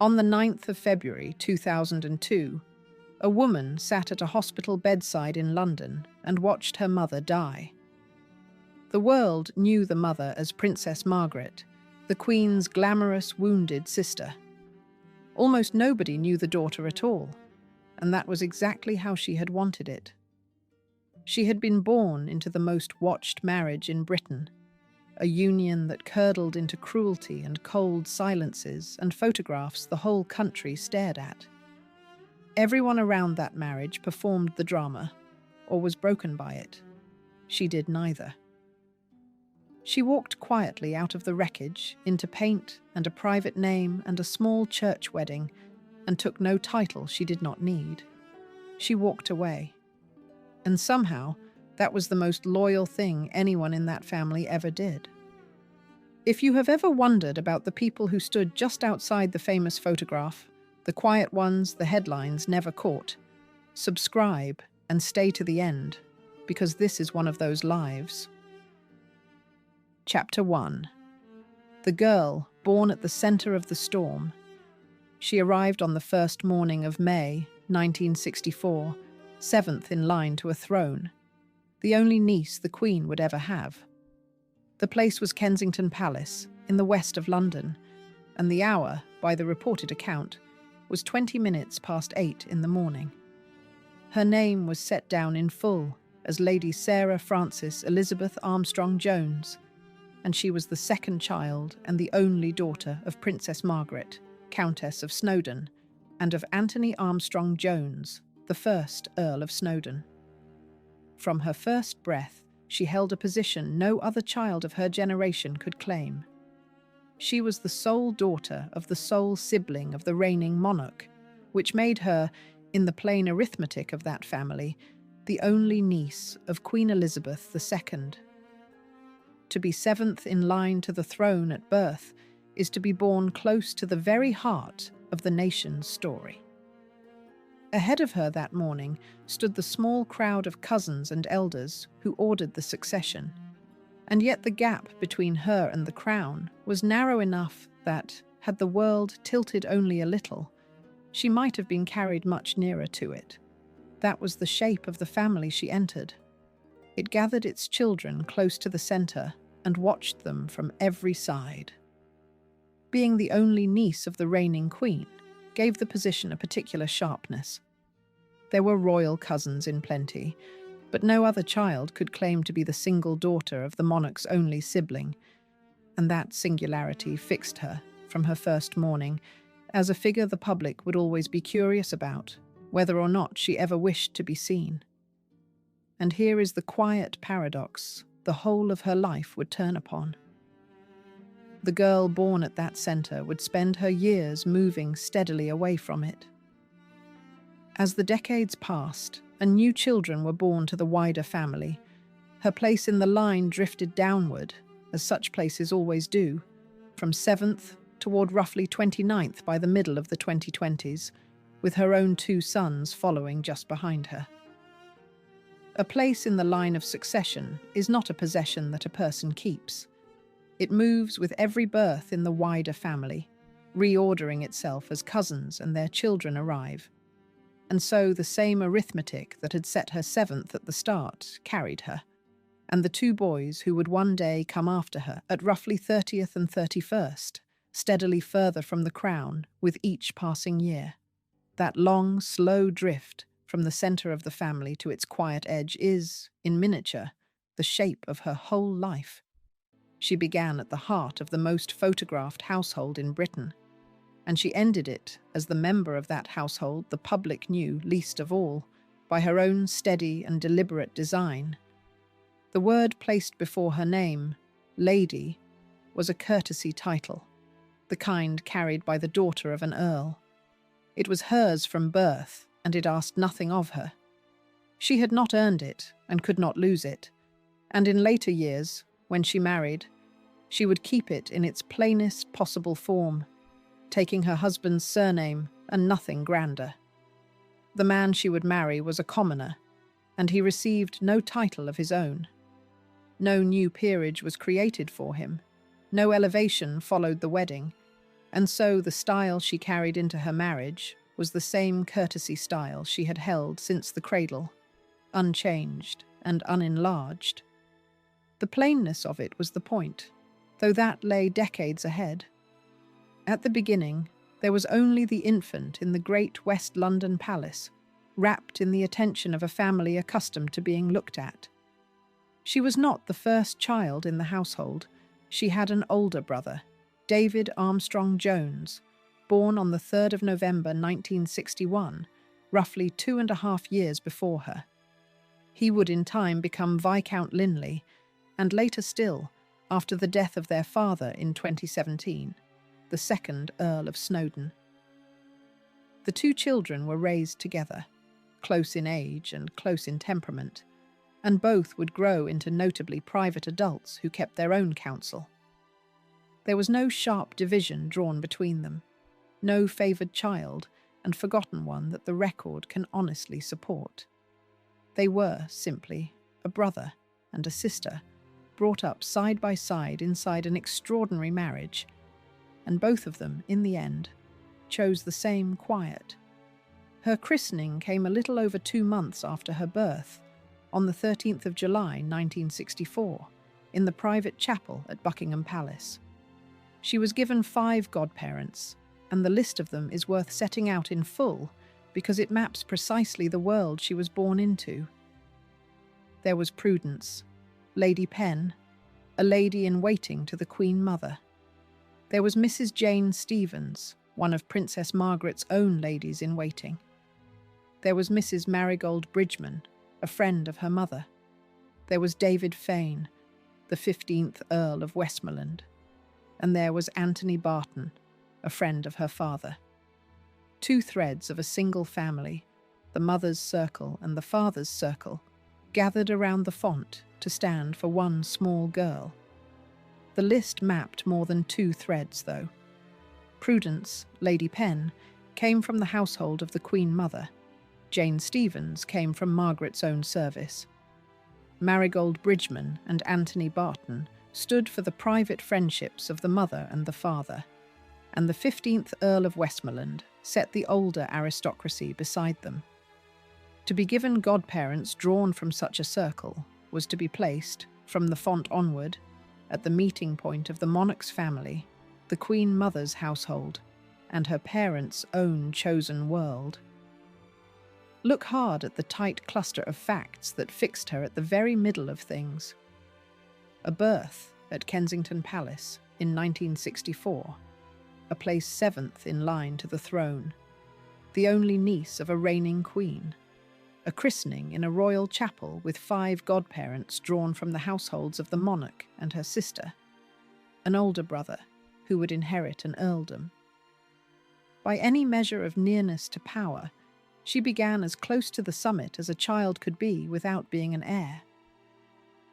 On the 9th of February 2002, a woman sat at a hospital bedside in London and watched her mother die. The world knew the mother as Princess Margaret, the Queen's glamorous, wounded sister. Almost nobody knew the daughter at all, and that was exactly how she had wanted it. She had been born into the most watched marriage in Britain, a union that curdled into cruelty and cold silences and photographs the whole country stared at. Everyone around that marriage performed the drama, or was broken by it. She did neither. She walked quietly out of the wreckage into paint and a private name and a small church wedding, and took no title she did not need. She walked away. And somehow, that was the most loyal thing anyone in that family ever did. If you have ever wondered about the people who stood just outside the famous photograph, the quiet ones the headlines never caught, subscribe and stay to the end, because this is one of those lives. Chapter 1. The girl born at the center of the storm. She arrived on the first morning of May, 1964, seventh in line to a throne, the only niece the Queen would ever have. The place was Kensington Palace, in the west of London, and the hour, by the reported account, was 20 minutes past 8 in the morning. Her name was set down in full as Lady Sarah Frances Elizabeth Armstrong-Jones, and she was the second child and the only daughter of Princess Margaret, Countess of Snowdon, and of Anthony Armstrong-Jones, the first Earl of Snowdon. From her first breath, she held a position no other child of her generation could claim. She was the sole daughter of the sole sibling of the reigning monarch, which made her, in the plain arithmetic of that family, the only niece of Queen Elizabeth II. To be seventh in line to the throne at birth is to be born close to the very heart of the nation's story. Ahead of her that morning stood the small crowd of cousins and elders who ordered the succession, and yet the gap between her and the crown was narrow enough that, had the world tilted only a little, she might have been carried much nearer to it. That was the shape of the family she entered. It gathered its children close to the center and watched them from every side. Being the only niece of the reigning queen gave the position a particular sharpness. There were royal cousins in plenty, but no other child could claim to be the single daughter of the monarch's only sibling, and that singularity fixed her, from her first morning, as a figure the public would always be curious about, whether or not she ever wished to be seen. And here is the quiet paradox the whole of her life would turn upon. The girl born at that center would spend her years moving steadily away from it. As the decades passed and new children were born to the wider family, her place in the line drifted downward, as such places always do, from 7th toward roughly 29th by the middle of the 2020s, with her own 2 sons following just behind her. A place in the line of succession is not a possession that a person keeps. It moves with every birth in the wider family, reordering itself as cousins and their children arrive. And so the same arithmetic that had set her 7th at the start carried her, and the 2 boys who would one day come after her at roughly 30th and 31st, steadily further from the crown with each passing year. That long, slow drift from the center of the family to its quiet edge is, in miniature, the shape of her whole life. She began at the heart of the most photographed household in Britain, and she ended it as the member of that household the public knew least of all, by her own steady and deliberate design. The word placed before her name, Lady, was a courtesy title, the kind carried by the daughter of an earl. It was hers from birth, and it asked nothing of her. She had not earned it, and could not lose it, and in later years, when she married, she would keep it in its plainest possible form, taking her husband's surname and nothing grander. The man she would marry was a commoner, and he received no title of his own. No new peerage was created for him. No elevation followed the wedding, And so the style she carried into her marriage was the same courtesy style she had held since the cradle, unchanged and unenlarged. The plainness of it was the point, though that lay decades ahead. At the beginning, there was only the infant in the great West London palace, wrapped in the attention of a family accustomed to being looked at. She was not the first child in the household. She had an older brother, David Armstrong-Jones, born on the 3rd of November 1961, roughly 2.5 years before her. He would in time become Viscount Linley, and later still, after the death of their father in 2017, the second Earl of Snowdon. The two children were raised together, close in age and close in temperament, and both would grow into notably private adults who kept their own counsel. There was no sharp division drawn between them, no favoured child and forgotten one that the record can honestly support. They were, simply, a brother and a sister, brought up side by side inside an extraordinary marriage, and both of them, in the end, chose the same quiet. Her christening came a little over 2 months after her birth, on the 13th of July 1964, in the private chapel at Buckingham Palace. She was given 5 godparents, and the list of them is worth setting out in full because it maps precisely the world she was born into. There was Prudence, Lady Penn, a lady-in-waiting to the Queen Mother. There was Mrs. Jane Stevens, one of Princess Margaret's own ladies-in-waiting. There was Mrs. Marigold Bridgeman, a friend of her mother. There was David Fane, the 15th Earl of Westmoreland. And there was Anthony Barton, a friend of her father. 2 threads of a single family, the mother's circle and the father's circle, gathered around the font to stand for one small girl. The list mapped more than 2 threads, though. Prudence, Lady Penn, came from the household of the Queen Mother. Jane Stevens came from Margaret's own service. Marigold Bridgeman and Anthony Barton stood for the private friendships of the mother and the father, and the 15th Earl of Westmoreland set the older aristocracy beside them. To be given godparents drawn from such a circle was to be placed, from the font onward, at the meeting point of the monarch's family, the Queen Mother's household, and her parents' own chosen world. Look hard at the tight cluster of facts that fixed her at the very middle of things. A birth at Kensington Palace in 1964, a place 7th in line to the throne, the only niece of a reigning queen, a christening in a royal chapel with 5 godparents drawn from the households of the monarch and her sister, an older brother who would inherit an earldom. By any measure of nearness to power, she began as close to the summit as a child could be without being an heir.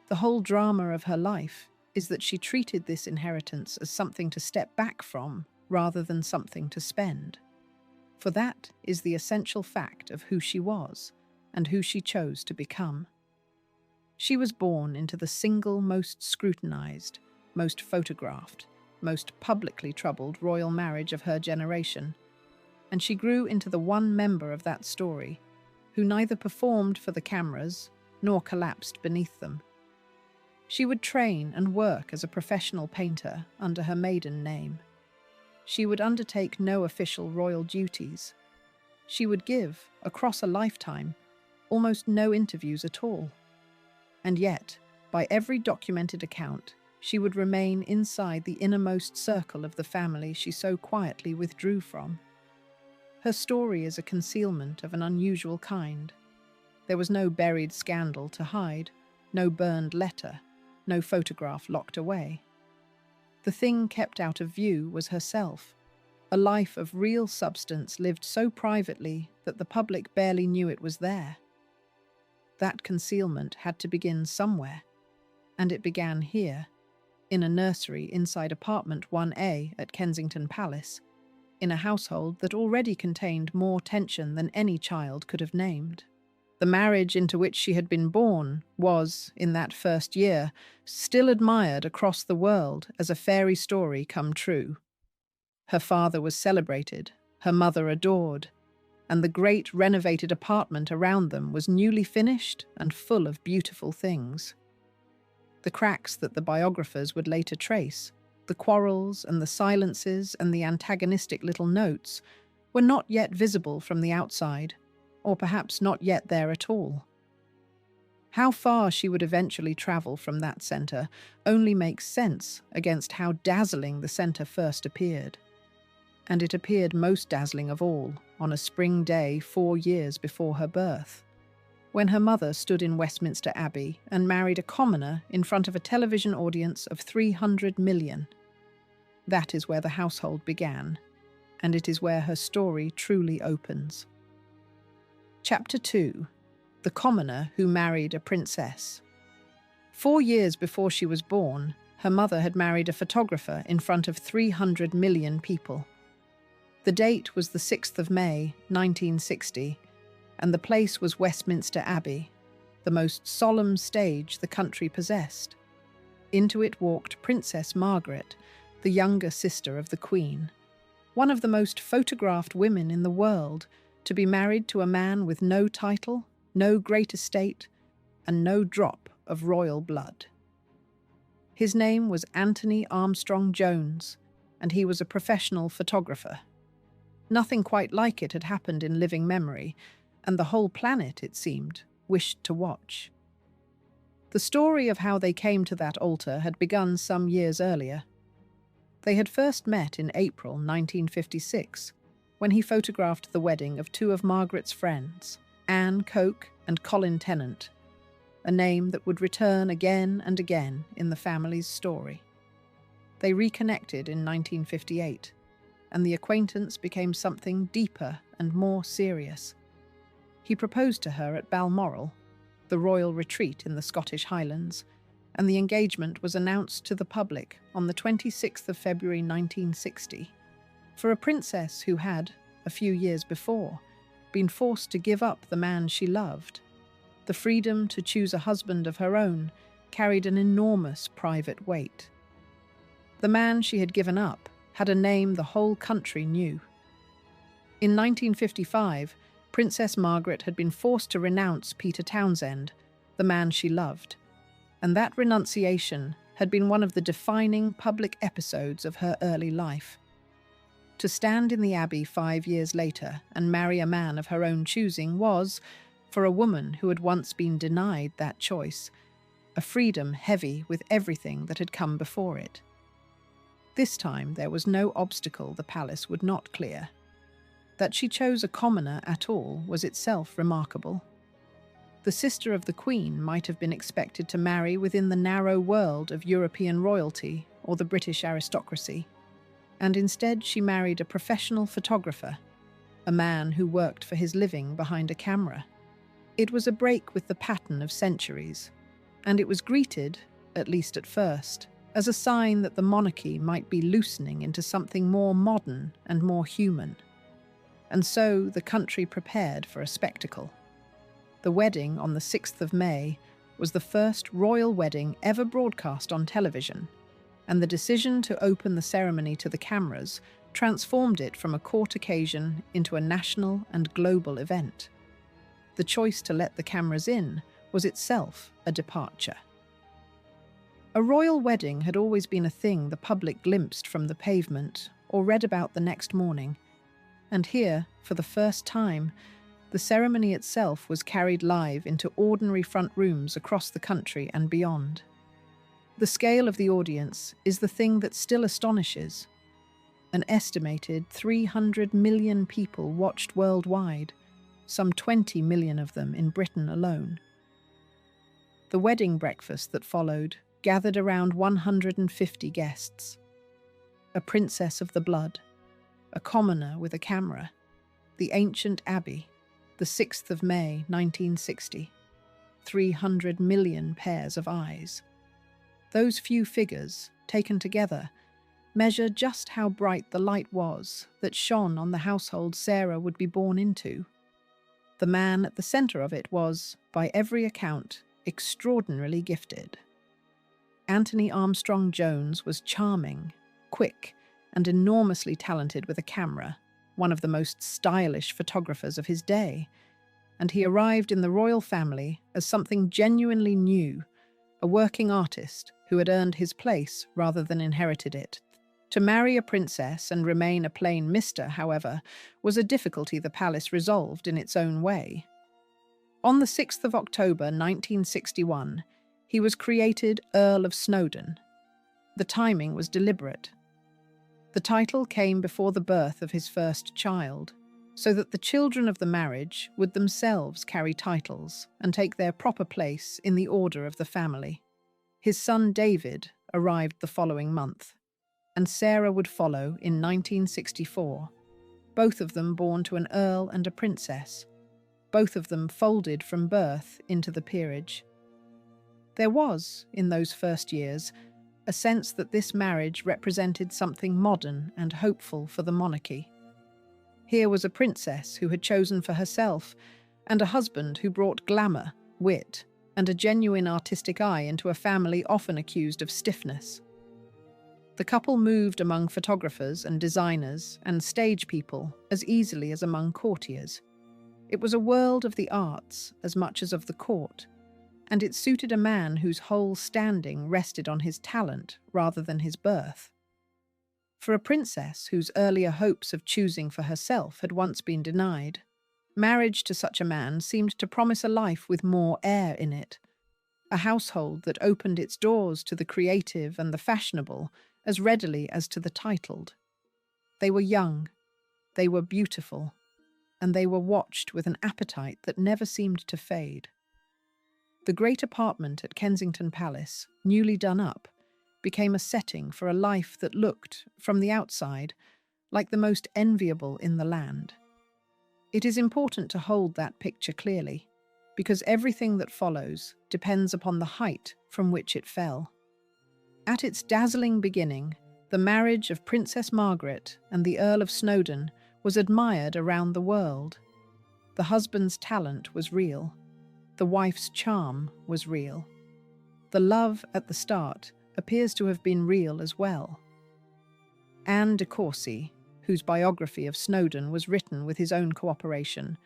The whole drama of her life is that she treated this inheritance as something to step back from rather than something to spend. For that is the essential fact of who she was and who she chose to become. She was born into the single most scrutinized, most photographed, most publicly troubled royal marriage of her generation, and she grew into the one member of that story who neither performed for the cameras nor collapsed beneath them. She would train and work as a professional painter under her maiden name. She would undertake no official royal duties. She would give, across a lifetime, almost no interviews at all. And yet, by every documented account, she would remain inside the innermost circle of the family she so quietly withdrew from. Her story is a concealment of an unusual kind. There was no buried scandal to hide, no burned letter, no photograph locked away. The thing kept out of view was herself, a life of real substance lived so privately that the public barely knew it was there. That concealment had to begin somewhere, and it began here, in a nursery inside apartment 1A at Kensington Palace, in a household that already contained more tension than any child could have named. The marriage into which she had been born was, in that first year, still admired across the world as a fairy story come true. Her father was celebrated, her mother adored, and the great renovated apartment around them was newly finished and full of beautiful things. The cracks that the biographers would later trace, the quarrels and the silences and the antagonistic little notes, were not yet visible from the outside, or perhaps not yet there at all. How far she would eventually travel from that centre only makes sense against how dazzling the centre first appeared. And it appeared most dazzling of all on a spring day 4 years before her birth, when her mother stood in Westminster Abbey and married a commoner in front of a television audience of 300 million. That is where the household began, and it is where her story truly opens. Chapter 2. The Commoner Who Married a Princess. 4 years before she was born, her mother had married a photographer in front of 300 million people. The date was the 6th of May, 1960, and the place was Westminster Abbey, the most solemn stage the country possessed. Into it walked Princess Margaret, the younger sister of the Queen, one of the most photographed women in the world, to be married to a man with no title, no great estate, and no drop of royal blood. His name was Anthony Armstrong-Jones, and he was a professional photographer. Nothing quite like it had happened in living memory, and the whole planet, it seemed, wished to watch. The story of how they came to that altar had begun some years earlier. They had first met in April 1956, when he photographed the wedding of two of Margaret's friends, Anne Coke and Colin Tennant, a name that would return again and again in the family's story. They reconnected in 1958, and the acquaintance became something deeper and more serious. He proposed to her at Balmoral, the royal retreat in the Scottish Highlands, and the engagement was announced to the public on the 26th of February 1960. For a princess who had, a few years before, been forced to give up the man she loved, the freedom to choose a husband of her own carried an enormous private weight. The man she had given up had a name the whole country knew. In 1955, Princess Margaret had been forced to renounce Peter Townsend, the man she loved, and that renunciation had been one of the defining public episodes of her early life. To stand in the Abbey 5 years later and marry a man of her own choosing was, for a woman who had once been denied that choice, a freedom heavy with everything that had come before it. This time there was no obstacle the palace would not clear. That she chose a commoner at all was itself remarkable. The sister of the Queen might have been expected to marry within the narrow world of European royalty or the British aristocracy, and instead she married a professional photographer, a man who worked for his living behind a camera. It was a break with the pattern of centuries, and it was greeted, at least at first, as a sign that the monarchy might be loosening into something more modern and more human. And so the country prepared for a spectacle. The wedding on the 6th of May was the first royal wedding ever broadcast on television, and the decision to open the ceremony to the cameras transformed it from a court occasion into a national and global event. The choice to let the cameras in was itself a departure. A royal wedding had always been a thing the public glimpsed from the pavement or read about the next morning, and here, for the first time, the ceremony itself was carried live into ordinary front rooms across the country and beyond. The scale of the audience is the thing that still astonishes. An estimated 300 million people watched worldwide, some 20 million of them in Britain alone. The wedding breakfast that followed gathered around 150 guests. A princess of the blood, a commoner with a camera, the ancient Abbey, the 6th of May 1960, 300 million pairs of eyes. Those few figures, taken together, measure just how bright the light was that shone on the household Sarah would be born into. The man at the centre of it was, by every account, extraordinarily gifted. Anthony Armstrong-Jones was charming, quick, and enormously talented with a camera, one of the most stylish photographers of his day, and he arrived in the royal family as something genuinely new, a working artist who had earned his place rather than inherited it. To marry a princess and remain a plain mister, however, was a difficulty the palace resolved in its own way. On the 6th of October 1961, he was created Earl of Snowdon. The timing was deliberate. The title came before the birth of his first child, so that the children of the marriage would themselves carry titles and take their proper place in the order of the family. His son David arrived the following month, and Sarah would follow in 1964, both of them born to an earl and a princess, both of them folded from birth into the peerage. There was, in those first years, a sense that this marriage represented something modern and hopeful for the monarchy. Here was a princess who had chosen for herself, and a husband who brought glamour, wit, and a genuine artistic eye into a family often accused of stiffness. The couple moved among photographers and designers and stage people as easily as among courtiers. It was a world of the arts as much as of the court, and it suited a man whose whole standing rested on his talent rather than his birth. For a princess whose earlier hopes of choosing for herself had once been denied, marriage to such a man seemed to promise a life with more air in it, a household that opened its doors to the creative and the fashionable as readily as to the titled. They were young, they were beautiful, and they were watched with an appetite that never seemed to fade. The great apartment at Kensington Palace, newly done up, became a setting for a life that looked, from the outside, like the most enviable in the land. It is important to hold that picture clearly, because everything that follows depends upon the height from which it fell. At its dazzling beginning, the marriage of Princess Margaret and the Earl of Snowdon was admired around the world. The husband's talent was real. The wife's charm was real. The love at the start appears to have been real as well. Anne de Courcy, whose biography of Snowdon was written with his own cooperation,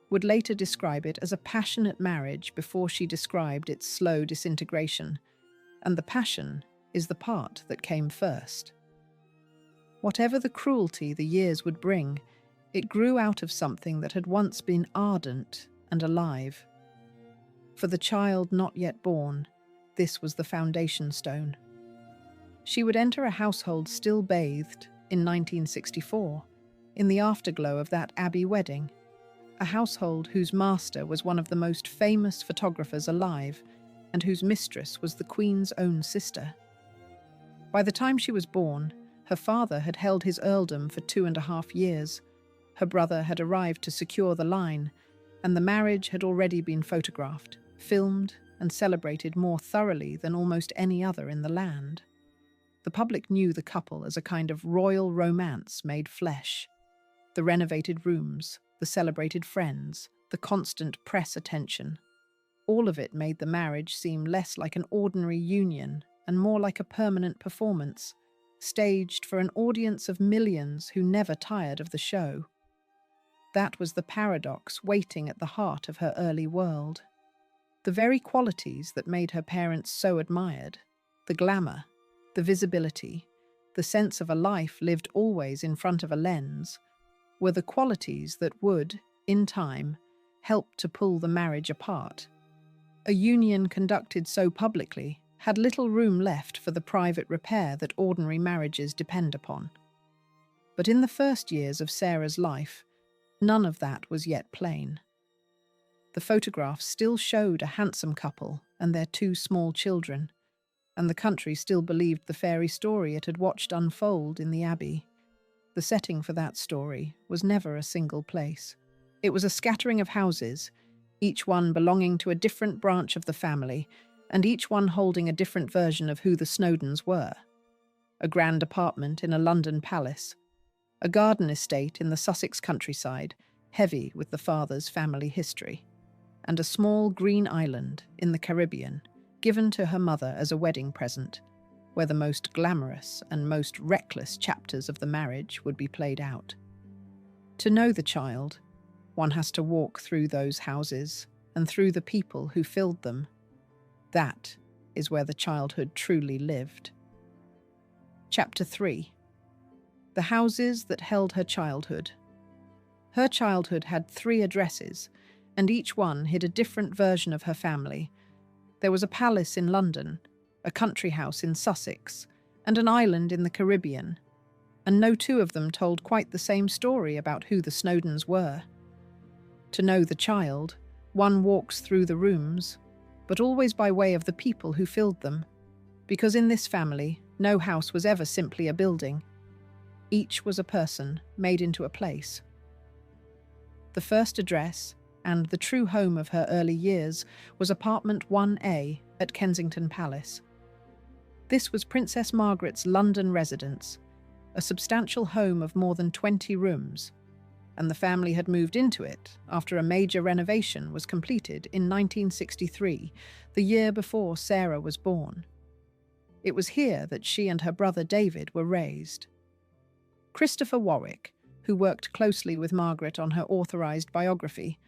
would later describe it as a passionate marriage before she described its slow disintegration, and the passion is the part that came first. Whatever the cruelty the years would bring, it grew out of something that had once been ardent and alive. For the child not yet born, this was the foundation stone. She would enter a household still bathed, in 1964, in the afterglow of that Abbey wedding, a household whose master was one of the most famous photographers alive and whose mistress was the Queen's own sister. By the time she was born, her father had held his earldom for 2.5 years, her brother had arrived to secure the line, and the marriage had already been photographed, filmed, and celebrated more thoroughly than almost any other in the land. The public knew the couple as a kind of royal romance made flesh. The renovated rooms, the celebrated friends, the constant press attention. All of it made the marriage seem less like an ordinary union and more like a permanent performance, staged for an audience of millions who never tired of the show. That was the paradox waiting at the heart of her early world. The very qualities that made her parents so admired, the glamour, the visibility, the sense of a life lived always in front of a lens, were the qualities that would, in time, help to pull the marriage apart. A union conducted so publicly had little room left for the private repair that ordinary marriages depend upon. But in the first years of Sarah's life, none of that was yet plain. The photographs still showed a handsome couple and their 2 small children, and the country still believed the fairy story it had watched unfold in the Abbey. The setting for that story was never a single place. It was a scattering of houses, each one belonging to a different branch of the family, and each one holding a different version of who the Snowdons were. A grand apartment in a London palace, a garden estate in the Sussex countryside, heavy with the father's family history, and a small green island in the Caribbean, given to her mother as a wedding present. where the most glamorous and most reckless chapters of the marriage would be played out. To know the child, one has to walk through those houses and through the people who filled them. That is where the childhood truly lived. Chapter 3. The houses that held her childhood. Her childhood had 3 addresses, and each one hid a different version of her family. There was a palace in London, a country house in Sussex, and an island in the Caribbean, and no 2 of them told quite the same story about who the Snowdons were. To know the child, one walks through the rooms, but always by way of the people who filled them, because in this family, no house was ever simply a building. Each was a person made into a place. The first address, and the true home of her early years, was apartment 1A at Kensington Palace. This was Princess Margaret's London residence, a substantial home of more than 20 rooms, and the family had moved into it after a major renovation was completed in 1963, the year before Sarah was born. It was here that she and her brother David were raised. Christopher Warwick, who worked closely with Margaret on her authorised biography,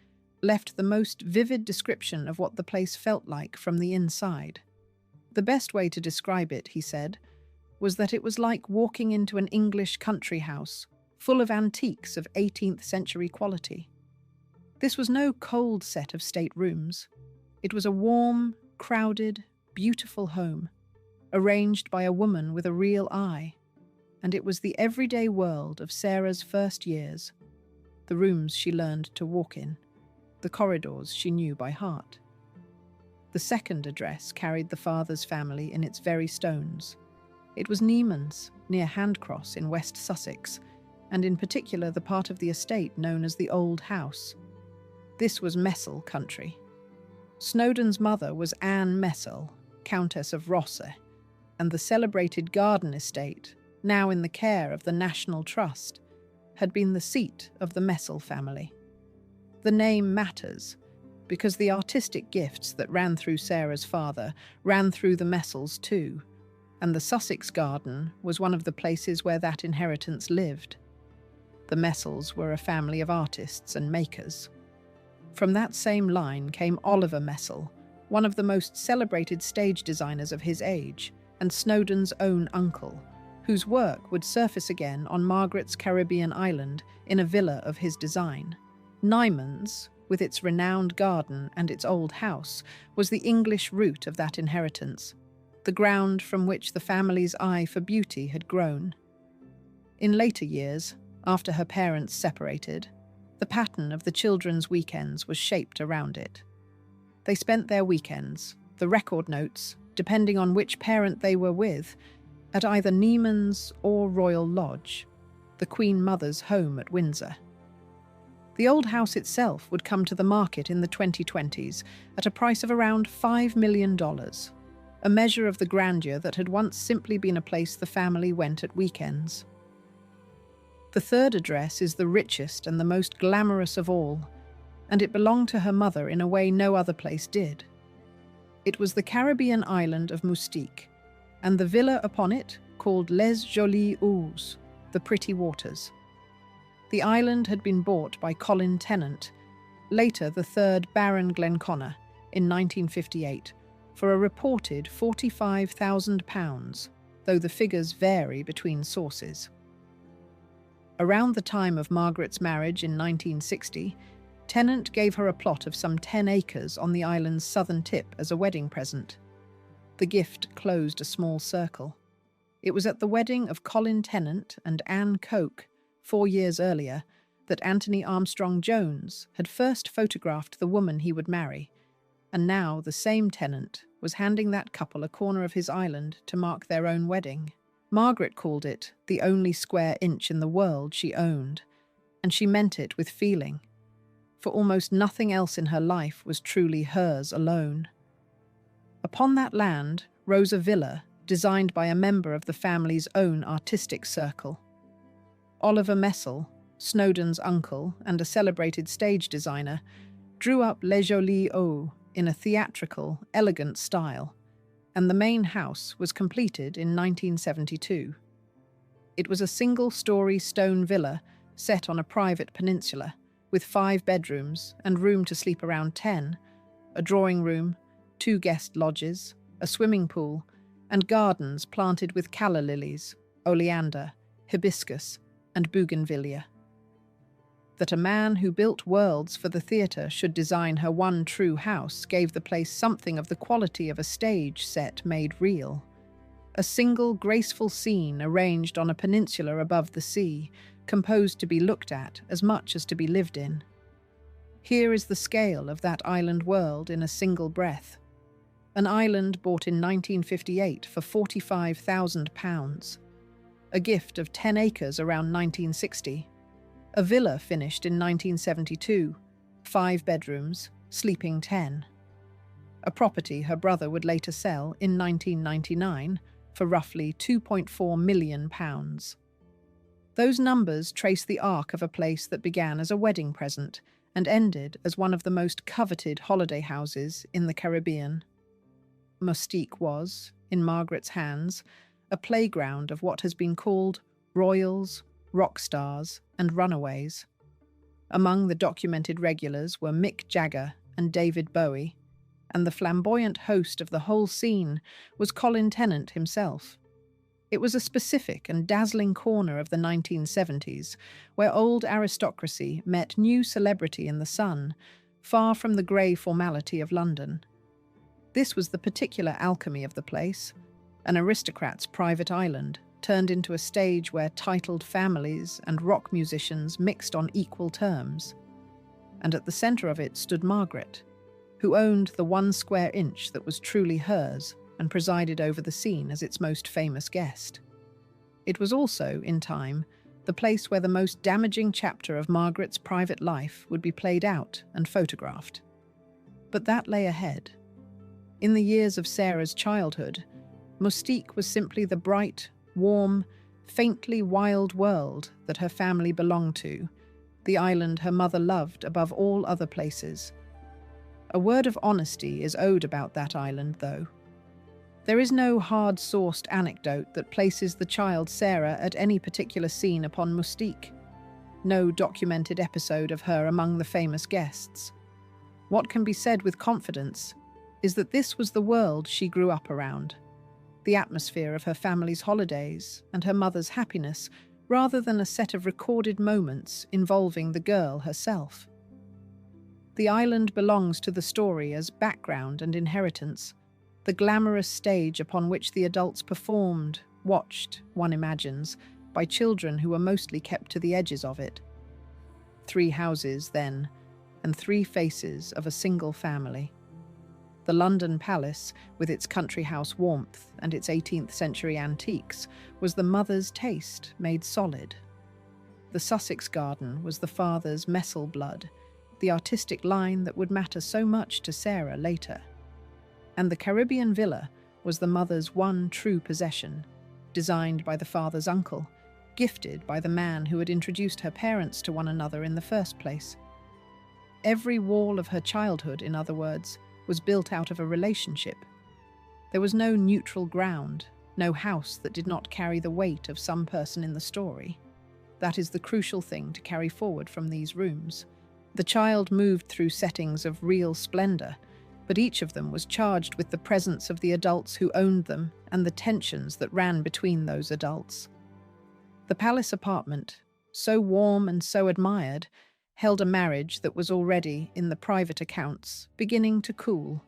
left the most vivid description of what the place felt like from the inside. The best way to describe it, he said, was that it was like walking into an English country house, full of antiques of 18th century quality. This was no cold set of staterooms. It was a warm, crowded, beautiful home, arranged by a woman with a real eye, and it was the everyday world of Sarah's first years, the rooms she learned to walk in, the corridors she knew by heart. The second address carried the father's family in its very stones. It was Neiman's, near Handcross in West Sussex, and in particular the part of the estate known as the Old House. This was Messel country. Snowdon's mother was Anne Messel, Countess of Rosse, and the celebrated garden estate, now in the care of the National Trust, had been the seat of the Messel family. The name matters, because the artistic gifts that ran through Sarah's father ran through the Messels too, and the Sussex garden was one of the places where that inheritance lived. The Messels were a family of artists and makers. From that same line came Oliver Messel, one of the most celebrated stage designers of his age, and Snowdon's own uncle, whose work would surface again on Margaret's Caribbean island in a villa of his design. Neiman's, with its renowned garden and its old house, was the English root of that inheritance, the ground from which the family's eye for beauty had grown. In later years, after her parents separated, the pattern of the children's weekends was shaped around it. They spent their weekends, the record notes, depending on which parent they were with, at either Neiman's or Royal Lodge, the Queen Mother's home at Windsor. The old house itself would come to the market in the 2020s at a price of around $5 million, a measure of the grandeur that had once simply been a place the family went at weekends. The third address is the richest and the most glamorous of all, and it belonged to her mother in a way no other place did. It was the Caribbean island of Mustique, and the villa upon it called Les Jolies Eaux, the Pretty Waters. The island had been bought by Colin Tennant, later the third Baron Glenconner, in 1958, for a reported £45,000, though the figures vary between sources. Around the time of Margaret's marriage in 1960, Tennant gave her a plot of some 10 acres on the island's southern tip as a wedding present. The gift closed a small circle. It was at the wedding of Colin Tennant and Anne Coke, 4 years earlier, that Anthony Armstrong-Jones had first photographed the woman he would marry, and now the same Tennant was handing that couple a corner of his island to mark their own wedding. Margaret called it the only square inch in the world she owned, and she meant it with feeling, for almost nothing else in her life was truly hers alone. Upon that land rose a villa designed by a member of the family's own artistic circle. Oliver Messel, Snowdon's uncle and a celebrated stage designer, drew up Les Jolies Eaux in a theatrical, elegant style, and the main house was completed in 1972. It was a single-story stone villa set on a private peninsula, with 5 bedrooms and room to sleep around 10, a drawing room, 2 guest lodges, a swimming pool, and gardens planted with calla lilies, oleander, hibiscus, and bougainvillea. That a man who built worlds for the theatre should design her one true house gave the place something of the quality of a stage set made real. A single graceful scene arranged on a peninsula above the sea, composed to be looked at as much as to be lived in. Here is the scale of that island world in a single breath. An island bought in 1958 for £45,000. A gift of 10 acres around 1960. A villa finished in 1972, 5 bedrooms, sleeping 10. A property her brother would later sell in 1999 for roughly £2.4 million. Those numbers trace the arc of a place that began as a wedding present and ended as one of the most coveted holiday houses in the Caribbean. Mustique was, in Margaret's hands, a playground of what has been called royals, rock stars, and runaways. Among the documented regulars were Mick Jagger and David Bowie, and the flamboyant host of the whole scene was Colin Tennant himself. It was a specific and dazzling corner of the 1970s, where old aristocracy met new celebrity in the sun, far from the grey formality of London. This was the particular alchemy of the place, an aristocrat's private island, turned into a stage where titled families and rock musicians mixed on equal terms. And at the centre of it stood Margaret, who owned the 1 square inch that was truly hers and presided over the scene as its most famous guest. It was also, in time, the place where the most damaging chapter of Margaret's private life would be played out and photographed. But that lay ahead. In the years of Sarah's childhood, Mustique was simply the bright, warm, faintly wild world that her family belonged to, the island her mother loved above all other places. A word of honesty is owed about that island, though. There is no hard-sourced anecdote that places the child Sarah at any particular scene upon Mustique. No documented episode of her among the famous guests. What can be said with confidence is that this was the world she grew up around, the atmosphere of her family's holidays and her mother's happiness, rather than a set of recorded moments involving the girl herself. The island belongs to the story as background and inheritance, the glamorous stage upon which the adults performed, watched, one imagines, by children who were mostly kept to the edges of it. 3 houses, then, and 3 faces of a single family. The London Palace, with its country house warmth and its 18th century antiques, was the mother's taste made solid. The Sussex garden was the father's messel blood, the artistic line that would matter so much to Sarah later. And the Caribbean villa was the mother's one true possession, designed by the father's uncle, gifted by the man who had introduced her parents to one another in the first place. Every wall of her childhood, in other words, was built out of a relationship. There was no neutral ground, no house that did not carry the weight of some person in the story. That is the crucial thing to carry forward from these rooms. The child moved through settings of real splendor, but each of them was charged with the presence of the adults who owned them and the tensions that ran between those adults. The palace apartment, so warm and so admired, held a marriage that was already, in the private accounts, beginning to cool.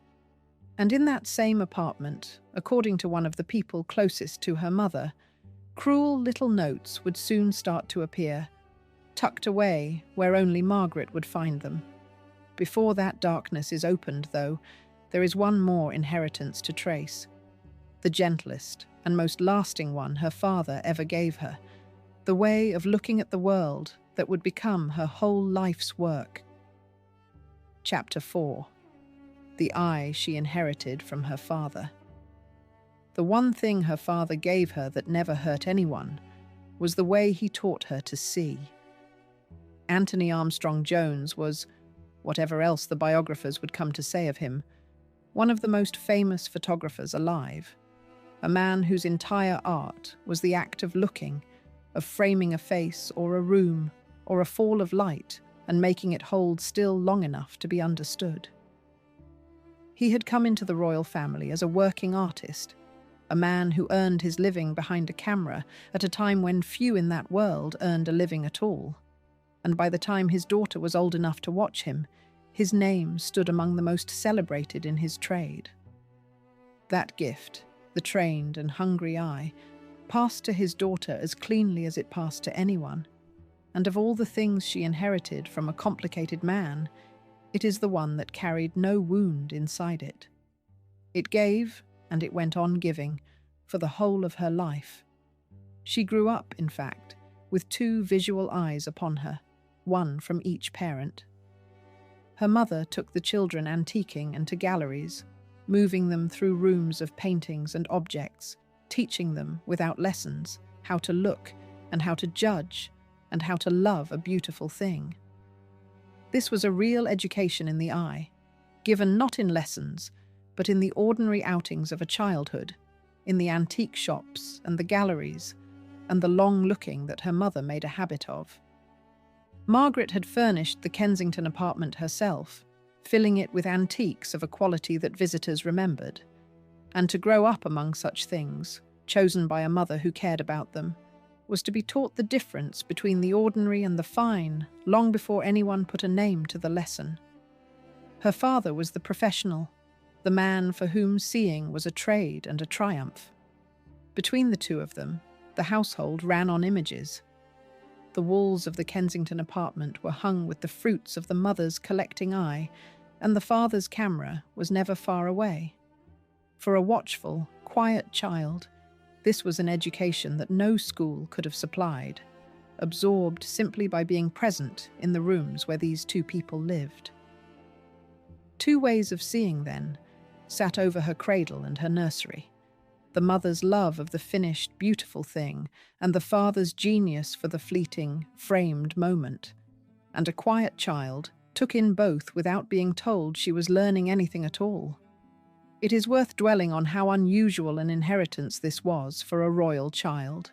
And in that same apartment, according to one of the people closest to her mother, cruel little notes would soon start to appear, tucked away where only Margaret would find them. Before that darkness is opened, though, there is one more inheritance to trace. The gentlest and most lasting one her father ever gave her, the way of looking at the world that would become her whole life's work. Chapter 4. The eye she inherited from her father. The one thing her father gave her that never hurt anyone was the way he taught her to see. Anthony Armstrong-Jones was, whatever else the biographers would come to say of him, one of the most famous photographers alive, a man whose entire art was the act of looking, of framing a face or a room or a fall of light and making it hold still long enough to be understood. He had come into the royal family as a working artist, a man who earned his living behind a camera at a time when few in that world earned a living at all. And by the time his daughter was old enough to watch him, his name stood among the most celebrated in his trade. That gift, the trained and hungry eye, passed to his daughter as cleanly as it passed to anyone, and of all the things she inherited from a complicated man, it is the one that carried no wound inside it. It gave, and it went on giving, for the whole of her life. She grew up, in fact, with two visual eyes upon her, one from each parent. Her mother took the children antiquing and to galleries, moving them through rooms of paintings and objects, teaching them, without lessons, how to look and how to judge and how to love a beautiful thing. This was a real education in the eye, given not in lessons, but in the ordinary outings of a childhood, in the antique shops and the galleries, and the long looking that her mother made a habit of. Margaret had furnished the Kensington apartment herself, filling it with antiques of a quality that visitors remembered. And to grow up among such things, chosen by a mother who cared about them, was to be taught the difference between the ordinary and the fine long before anyone put a name to the lesson. Her father was the professional, the man for whom seeing was a trade and a triumph. Between the two of them, the household ran on images. The walls of the Kensington apartment were hung with the fruits of the mother's collecting eye, and the father's camera was never far away. For a watchful, quiet child, this was an education that no school could have supplied, absorbed simply by being present in the rooms where these two people lived. Two ways of seeing, then, sat over her cradle and her nursery. The mother's love of the finished, beautiful thing, and the father's genius for the fleeting, framed moment. And a quiet child took in both without being told she was learning anything at all. It is worth dwelling on how unusual an inheritance this was for a royal child.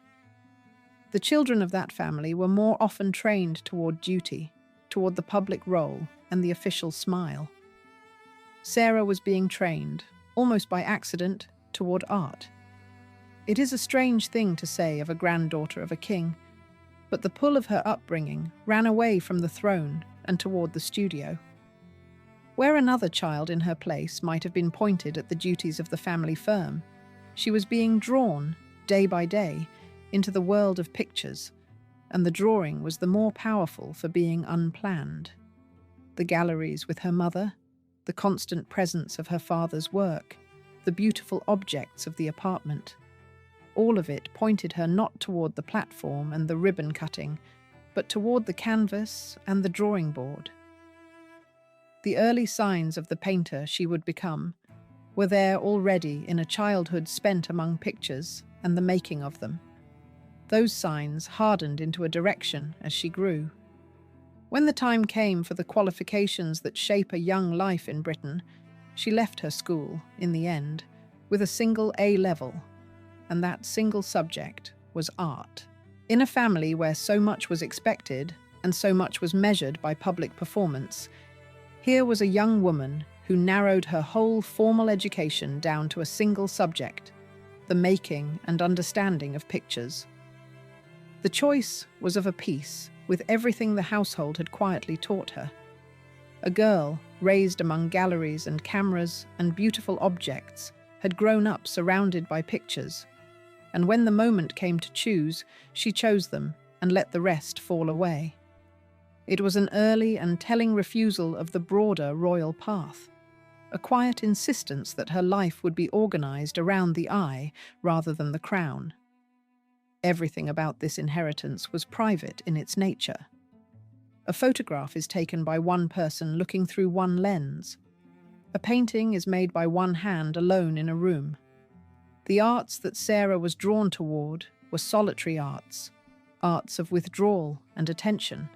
The children of that family were more often trained toward duty, toward the public role and the official smile. Sarah was being trained, almost by accident, toward art. It is a strange thing to say of a granddaughter of a king, but the pull of her upbringing ran away from the throne and toward the studio. Where another child in her place might have been pointed at the duties of the family firm, she was being drawn, day by day, into the world of pictures, and the drawing was the more powerful for being unplanned. The galleries with her mother, the constant presence of her father's work, the beautiful objects of the apartment, all of it pointed her not toward the platform and the ribbon cutting, but toward the canvas and the drawing board. The early signs of the painter she would become were there already in a childhood spent among pictures and the making of them. Those signs hardened into a direction as she grew. When the time came for the qualifications that shape a young life in Britain, she left her school, in the end, with a single A level, and that single subject was art. In a family where so much was expected and so much was measured by public performance, here was a young woman who narrowed her whole formal education down to a single subject, the making and understanding of pictures. The choice was of a piece with everything the household had quietly taught her. A girl, raised among galleries and cameras and beautiful objects, had grown up surrounded by pictures, and when the moment came to choose, she chose them and let the rest fall away. It was an early and telling refusal of the broader royal path, a quiet insistence that her life would be organized around the eye rather than the crown. Everything about this inheritance was private in its nature. A photograph is taken by one person looking through one lens. A painting is made by one hand alone in a room. The arts that Sarah was drawn toward were solitary arts, arts of withdrawal and attention,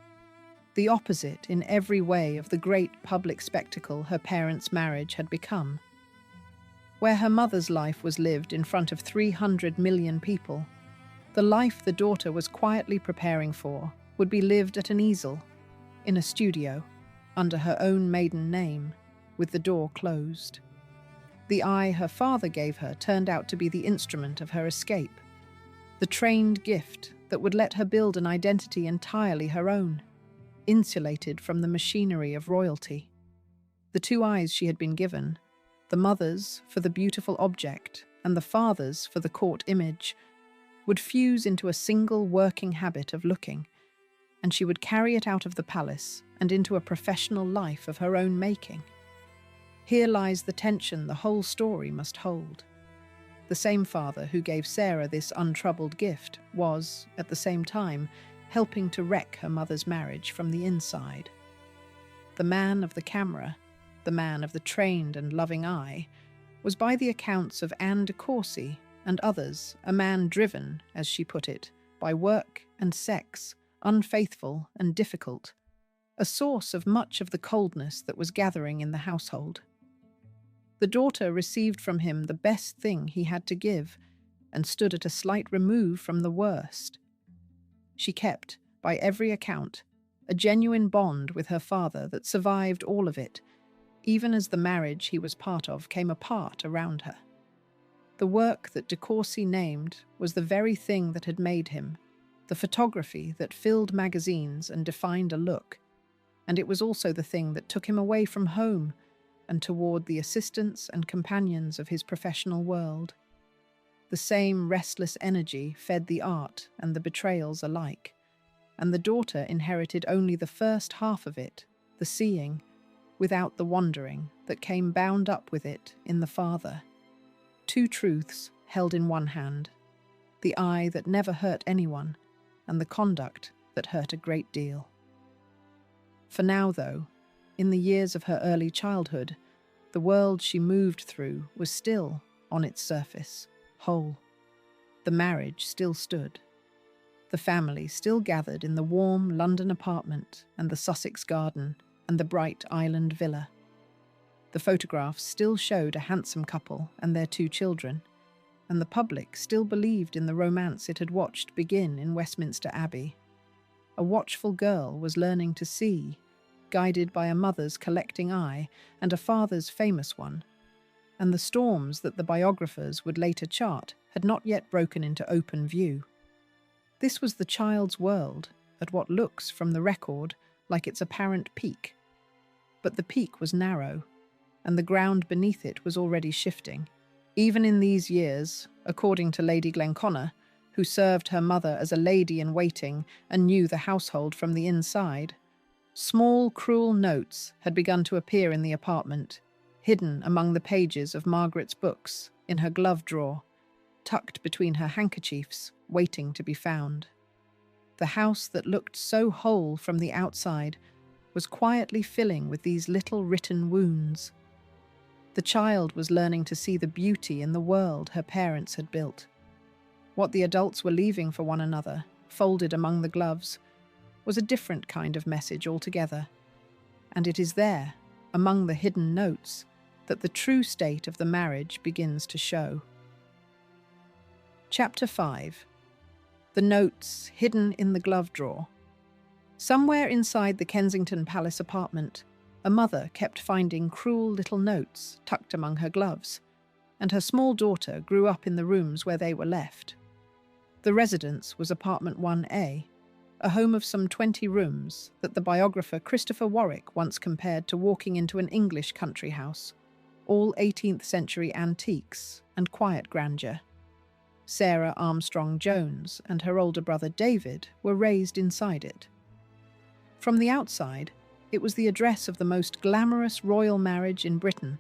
the opposite in every way of the great public spectacle her parents' marriage had become. Where her mother's life was lived in front of 300 million people, the life the daughter was quietly preparing for would be lived at an easel, in a studio, under her own maiden name, with the door closed. The eye her father gave her turned out to be the instrument of her escape, the trained gift that would let her build an identity entirely her own, insulated from the machinery of royalty. The two eyes she had been given, the mother's for the beautiful object and the father's for the court image, would fuse into a single working habit of looking, and she would carry it out of the palace and into a professional life of her own making. Here lies the tension the whole story must hold. The same father who gave Sarah this untroubled gift was, at the same time, helping to wreck her mother's marriage from the inside. The man of the camera, the man of the trained and loving eye, was by the accounts of Anne de Courcy and others a man driven, as she put it, by work and sex, unfaithful and difficult, a source of much of the coldness that was gathering in the household. The daughter received from him the best thing he had to give, and stood at a slight remove from the worst. She kept, by every account, a genuine bond with her father that survived all of it, even as the marriage he was part of came apart around her. The work that de Courcy named was the very thing that had made him, the photography that filled magazines and defined a look, and it was also the thing that took him away from home and toward the assistants and companions of his professional world. The same restless energy fed the art and the betrayals alike, and the daughter inherited only the first half of it, the seeing, without the wandering that came bound up with it in the father. Two truths held in one hand, the eye that never hurt anyone, and the conduct that hurt a great deal. For now, though, in the years of her early childhood, the world she moved through was still, on its surface, whole. The marriage still stood. The family still gathered in the warm London apartment and the Sussex garden and the bright island villa. The photographs still showed a handsome couple and their two children, and the public still believed in the romance it had watched begin in Westminster Abbey. A watchful girl was learning to see, guided by a mother's collecting eye and a father's famous one, and the storms that the biographers would later chart had not yet broken into open view. This was the child's world, at what looks from the record like its apparent peak. But the peak was narrow, and the ground beneath it was already shifting. Even in these years, according to Lady Glenconnor, who served her mother as a lady-in-waiting and knew the household from the inside, small, cruel notes had begun to appear in the apartment, hidden among the pages of Margaret's books, in her glove drawer, tucked between her handkerchiefs, waiting to be found. The house that looked so whole from the outside was quietly filling with these little written wounds. The child was learning to see the beauty in the world her parents had built. What the adults were leaving for one another, folded among the gloves, was a different kind of message altogether. And it is there, among the hidden notes, that the true state of the marriage begins to show. Chapter 5. The notes hidden in the glove drawer. Somewhere inside the Kensington Palace apartment, a mother kept finding cruel little notes tucked among her gloves, and her small daughter grew up in the rooms where they were left. The residence was apartment 1A, a home of some 20 rooms that the biographer Christopher Warwick once compared to walking into an English country house, all 18th century antiques and quiet grandeur. Sarah Armstrong-Jones and her older brother David were raised inside it. From the outside, it was the address of the most glamorous royal marriage in Britain,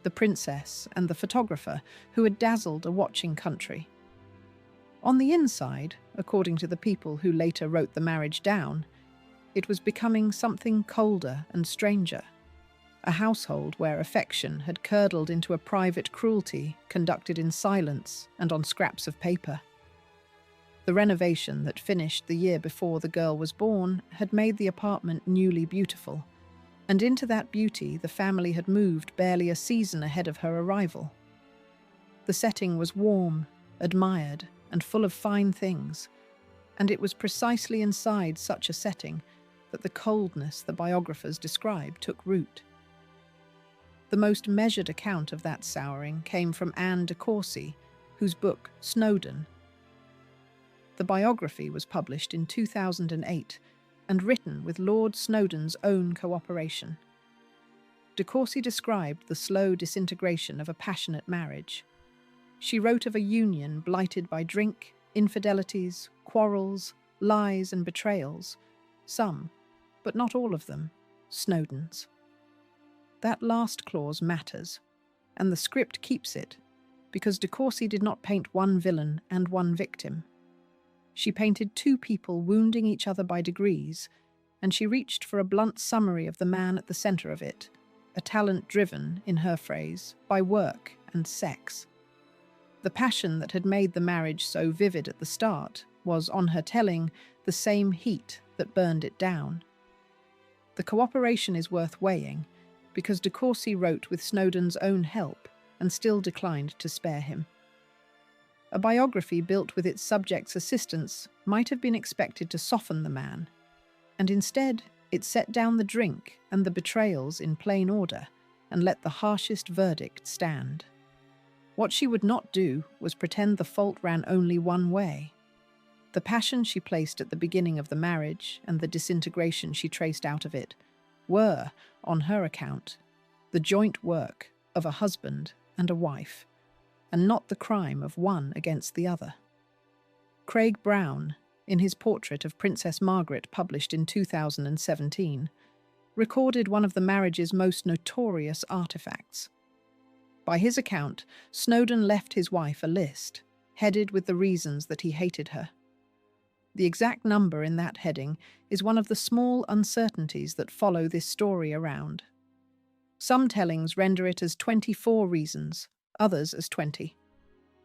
the princess and the photographer who had dazzled a watching country. On the inside, according to the people who later wrote the marriage down, it was becoming something colder and stranger, a household where affection had curdled into a private cruelty conducted in silence and on scraps of paper. The renovation that finished the year before the girl was born had made the apartment newly beautiful, and into that beauty the family had moved barely a season ahead of her arrival. The setting was warm, admired, and full of fine things, and it was precisely inside such a setting that the coldness the biographers describe took root. The most measured account of that souring came from Anne de Courcy, whose book, Snowdon. The biography was published in 2008 and written with Lord Snowdon's own cooperation. De Courcy described the slow disintegration of a passionate marriage. She wrote of a union blighted by drink, infidelities, quarrels, lies and betrayals, some, but not all of them, Snowdon's. That last clause matters, and the script keeps it, because de Courcy did not paint one villain and one victim. She painted two people wounding each other by degrees, and she reached for a blunt summary of the man at the centre of it, a talent driven, in her phrase, by work and sex. The passion that had made the marriage so vivid at the start was, on her telling, the same heat that burned it down. The cooperation is worth weighing, because de Courcy wrote with Snowdon's own help and still declined to spare him. A biography built with its subject's assistance might have been expected to soften the man, and instead it set down the drink and the betrayals in plain order and let the harshest verdict stand. What she would not do was pretend the fault ran only one way. The passion she placed at the beginning of the marriage and the disintegration she traced out of it were, on her account, the joint work of a husband and a wife, and not the crime of one against the other. Craig Brown, in his portrait of Princess Margaret published in 2017, recorded one of the marriage's most notorious artifacts. By his account, Snowdon left his wife a list, headed with the reasons that he hated her. The exact number in that heading is one of the small uncertainties that follow this story around. Some tellings render it as 24 reasons, others as 20.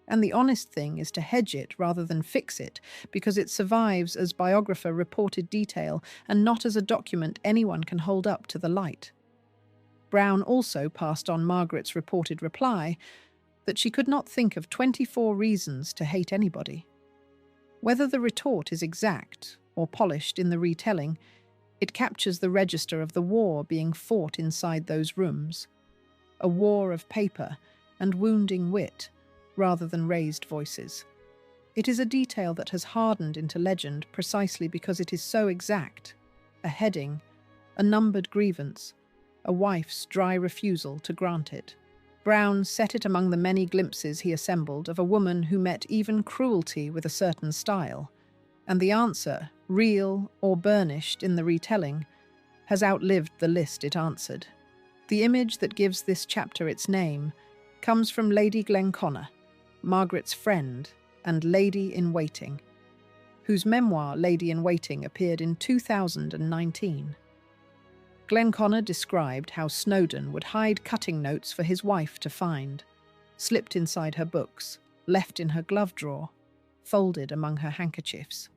And the honest thing is to hedge it rather than fix it, because it survives as biographer reported detail and not as a document anyone can hold up to the light. Brown also passed on Margaret's reported reply that she could not think of 24 reasons to hate anybody. Whether the retort is exact or polished in the retelling, it captures the register of the war being fought inside those rooms, a war of paper and wounding wit rather than raised voices. It is a detail that has hardened into legend precisely because it is so exact: a heading, a numbered grievance, a wife's dry refusal to grant it. Brown set it among the many glimpses he assembled of a woman who met even cruelty with a certain style, and the answer, real or burnished in the retelling, has outlived the list it answered. The image that gives this chapter its name comes from Lady Glenconnor, Margaret's friend and lady-in-waiting, whose memoir Lady-in-Waiting appeared in 2019. Glenconnor described how Snowdon would hide cutting notes for his wife to find, slipped inside her books, left in her glove drawer, folded among her handkerchiefs.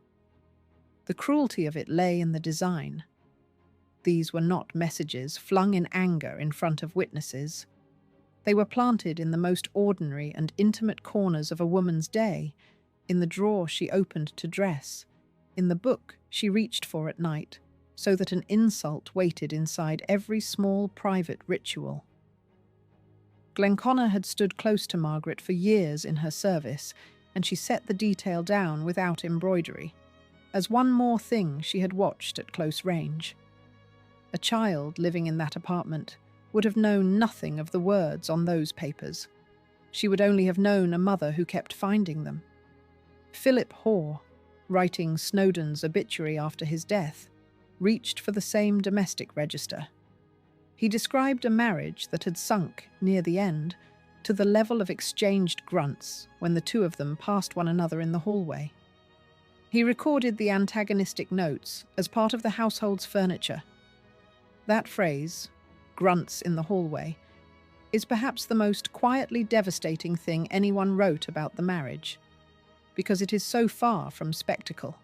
The cruelty of it lay in the design. These were not messages flung in anger in front of witnesses. They were planted in the most ordinary and intimate corners of a woman's day, in the drawer she opened to dress, in the book she reached for at night, so that an insult waited inside every small private ritual. Glenconnor had stood close to Margaret for years in her service, and she set the detail down without embroidery, as one more thing she had watched at close range. A child living in that apartment would have known nothing of the words on those papers. She would only have known a mother who kept finding them. Philip Hoare, writing Snowdon's obituary after his death, reached for the same domestic register. He described a marriage that had sunk, near the end, to the level of exchanged grunts when the two of them passed one another in the hallway. He recorded the antagonistic notes as part of the household's furniture. That phrase, grunts in the hallway, is perhaps the most quietly devastating thing anyone wrote about the marriage, because it is so far from spectacle.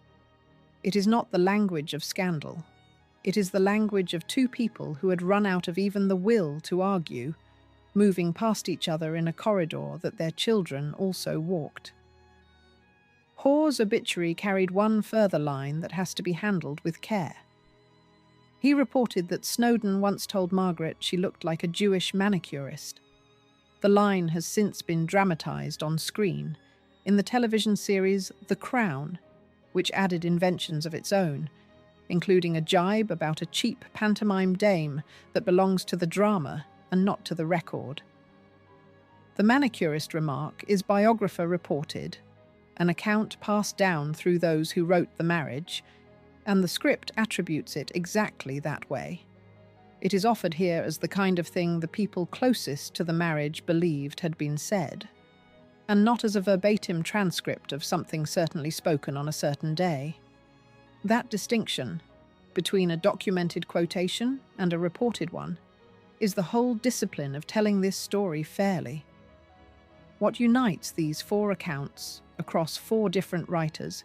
It is not the language of scandal. It is the language of two people who had run out of even the will to argue, moving past each other in a corridor that their children also walked. Hoare's obituary carried one further line that has to be handled with care. He reported that Snowdon once told Margaret she looked like a Jewish manicurist. The line has since been dramatised on screen in the television series The Crown, which added inventions of its own, including a jibe about a cheap pantomime dame that belongs to the drama and not to the record. The manicurist remark is biographer reported, an account passed down through those who wrote the marriage, and the script attributes it exactly that way. It is offered here as the kind of thing the people closest to the marriage believed had been said, and not as a verbatim transcript of something certainly spoken on a certain day. That distinction between a documented quotation and a reported one is the whole discipline of telling this story fairly. What unites these four accounts across four different writers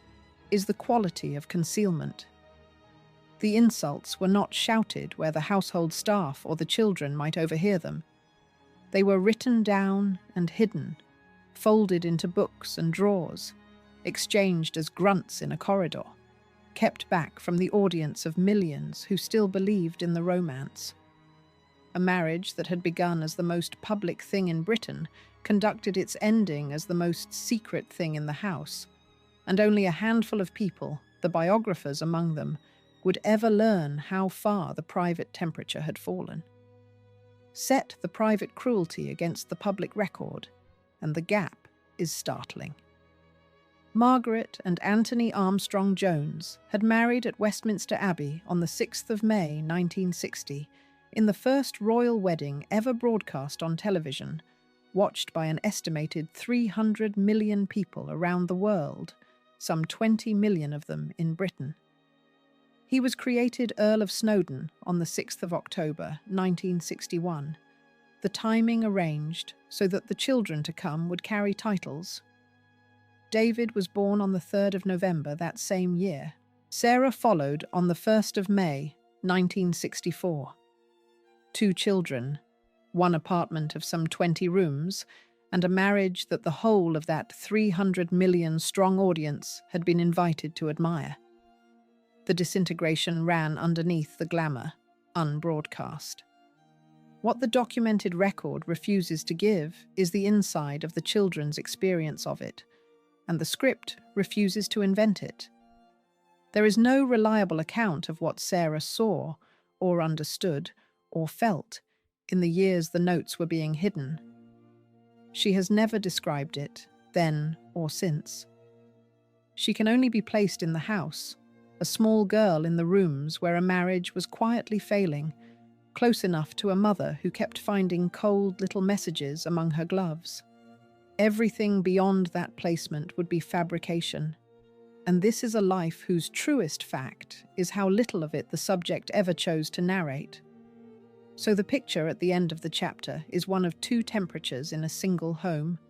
is the quality of concealment. The insults were not shouted where the household staff or the children might overhear them. They were written down and hidden, folded into books and drawers, exchanged as grunts in a corridor, kept back from the audience of millions who still believed in the romance. A marriage that had begun as the most public thing in Britain conducted its ending as the most secret thing in the house, and only a handful of people, the biographers among them, would ever learn how far the private temperature had fallen. Set the private cruelty against the public record, and the gap is startling. Margaret and Anthony Armstrong-Jones had married at Westminster Abbey on the 6th of May 1960, in the first royal wedding ever broadcast on television, watched by an estimated 300 million people around the world, some 20 million of them in Britain. He was created Earl of Snowdon on the 6th of October 1961, the timing arranged so that the children to come would carry titles. David was born on the 3rd of November that same year. Sarah followed on the 1st of May 1964. 2 children, 1 apartment of some 20 rooms, and a marriage that the whole of that 300 million strong audience had been invited to admire. The disintegration ran underneath the glamour, unbroadcast. What the documented record refuses to give is the inside of the children's experience of it, and the script refuses to invent it. There is no reliable account of what Sarah saw, or understood, or felt in the years the notes were being hidden. She has never described it, then or since. She can only be placed in the house, a small girl in the rooms where a marriage was quietly failing, close enough to a mother who kept finding cold little messages among her gloves. Everything beyond that placement would be fabrication, and this is a life whose truest fact is how little of it the subject ever chose to narrate. So the picture at the end of the chapter is one of 2 temperatures in a single home.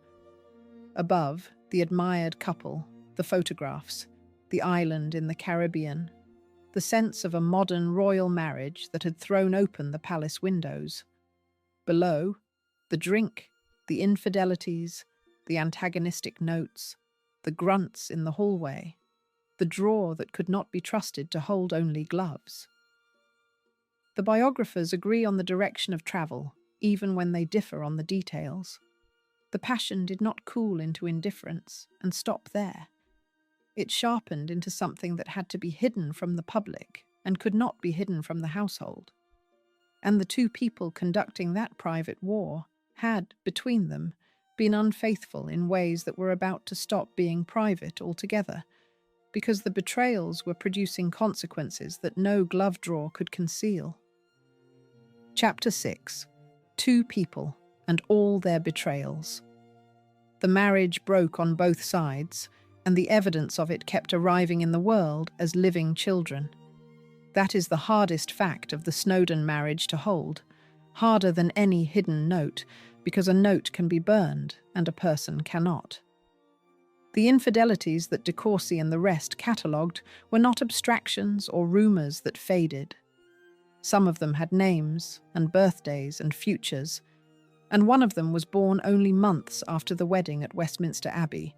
Above, the admired couple, the photographs, the island in the Caribbean, the sense of a modern royal marriage that had thrown open the palace windows. Below, the drink, the infidelities, the antagonistic notes, the grunts in the hallway, the drawer that could not be trusted to hold only gloves. The biographers agree on the direction of travel, even when they differ on the details. The passion did not cool into indifference and stop there. It sharpened into something that had to be hidden from the public and could not be hidden from the household. And the 2 people conducting that private war had, between them, been unfaithful in ways that were about to stop being private altogether, because the betrayals were producing consequences that no glove drawer could conceal. Chapter 6. 2 people and all their betrayals. The marriage broke on both sides, and the evidence of it kept arriving in the world as living children. That is the hardest fact of the Snowdon marriage to hold, harder than any hidden note, because a note can be burned and a person cannot. The infidelities that De Courcy and the rest catalogued were not abstractions or rumours that faded. Some of them had names and birthdays and futures, and one of them was born only months after the wedding at Westminster Abbey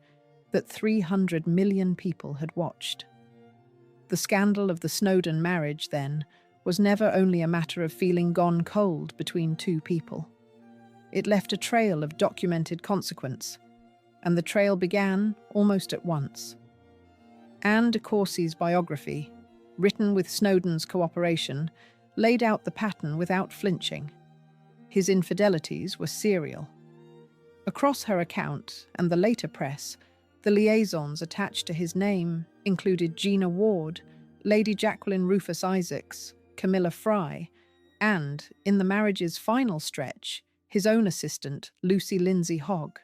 that 300 million people had watched. The scandal of the Snowdon marriage, then, was never only a matter of feeling gone cold between two people. It left a trail of documented consequence, and the trail began almost at once. Anne de Courcy's biography, written with Snowdon's cooperation, laid out the pattern without flinching. His infidelities were serial. Across her account and the later press, the liaisons attached to his name included Gina Ward, Lady Jacqueline Rufus Isaacs, Camilla Fry, and, in the marriage's final stretch, his own assistant, Lucy Lindsay Hogg.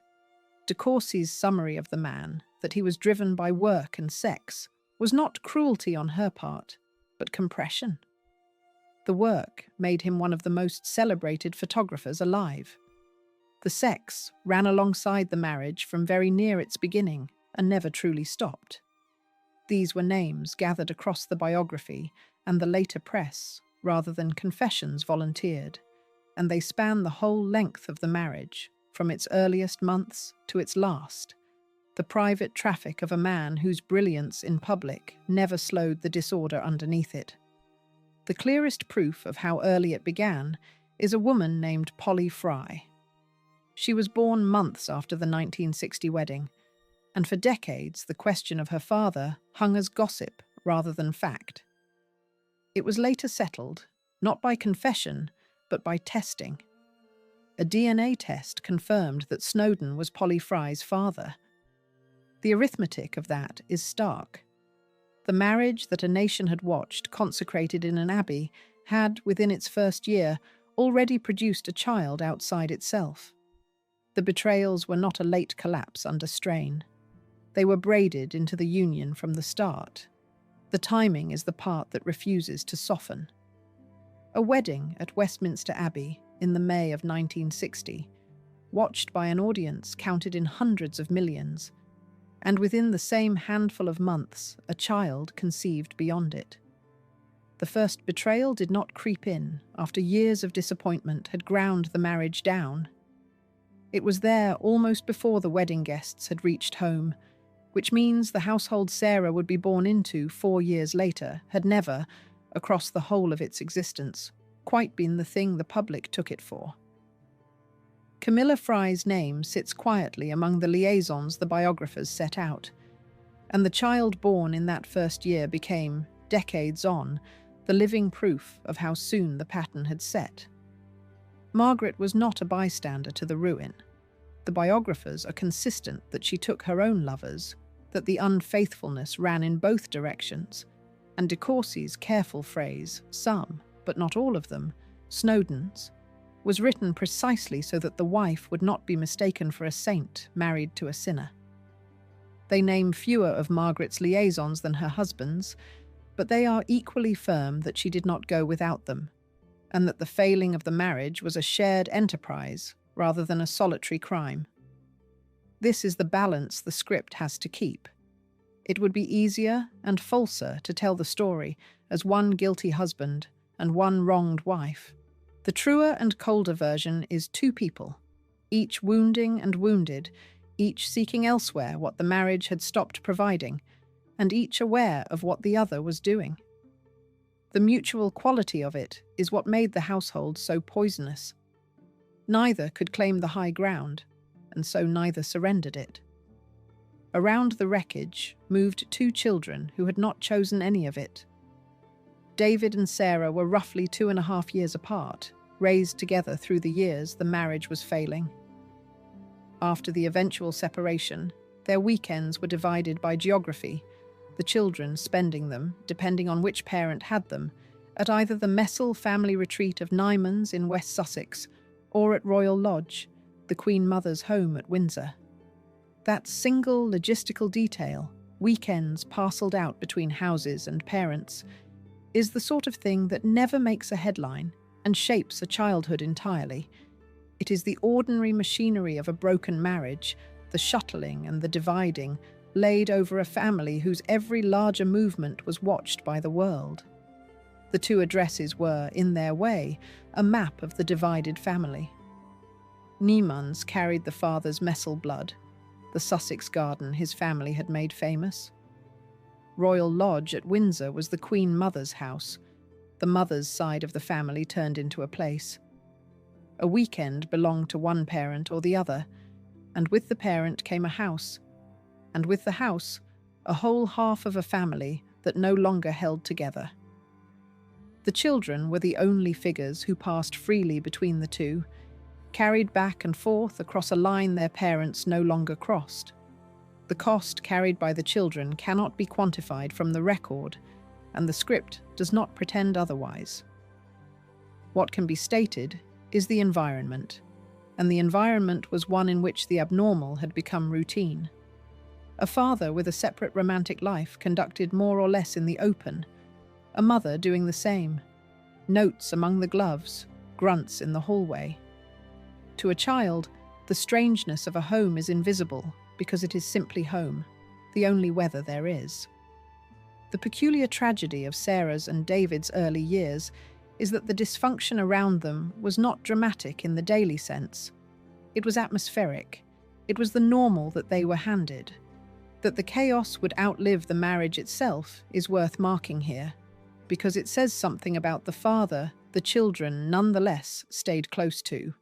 De Courcy's summary of the man, that he was driven by work and sex, was not cruelty on her part, but compression. The work made him one of the most celebrated photographers alive. The sex ran alongside the marriage from very near its beginning and never truly stopped. These were names gathered across the biography and the later press, rather than confessions volunteered, and they span the whole length of the marriage, from its earliest months to its last, the private traffic of a man whose brilliance in public never slowed the disorder underneath it. The clearest proof of how early it began is a woman named Polly Fry. She was born months after the 1960 wedding, and for decades the question of her father hung as gossip rather than fact. It was later settled, not by confession, but by testing. A DNA test confirmed that Snowdon was Polly Fry's father. The arithmetic of that is stark. The marriage that a nation had watched consecrated in an abbey had, within its first year, already produced a child outside itself. The betrayals were not a late collapse under strain. They were braided into the union from the start. The timing is the part that refuses to soften. A wedding at Westminster Abbey in the May of 1960, watched by an audience counted in hundreds of millions, and within the same handful of months, a child conceived beyond it. The first betrayal did not creep in after years of disappointment had ground the marriage down. It was there almost before the wedding guests had reached home, which means the household Sarah would be born into 4 years later had never, across the whole of its existence, quite been the thing the public took it for. Camilla Fry's name sits quietly among the liaisons the biographers set out, and the child born in that first year became, decades on, the living proof of how soon the pattern had set. Margaret was not a bystander to the ruin. The biographers are consistent that she took her own lovers, that the unfaithfulness ran in both directions, and de Courcy's careful phrase, some, but not all of them, Snowdon's, was written precisely so that the wife would not be mistaken for a saint married to a sinner. They name fewer of Margaret's liaisons than her husband's, but they are equally firm that she did not go without them, and that the failing of the marriage was a shared enterprise rather than a solitary crime. This is the balance the script has to keep. It would be easier and falser to tell the story as one guilty husband and one wronged wife. The truer and colder version is two people, each wounding and wounded, each seeking elsewhere what the marriage had stopped providing, and each aware of what the other was doing. The mutual quality of it is what made the household so poisonous. Neither could claim the high ground, and so neither surrendered it. Around the wreckage moved two children who had not chosen any of it. David and Sarah were roughly 2.5 years apart, raised together through the years the marriage was failing. After the eventual separation, their weekends were divided by geography, the children spending them, depending on which parent had them, at either the Messel family retreat of Nymans in West Sussex or at Royal Lodge, the Queen Mother's home at Windsor. That single logistical detail, weekends parcelled out between houses and parents, is the sort of thing that never makes a headline and shapes a childhood entirely. It is the ordinary machinery of a broken marriage, the shuttling and the dividing, laid over a family whose every larger movement was watched by the world. The two addresses were, in their way, a map of the divided family. Niemans carried the father's Messel blood, the Sussex garden his family had made famous. Royal Lodge at Windsor was the Queen Mother's house. The mother's side of the family turned into a place. A weekend belonged to one parent or the other, and with the parent came a house, and with the house, a whole half of a family that no longer held together. The children were the only figures who passed freely between the two, carried back and forth across a line their parents no longer crossed. The cost carried by the children cannot be quantified from the record, and the script does not pretend otherwise. What can be stated is the environment, and the environment was one in which the abnormal had become routine. A father with a separate romantic life conducted more or less in the open, a mother doing the same, notes among the gloves, grunts in the hallway. To a child, the strangeness of a home is invisible because it is simply home, the only weather there is. The peculiar tragedy of Sarah's and David's early years is that the dysfunction around them was not dramatic in the daily sense. It was atmospheric. It was the normal that they were handed. That the chaos would outlive the marriage itself is worth marking here, because it says something about the father the children nonetheless stayed close to.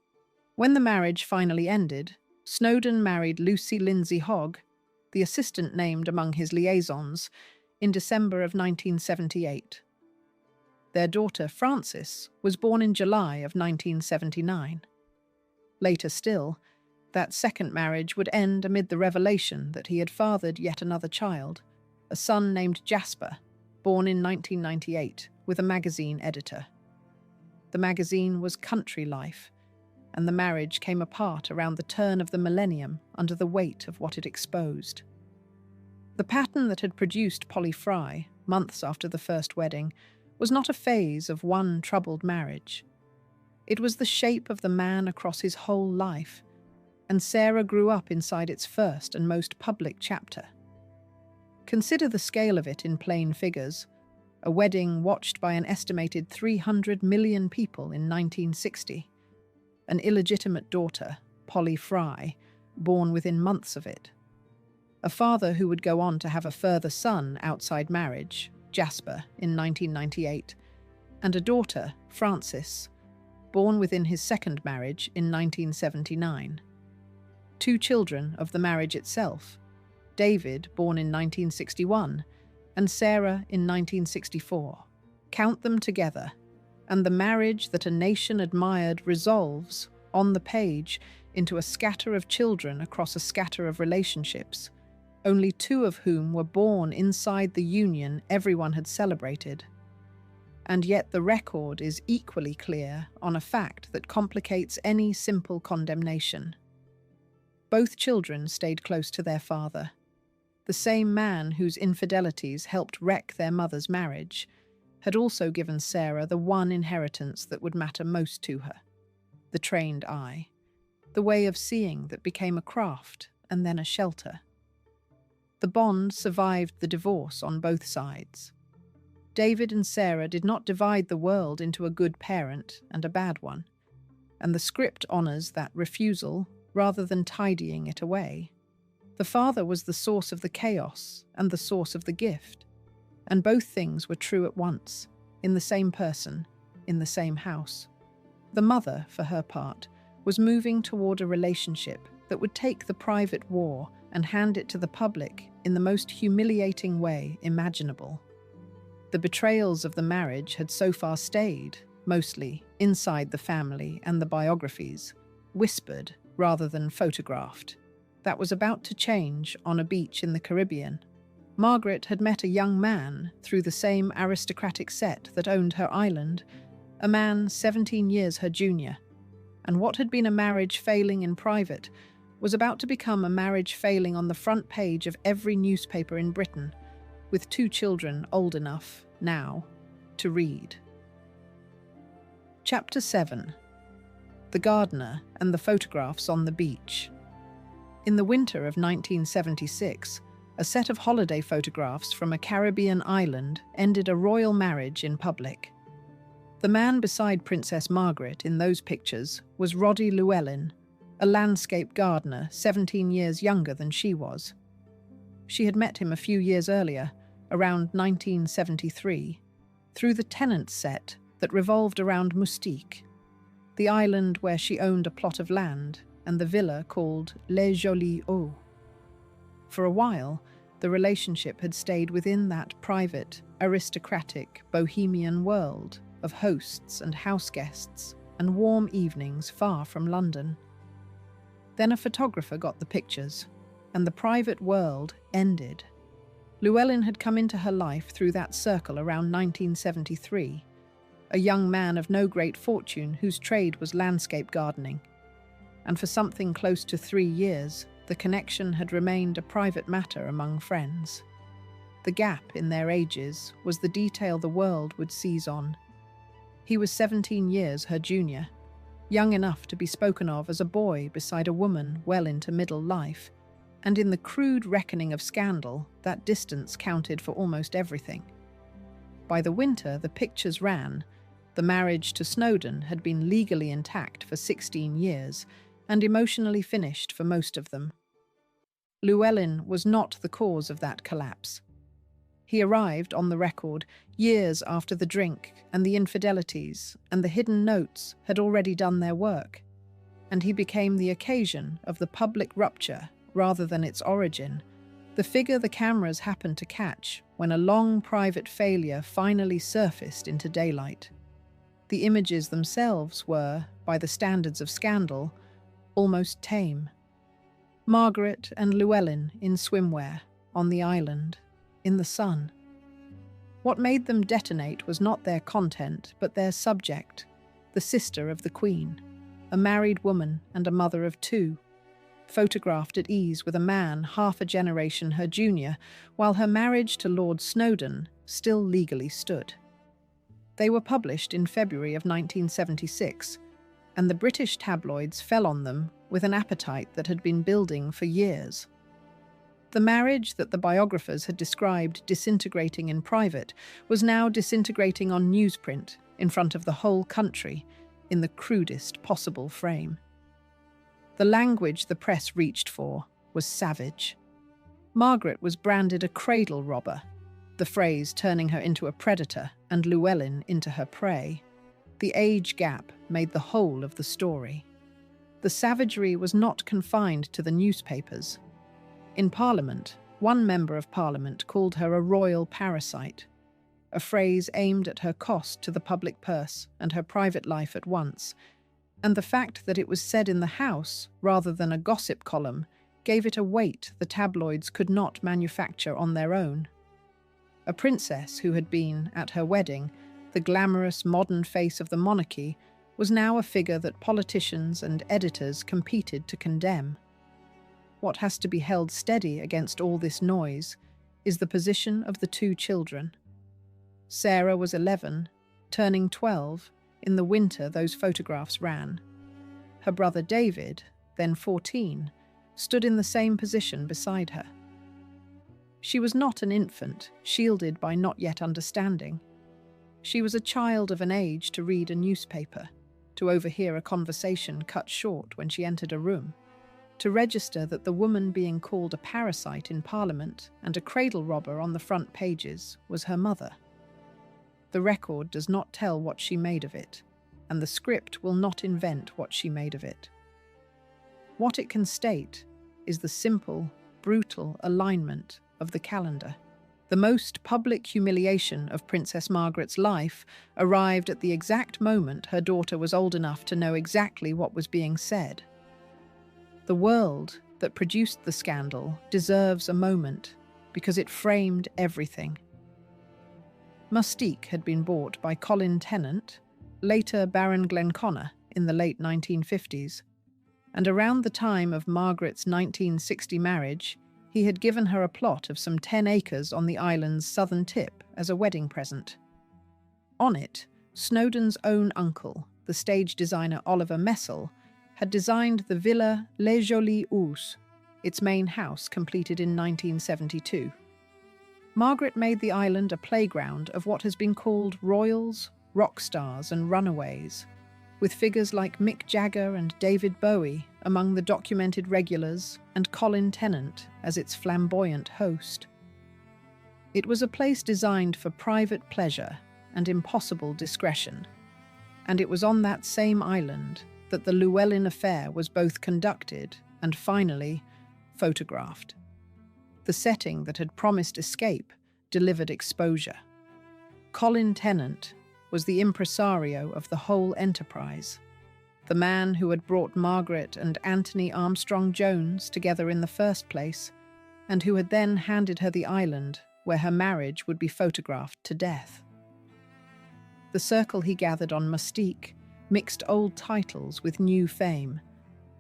When the marriage finally ended, Snowdon married Lucy Lindsay Hogg, the assistant named among his liaisons, in December of 1978. Their daughter, Frances, was born in July of 1979. Later still, that second marriage would end amid the revelation that he had fathered yet another child, a son named Jasper, born in 1998, with a magazine editor. The magazine was Country Life, and the marriage came apart around the turn of the millennium under the weight of what it exposed. The pattern that had produced Polly Fry, months after the first wedding, was not a phase of one troubled marriage. It was the shape of the man across his whole life, and Sarah grew up inside its first and most public chapter. Consider the scale of it in plain figures: a wedding watched by an estimated 300 million people in 1960, an illegitimate daughter, Polly Fry, born within months of it, a father who would go on to have a further son outside marriage, Jasper, in 1998, and a daughter, Frances, born within his second marriage in 1979. 2 children of the marriage itself, David, born in 1961, and Sarah in 1964. Count them together, and the marriage that a nation admired resolves, on the page, into a scatter of children across a scatter of relationships, only 2 of whom were born inside the union everyone had celebrated. And yet the record is equally clear on a fact that complicates any simple condemnation. Both children stayed close to their father. The same man whose infidelities helped wreck their mother's marriage had also given Sarah the one inheritance that would matter most to her: the trained eye, the way of seeing that became a craft and then a shelter. The bond survived the divorce on both sides. David and Sarah did not divide the world into a good parent and a bad one, and the script honors that refusal rather than tidying it away. The father was the source of the chaos and the source of the gift, and both things were true at once, in the same person, in the same house. The mother, for her part, was moving toward a relationship that would take the private war and hand it to the public in the most humiliating way imaginable. The betrayals of the marriage had so far stayed, mostly, inside the family and the biographies, whispered rather than photographed. That was about to change on a beach in the Caribbean. Margaret had met a young man through the same aristocratic set that owned her island, a man 17 years her junior, and what had been a marriage failing in private was about to become a marriage failing on the front page of every newspaper in Britain, with 2 children old enough, now, to read. Chapter 7. The Gardener and the Photographs on the Beach. In the winter of 1976, a set of holiday photographs from a Caribbean island ended a royal marriage in public. The man beside Princess Margaret in those pictures was Roddy Llewellyn, a landscape gardener 17 years younger than she was. She had met him a few years earlier, around 1973, through the tenant set that revolved around Mustique, the island where she owned a plot of land and the villa called Les Jolies Eaux. For a while, the relationship had stayed within that private, aristocratic, bohemian world of hosts and houseguests and warm evenings far from London. Then a photographer got the pictures, and the private world ended. Llewellyn had come into her life through that circle around 1973, a young man of no great fortune whose trade was landscape gardening. And for something close to 3 years, the connection had remained a private matter among friends. The gap in their ages was the detail the world would seize on. He was 17 years her junior, young enough to be spoken of as a boy beside a woman well into middle life, and in the crude reckoning of scandal, that distance counted for almost everything. By the winter, the pictures ran. The marriage to Snowdon had been legally intact for 16 years and emotionally finished for most of them. Llewellyn was not the cause of that collapse. He arrived on the record years after the drink and the infidelities and the hidden notes had already done their work, and he became the occasion of the public rupture rather than its origin, the figure the cameras happened to catch when a long private failure finally surfaced into daylight. The images themselves were, by the standards of scandal, almost tame. Margaret and Llewellyn in swimwear, on the island, in the sun. What made them detonate was not their content, but their subject, the sister of the Queen, a married woman and a mother of 2, photographed at ease with a man half a generation her junior, while her marriage to Lord Snowdon still legally stood. They were published in February of 1976, and the British tabloids fell on them with an appetite that had been building for years. The marriage that the biographers had described disintegrating in private was now disintegrating on newsprint in front of the whole country in the crudest possible frame. The language the press reached for was savage. Margaret was branded a cradle robber, the phrase turning her into a predator and Llewellyn into her prey. The age gap made the whole of the story. The savagery was not confined to the newspapers. In Parliament, one member of Parliament called her a royal parasite, a phrase aimed at her cost to the public purse and her private life at once, and the fact that it was said in the House rather than a gossip column gave it a weight the tabloids could not manufacture on their own. A princess who had been, at her wedding, the glamorous modern face of the monarchy was now a figure that politicians and editors competed to condemn. What has to be held steady against all this noise is the position of the 2 children. Sarah was 11, turning 12, in the winter those photographs ran. Her brother David, then 14, stood in the same position beside her. She was not an infant, shielded by not yet understanding. She was a child of an age to read a newspaper, to overhear a conversation cut short when she entered a room, to register that the woman being called a parasite in Parliament and a cradle robber on the front pages was her mother. The record does not tell what she made of it, and the script will not invent what she made of it. What it can state is the simple, brutal alignment of the calendar. The most public humiliation of Princess Margaret's life arrived at the exact moment her daughter was old enough to know exactly what was being said. The world that produced the scandal deserves a moment because it framed everything. Mustique had been bought by Colin Tennant, later Baron Glenconner, in the late 1950s, and around the time of Margaret's 1960 marriage, he had given her a plot of some 10 acres on the island's southern tip as a wedding present. On it, Snowdon's own uncle, the stage designer Oliver Messel, had designed the Villa Les Jolies Eaux, its main house completed in 1972. Margaret made the island a playground of what has been called royals, rock stars and runaways. with figures like Mick Jagger and David Bowie among the documented regulars and Colin Tennant as its flamboyant host. It was a place designed for private pleasure and impossible discretion, and it was on that same island that the Llewellyn affair was both conducted and finally photographed. The setting that had promised escape delivered exposure. Colin Tennant was the impresario of the whole enterprise, the man who had brought Margaret and Anthony Armstrong-Jones together in the first place, and who had then handed her the island where her marriage would be photographed to death. The circle he gathered on Mustique mixed old titles with new fame,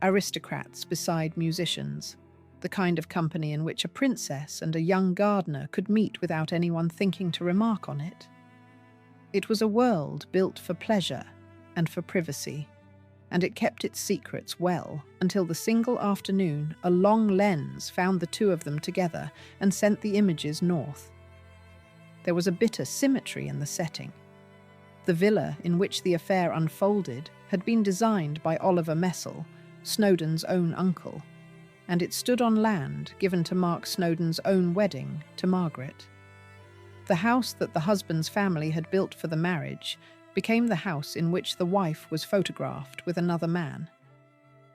aristocrats beside musicians, the kind of company in which a princess and a young gardener could meet without anyone thinking to remark on it. It was a world built for pleasure and for privacy, and it kept its secrets well until the single afternoon a long lens found the two of them together and sent the images north. There was a bitter symmetry in the setting. The villa in which the affair unfolded had been designed by Oliver Messel, Snowdon's own uncle, and it stood on land given to mark Snowdon's own wedding to Margaret. The house that the husband's family had built for the marriage became the house in which the wife was photographed with another man.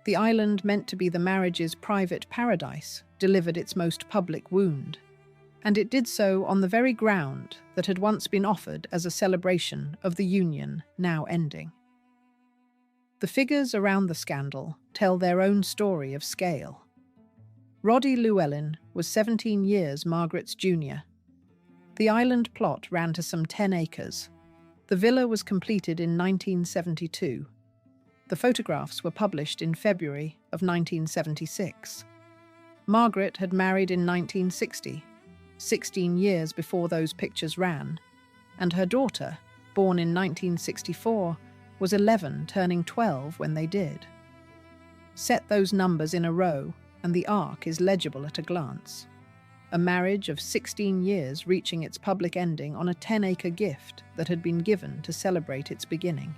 The island meant to be the marriage's private paradise delivered its most public wound, and it did so on the very ground that had once been offered as a celebration of the union now ending. The figures around the scandal tell their own story of scale. Roddy Llewellyn was 17 years Margaret's junior. The island plot ran to some 10 acres. The villa was completed in 1972. The photographs were published in February of 1976. Margaret had married in 1960, 16 years before those pictures ran, and her daughter, born in 1964, was 11, turning 12 when they did. Set those numbers in a row, and the arc is legible at a glance. A marriage of 16 years reaching its public ending on a 10-acre gift that had been given to celebrate its beginning.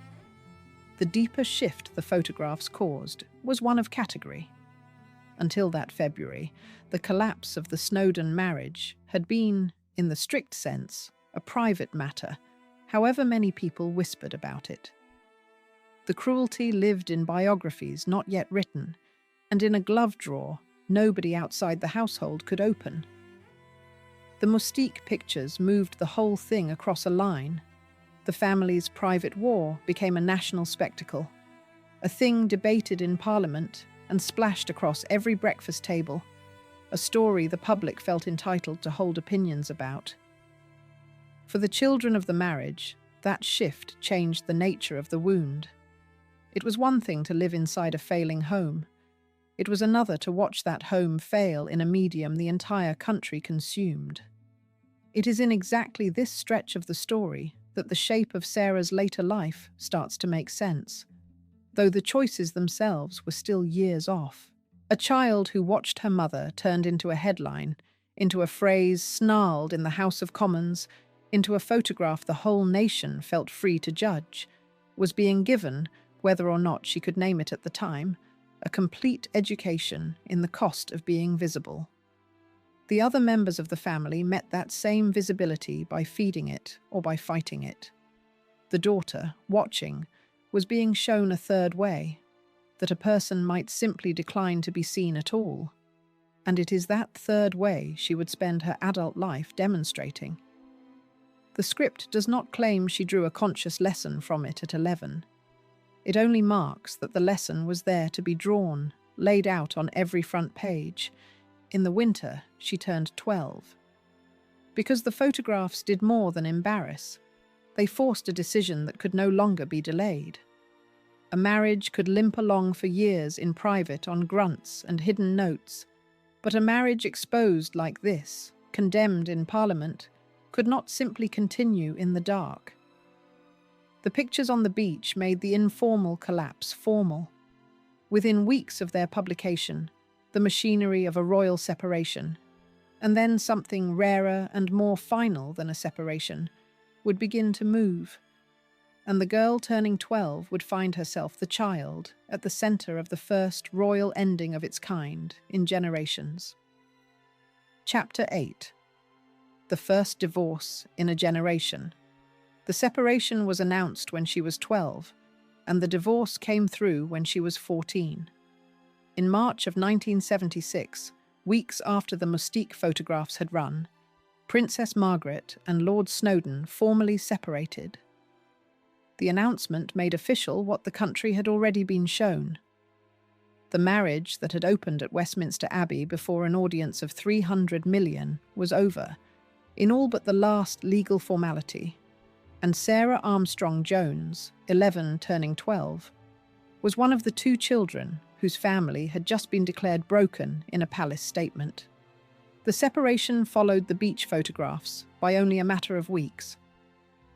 The deeper shift the photographs caused was one of category. Until that February, the collapse of the Snowdon marriage had been, in the strict sense, a private matter, however many people whispered about it. The cruelty lived in biographies not yet written, and in a glove drawer nobody outside the household could open. The Mustique pictures moved the whole thing across a line. The family's private war became a national spectacle, a thing debated in Parliament and splashed across every breakfast table, a story the public felt entitled to hold opinions about. For the children of the marriage, that shift changed the nature of the wound. It was one thing to live inside a failing home. It was another to watch that home fail in a medium the entire country consumed. It is in exactly this stretch of the story that the shape of Sarah's later life starts to make sense, though the choices themselves were still years off. A child who watched her mother turned into a headline, into a phrase snarled in the House of Commons, into a photograph the whole nation felt free to judge, was being given, whether or not she could name it at the time, a complete education in the cost of being visible. The other members of the family met that same visibility by feeding it or by fighting it. The daughter, watching, was being shown a third way, that a person might simply decline to be seen at all, and it is that third way she would spend her adult life demonstrating. The script does not claim she drew a conscious lesson from it at 11. It only marks that the lesson was there to be drawn, laid out on every front page. In the winter, she turned 12. Because the photographs did more than embarrass. They forced a decision that could no longer be delayed. A marriage could limp along for years in private on grunts and hidden notes, but a marriage exposed like this, condemned in Parliament, could not simply continue in the dark. The pictures on the beach made the informal collapse formal. Within weeks of their publication, the machinery of a royal separation, and then something rarer and more final than a separation, would begin to move. and the girl turning 12 would find herself the child at the center of the first royal ending of its kind in generations. Chapter 8. The first divorce in a generation. The separation was announced when she was 12, and the divorce came through when she was 14. In March of 1976, weeks after the Mustique photographs had run, Princess Margaret and Lord Snowdon formally separated. The announcement made official what the country had already been shown. The marriage that had opened at Westminster Abbey before an audience of 300 million was over, in all but the last legal formality, and Sarah Armstrong-Jones, 11 turning 12, was one of the two children whose family had just been declared broken in a palace statement. The separation followed the beach photographs by only a matter of weeks.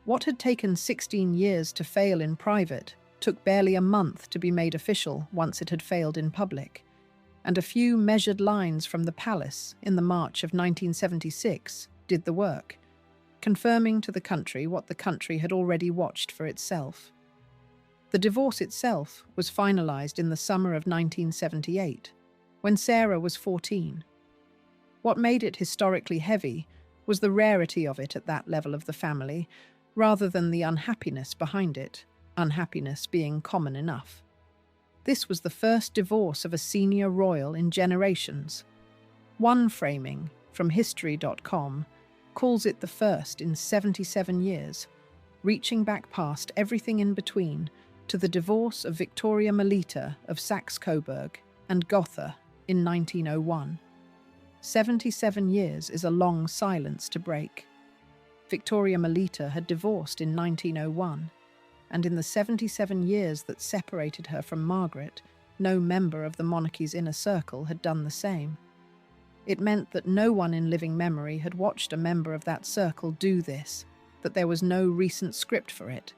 What had taken 16 years to fail in private took barely a month to be made official once it had failed in public, and a few measured lines from the palace in the March of 1976 did the work, confirming to the country what the country had already watched for itself. The divorce itself was finalized in the summer of 1978, when Sarah was 14. What made it historically heavy was the rarity of it at that level of the family, rather than the unhappiness behind it, unhappiness being common enough. This was the first divorce of a senior royal in generations. One framing, from History.com, calls it the first in 77 years, reaching back past everything in between to the divorce of Victoria Melita of Saxe-Coburg and Gotha in 1901. 77 years is a long silence to break. Victoria Melita had divorced in 1901, and in the 77 years that separated her from Margaret, no member of the monarchy's inner circle had done the same. It meant that no one in living memory had watched a member of that circle do this, that there was no recent script for it,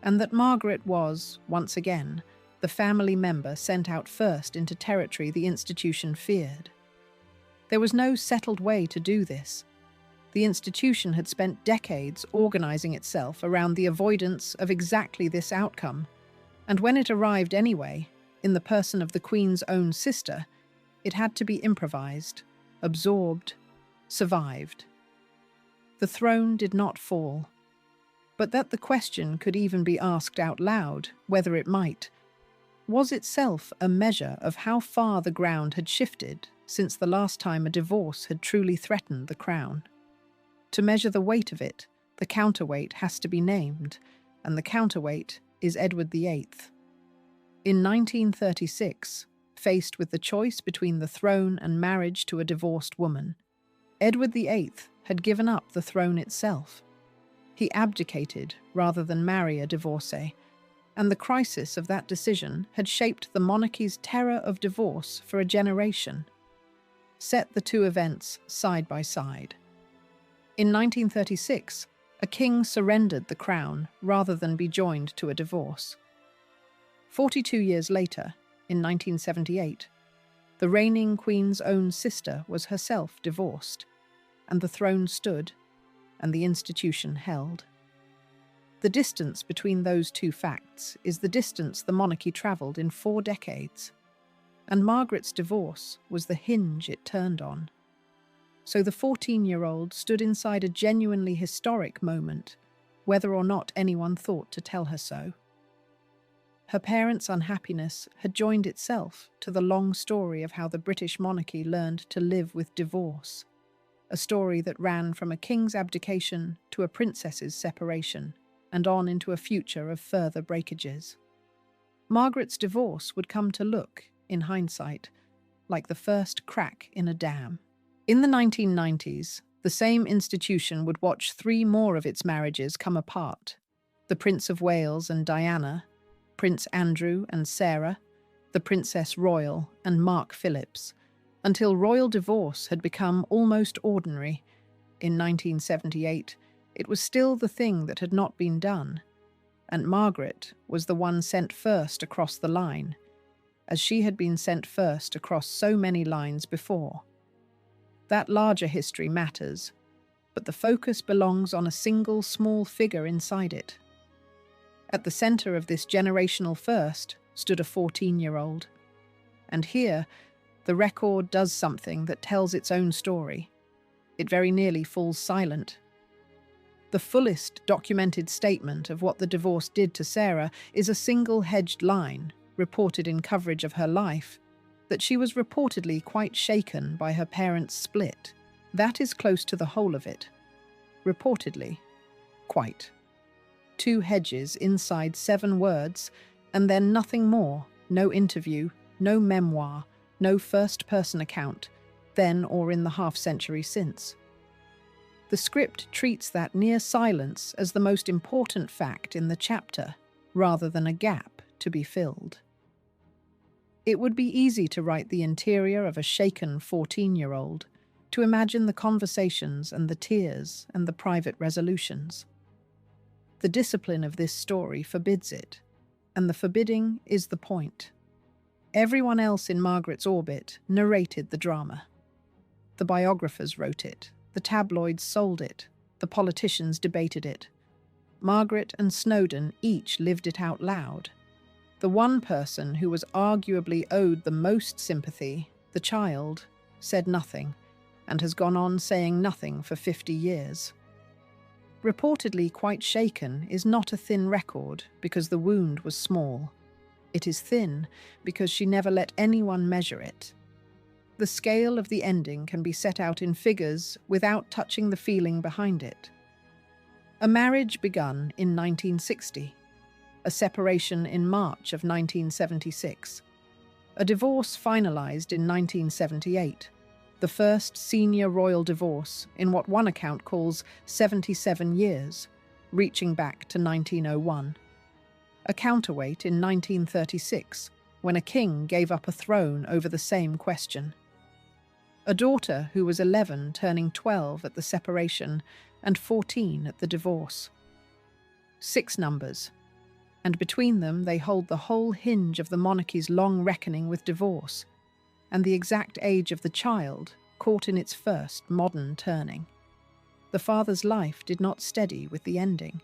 and that Margaret was, once again, the family member sent out first into territory the institution feared. There was no settled way to do this. The institution had spent decades organizing itself around the avoidance of exactly this outcome, and when it arrived anyway, in the person of the Queen's own sister, it had to be improvised, absorbed, survived. The throne did not fall, but that the question could even be asked out loud, whether it might, was itself a measure of how far the ground had shifted since the last time a divorce had truly threatened the crown. To measure the weight of it, the counterweight has to be named, and the counterweight is Edward VIII. In 1936, faced with the choice between the throne and marriage to a divorced woman, Edward VIII had given up the throne itself. He abdicated rather than marry a divorcee, and the crisis of that decision had shaped the monarchy's terror of divorce for a generation. Set the two events side by side. In 1936, a king surrendered the crown rather than be joined to a divorce. 42 years later, in 1978, the reigning queen's own sister was herself divorced, and the throne stood, and the institution held. The distance between those two facts is the distance the monarchy travelled in 4 decades, and Margaret's divorce was the hinge it turned on. So the 14-year-old stood inside a genuinely historic moment, whether or not anyone thought to tell her so. Her parents' unhappiness had joined itself to the long story of how the British monarchy learned to live with divorce, a story that ran from a king's abdication to a princess's separation, and on into a future of further breakages. Margaret's divorce would come to look, in hindsight, like the first crack in a dam. In the 1990s, the same institution would watch 3 more of its marriages come apart: the Prince of Wales and Diana, Prince Andrew and Sarah, the Princess Royal and Mark Phillips, until royal divorce had become almost ordinary. In 1978, it was still the thing that had not been done, and Margaret was the one sent first across the line, as she had been sent first across so many lines before. That larger history matters, but the focus belongs on a single small figure inside it. At the center of this generational first stood a 14-year-old. And here, the record does something that tells its own story. It very nearly falls silent. The fullest documented statement of what the divorce did to Sarah is a single hedged line, reported in coverage of her life, that she was reportedly quite shaken by her parents' split. That is close to the whole of it. Reportedly. Quite. 2 hedges inside 7 words, and then nothing more. No interview, no memoir, no first-person account, then or in the half-century since. The script treats that near silence as the most important fact in the chapter, rather than a gap to be filled. It would be easy to write the interior of a shaken 14-year-old, to imagine the conversations and the tears and the private resolutions. The discipline of this story forbids it, and the forbidding is the point. Everyone else in Margaret's orbit narrated the drama. The biographers wrote it, the tabloids sold it, the politicians debated it. Margaret and Snowdon each lived it out loud. The one person who was arguably owed the most sympathy, the child, said nothing, and has gone on saying nothing for 50 years. Reportedly quite shaken is not a thin record because the wound was small. It is thin because she never let anyone measure it. The scale of the ending can be set out in figures without touching the feeling behind it. A marriage begun in 1960. A separation in March of 1976. A divorce finalized in 1978. The first senior royal divorce in what one account calls 77 years, reaching back to 1901. A counterweight in 1936, when a king gave up a throne over the same question. A daughter who was 11 turning 12 at the separation and 14 at the divorce. 6 numbers, and between them they hold the whole hinge of the monarchy's long reckoning with divorce, and the exact age of the child caught in its first modern turning. The father's life did not steady with the ending.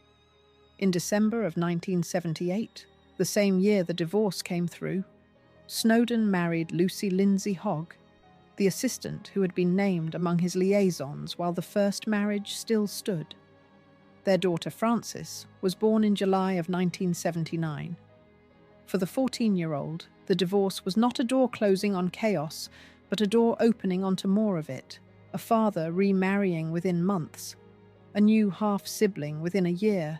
In December of 1978, the same year the divorce came through, Snowdon married Lucy Lindsay Hogg, the assistant who had been named among his liaisons while the first marriage still stood. Their daughter Frances was born in July of 1979. For the 14-year-old, the divorce was not a door closing on chaos, but a door opening onto more of it, a father remarrying within months, a new half-sibling within a year,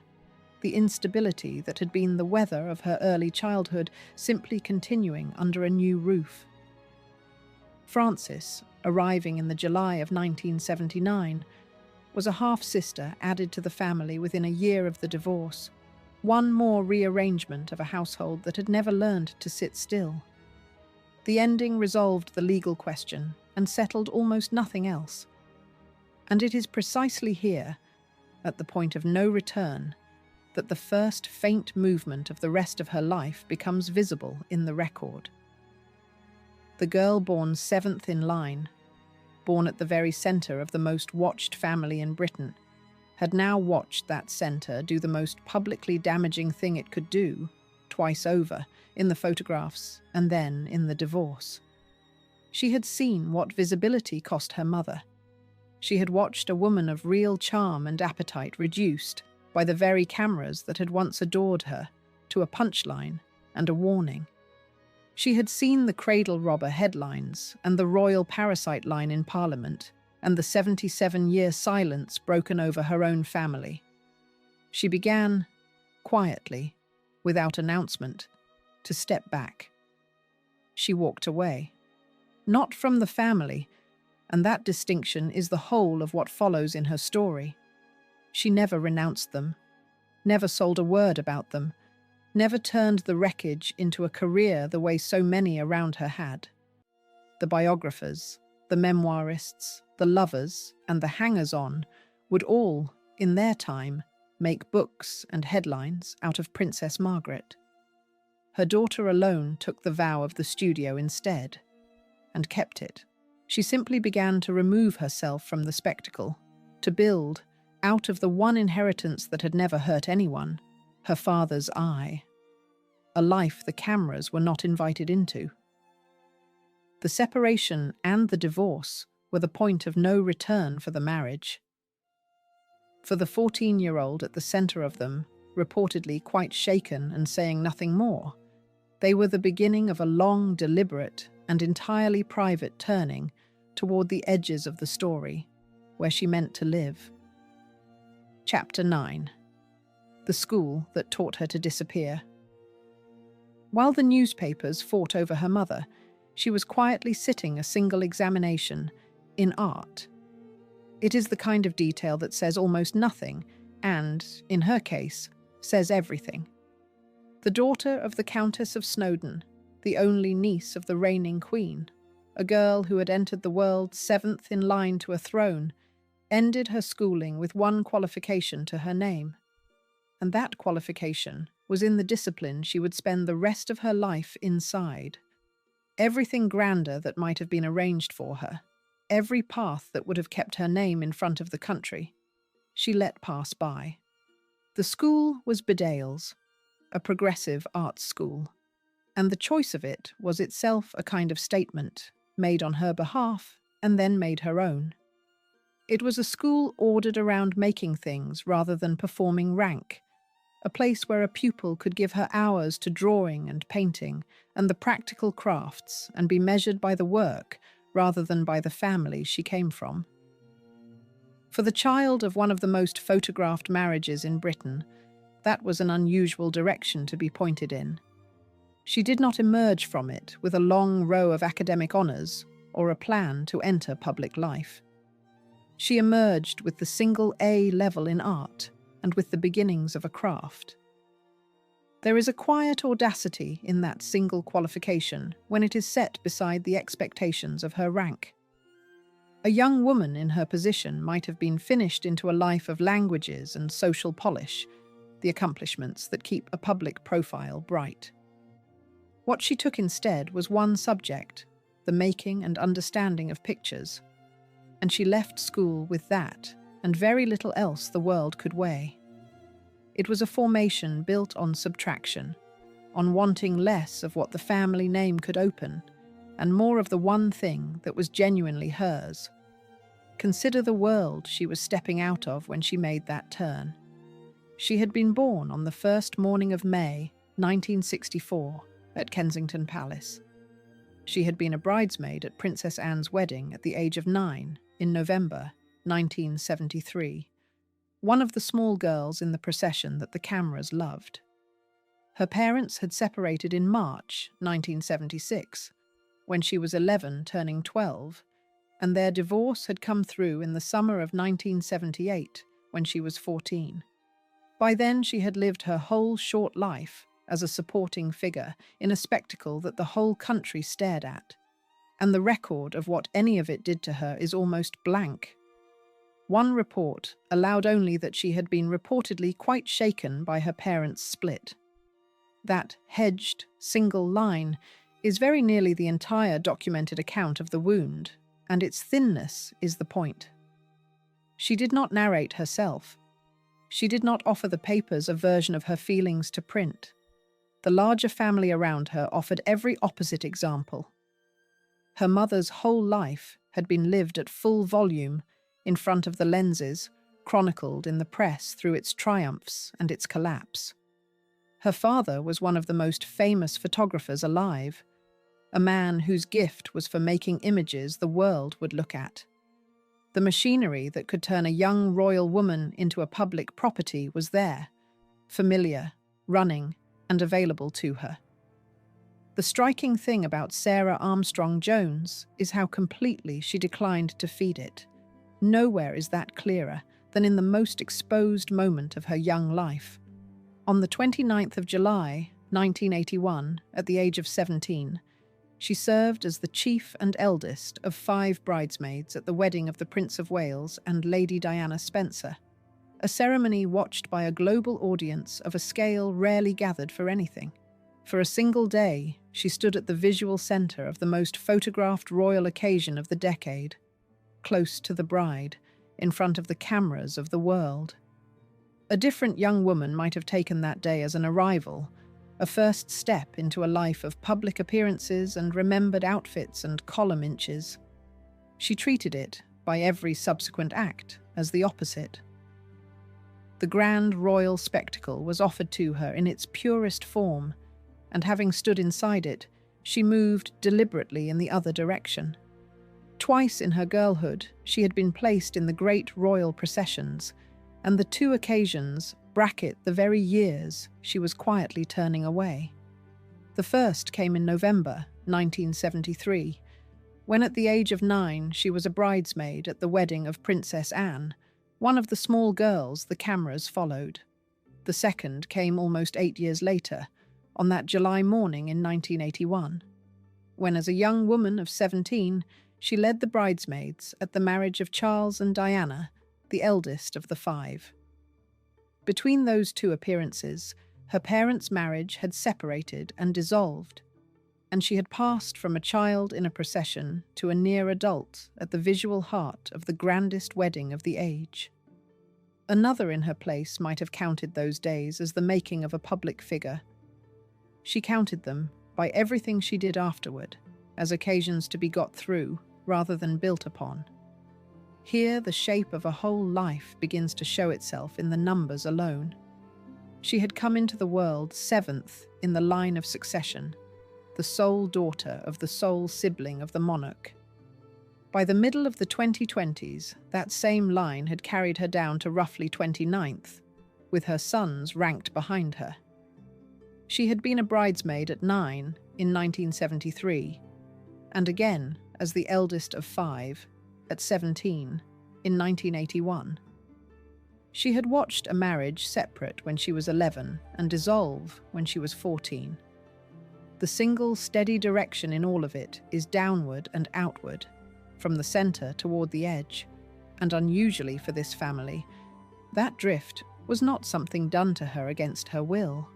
the instability that had been the weather of her early childhood simply continuing under a new roof. Frances, arriving in the July of 1979, was a half-sister added to the family within a year of the divorce, one more rearrangement of a household that had never learned to sit still. The ending resolved the legal question and settled almost nothing else. And it is precisely here, at the point of no return, that the first faint movement of the rest of her life becomes visible in the record. The girl born 7th in line, born at the very centre of the most watched family in Britain, had now watched that centre do the most publicly damaging thing it could do, twice over, in the photographs and then in the divorce. She had seen what visibility cost her mother. She had watched a woman of real charm and appetite reduced by the very cameras that had once adored her to a punchline and a warning. She had seen the cradle robber headlines and the royal parasite line in Parliament and the 77-year silence broken over her own family. She began, quietly, without announcement, to step back. She walked away. Not from the family, and that distinction is the whole of what follows in her story. She never renounced them, never sold a word about them, never turned the wreckage into a career the way so many around her had. The biographers, the memoirists, the lovers, and the hangers-on would all, in their time, make books and headlines out of Princess Margaret. Her daughter alone took the vow of the studio instead, and kept it. She simply began to remove herself from the spectacle, to build, out of the one inheritance that had never hurt anyone, her father's eye, a life the cameras were not invited into. The separation and the divorce were the point of no return for the marriage. For the 14-year-old at the center of them, reportedly quite shaken and saying nothing more, they were the beginning of a long, deliberate, and entirely private turning toward the edges of the story, where she meant to live. Chapter 9. The school that taught her to disappear. While the newspapers fought over her mother, she was quietly sitting a single examination in art. It is the kind of detail that says almost nothing and, in her case, says everything. The daughter of the Countess of Snowdon, the only niece of the reigning queen, a girl who had entered the world 7th in line to a throne, ended her schooling with one qualification to her name. And that qualification was in the discipline she would spend the rest of her life inside. Everything grander that might have been arranged for her, every path that would have kept her name in front of the country, she let pass by. The school was Bedales, a progressive arts school, and the choice of it was itself a kind of statement, made on her behalf and then made her own. It was a school ordered around making things rather than performing rank, a place where a pupil could give her hours to drawing and painting and the practical crafts and be measured by the work rather than by the family she came from. For the child of one of the most photographed marriages in Britain, that was an unusual direction to be pointed in. She did not emerge from it with a long row of academic honours or a plan to enter public life. She emerged with the single A level in art and with the beginnings of a craft. There is a quiet audacity in that single qualification when it is set beside the expectations of her rank. A young woman in her position might have been finished into a life of languages and social polish, the accomplishments that keep a public profile bright. What she took instead was one subject, the making and understanding of pictures, and she left school with that and very little else the world could weigh. It was a formation built on subtraction, on wanting less of what the family name could open, and more of the one thing that was genuinely hers. Consider the world she was stepping out of when she made that turn. She had been born on the first morning of May, 1964, at Kensington Palace. She had been a bridesmaid at Princess Anne's wedding at the age of 9 in November 1973, one of the small girls in the procession that the cameras loved. Her parents had separated in March 1976, when she was 11 turning 12, and their divorce had come through in the summer of 1978, when she was 14. By then she had lived her whole short life as a supporting figure in a spectacle that the whole country stared at, and the record of what any of it did to her is almost blank. One report allowed only that she had been reportedly quite shaken by her parents' split. That hedged, single line is very nearly the entire documented account of the wound, and its thinness is the point. She did not narrate herself. She did not offer the papers a version of her feelings to print. The larger family around her offered every opposite example. Her mother's whole life had been lived at full volume in front of the lenses, chronicled in the press through its triumphs and its collapse. Her father was one of the most famous photographers alive, a man whose gift was for making images the world would look at. The machinery that could turn a young royal woman into a public property was there, familiar, running, and available to her. The striking thing about Sarah Armstrong-Jones is how completely she declined to feed it. Nowhere is that clearer than in the most exposed moment of her young life. On the 29th of July, 1981, at the age of 17, she served as the chief and eldest of 5 bridesmaids at the wedding of the Prince of Wales and Lady Diana Spencer, a ceremony watched by a global audience of a scale rarely gathered for anything. For a single day, she stood at the visual centre of the most photographed royal occasion of the decade, close to the bride, in front of the cameras of the world. A different young woman might have taken that day as an arrival, a first step into a life of public appearances and remembered outfits and column inches. She treated it, by every subsequent act, as the opposite. The grand royal spectacle was offered to her in its purest form, and having stood inside it, she moved deliberately in the other direction. Twice in her girlhood, she had been placed in the great royal processions, and the two occasions bracket the very years she was quietly turning away. The first came in November 1973, when at the age of 9 she was a bridesmaid at the wedding of Princess Anne, one of the small girls the cameras followed. The second came almost 8 years later, on that July morning in 1981, when as a young woman of 17, she led the bridesmaids at the marriage of Charles and Diana, the eldest of the 5. Between those two appearances, her parents' marriage had separated and dissolved, and she had passed from a child in a procession to a near adult at the visual heart of the grandest wedding of the age. Another in her place might have counted those days as the making of a public figure. She counted them, by everything she did afterward, as occasions to be got through rather than built upon. Here the shape of a whole life begins to show itself in the numbers alone. She had come into the world 7th in the line of succession, the sole daughter of the sole sibling of the monarch. By the middle of the 2020s, that same line had carried her down to roughly 29th, with her sons ranked behind her. She had been a bridesmaid at 9 in 1973, and again as the eldest of 5 at 17 in 1981. She had watched a marriage separate when she was 11 and dissolve when she was 14. The single steady direction in all of it is downward and outward, from the center toward the edge, and unusually for this family, that drift was not something done to her against her will.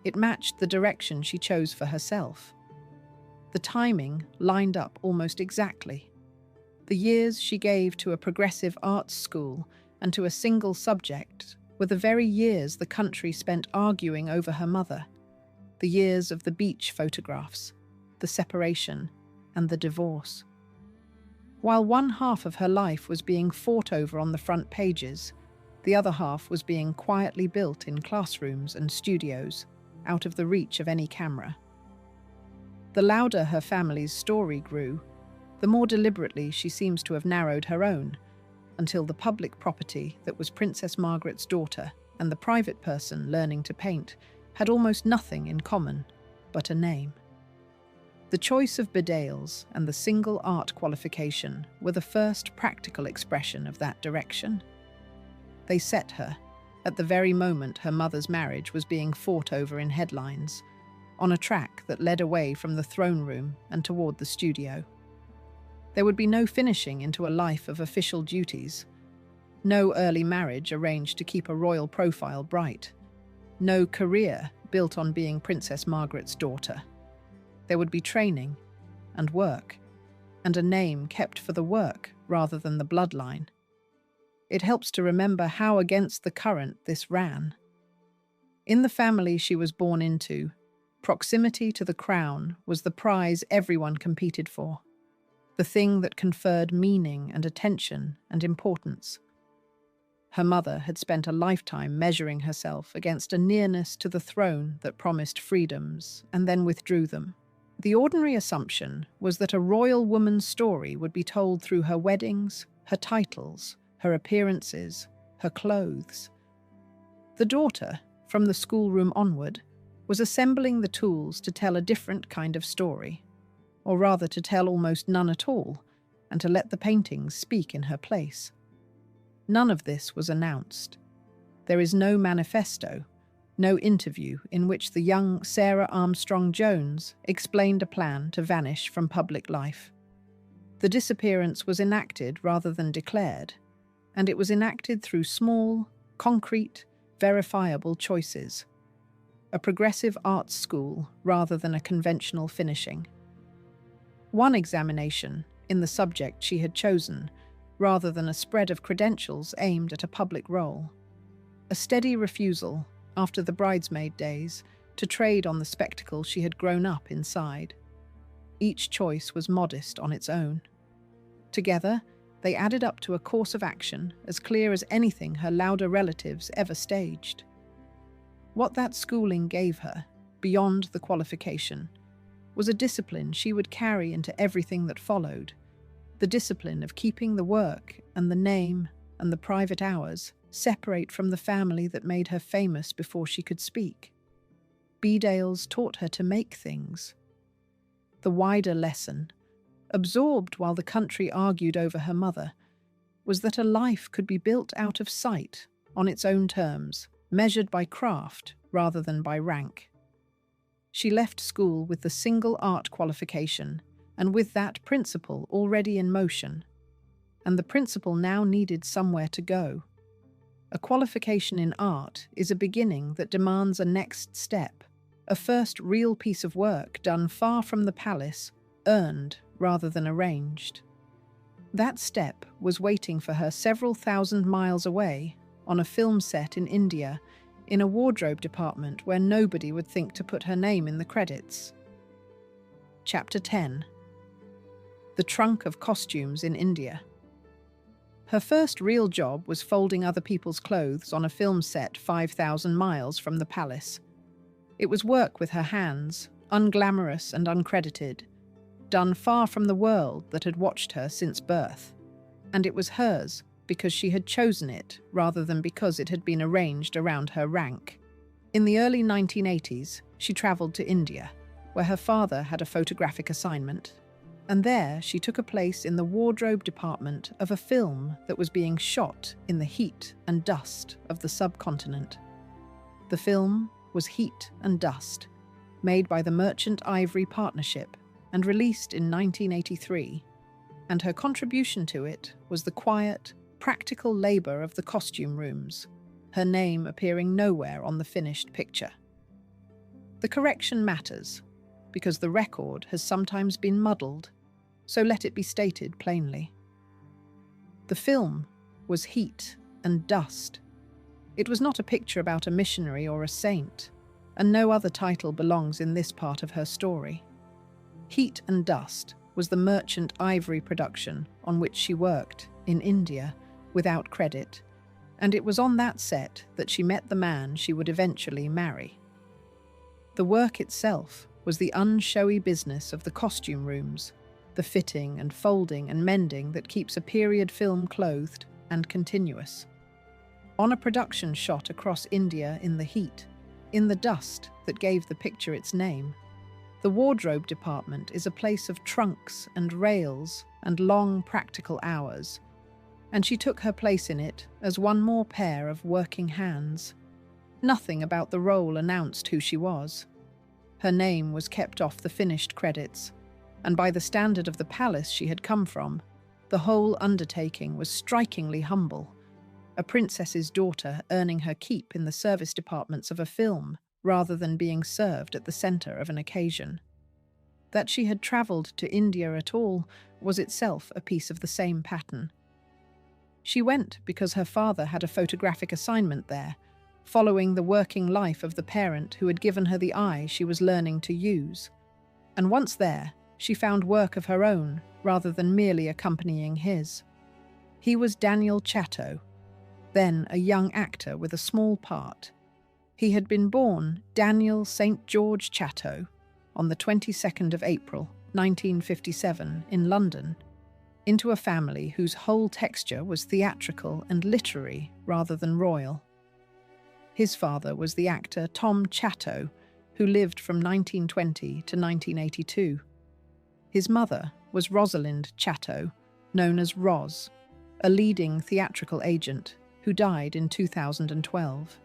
It matched the direction she chose for herself. The timing lined up almost exactly. The years she gave to a progressive arts school and to a single subject were the very years the country spent arguing over her mother, the years of the beach photographs, the separation, and the divorce. While one half of her life was being fought over on the front pages, the other half was being quietly built in classrooms and studios, out of the reach of any camera. The louder her family's story grew, the more deliberately she seems to have narrowed her own, until the public property that was Princess Margaret's daughter and the private person learning to paint had almost nothing in common but a name. The choice of Bedales and the single art qualification were the first practical expression of that direction. They set her, at the very moment her mother's marriage was being fought over in headlines, on a track that led away from the throne room and toward the studio. There would be no finishing into a life of official duties, no early marriage arranged to keep a royal profile bright, no career built on being Princess Margaret's daughter. There would be training and work, and a name kept for the work rather than the bloodline. It helps to remember how against the current this ran. In the family she was born into, proximity to the crown was the prize everyone competed for, the thing that conferred meaning and attention and importance. Her mother had spent a lifetime measuring herself against a nearness to the throne that promised freedoms and then withdrew them. The ordinary assumption was that a royal woman's story would be told through her weddings, her titles, her appearances, her clothes. The daughter, from the schoolroom onward, was assembling the tools to tell a different kind of story, or rather to tell almost none at all, and to let the paintings speak in her place. None of this was announced. There is no manifesto, no interview in which the young Sarah Armstrong-Jones explained a plan to vanish from public life. The disappearance was enacted rather than declared, and it was enacted through small, concrete, verifiable choices. A progressive arts school rather than a conventional finishing. One examination in the subject she had chosen, rather than a spread of credentials aimed at a public role. a steady refusal, after the bridesmaid days, to trade on the spectacle she had grown up inside. Each choice was modest on its own. Together, they added up to a course of action as clear as anything her louder relatives ever staged. What that schooling gave her, beyond the qualification, was a discipline she would carry into everything that followed, the discipline of keeping the work and the name and the private hours separate from the family that made her famous before she could speak. Bedales taught her to make things. The wider lesson, absorbed while the country argued over her mother, was that a life could be built out of sight, on its own terms, measured by craft rather than by rank. She left school with the single art qualification, and with that principle already in motion. And the principle now needed somewhere to go. A qualification in art is a beginning that demands a next step, a first real piece of work done far from the palace, earned rather than arranged. That step was waiting for her several thousand miles away, on a film set in India, in a wardrobe department where nobody would think to put her name in the credits. Chapter 10. The Trunk of Costumes in India. Her first real job was folding other people's clothes on a film set 5,000 miles from the palace. It was work with her hands, unglamorous and uncredited, done far from the world that had watched her since birth. And it was hers because she had chosen it rather than because it had been arranged around her rank. In the early 1980s, she travelled to India, where her father had a photographic assignment, and there she took a place in the wardrobe department of a film that was being shot in the heat and dust of the subcontinent. The film was Heat and Dust, made by the Merchant Ivory Partnership and released in 1983, and her contribution to it was the quiet, practical labour of the costume rooms, her name appearing nowhere on the finished picture. The correction matters, because the record has sometimes been muddled, so let it be stated plainly. The film was Heat and Dust. It was not a picture about a missionary or a saint, and no other title belongs in this part of her story. Heat and Dust was the Merchant Ivory production on which she worked, in India, without credit, and it was on that set that she met the man she would eventually marry. The work itself was the unshowy business of the costume rooms, the fitting and folding and mending that keeps a period film clothed and continuous. On a production shot across India in the heat, in the dust that gave the picture its name, the wardrobe department is a place of trunks and rails and long practical hours, and she took her place in it as one more pair of working hands. Nothing about the role announced who she was. Her name was kept off the finished credits, and by the standard of the palace she had come from, the whole undertaking was strikingly humble, a princess's daughter earning her keep in the service departments of a film rather than being served at the centre of an occasion. That she had travelled to India at all was itself a piece of the same pattern. She went because her father had a photographic assignment there, following the working life of the parent who had given her the eye she was learning to use. And once there, she found work of her own rather than merely accompanying his. He was Daniel Chatto, then a young actor with a small part. He had been born Daniel St George Chatto on the 22nd of April, 1957, in London, into a family whose whole texture was theatrical and literary rather than royal. His father was the actor Tom Chatto, who lived from 1920 to 1982. His mother was Rosalind Chatto, known as Roz, a leading theatrical agent who died in 2012.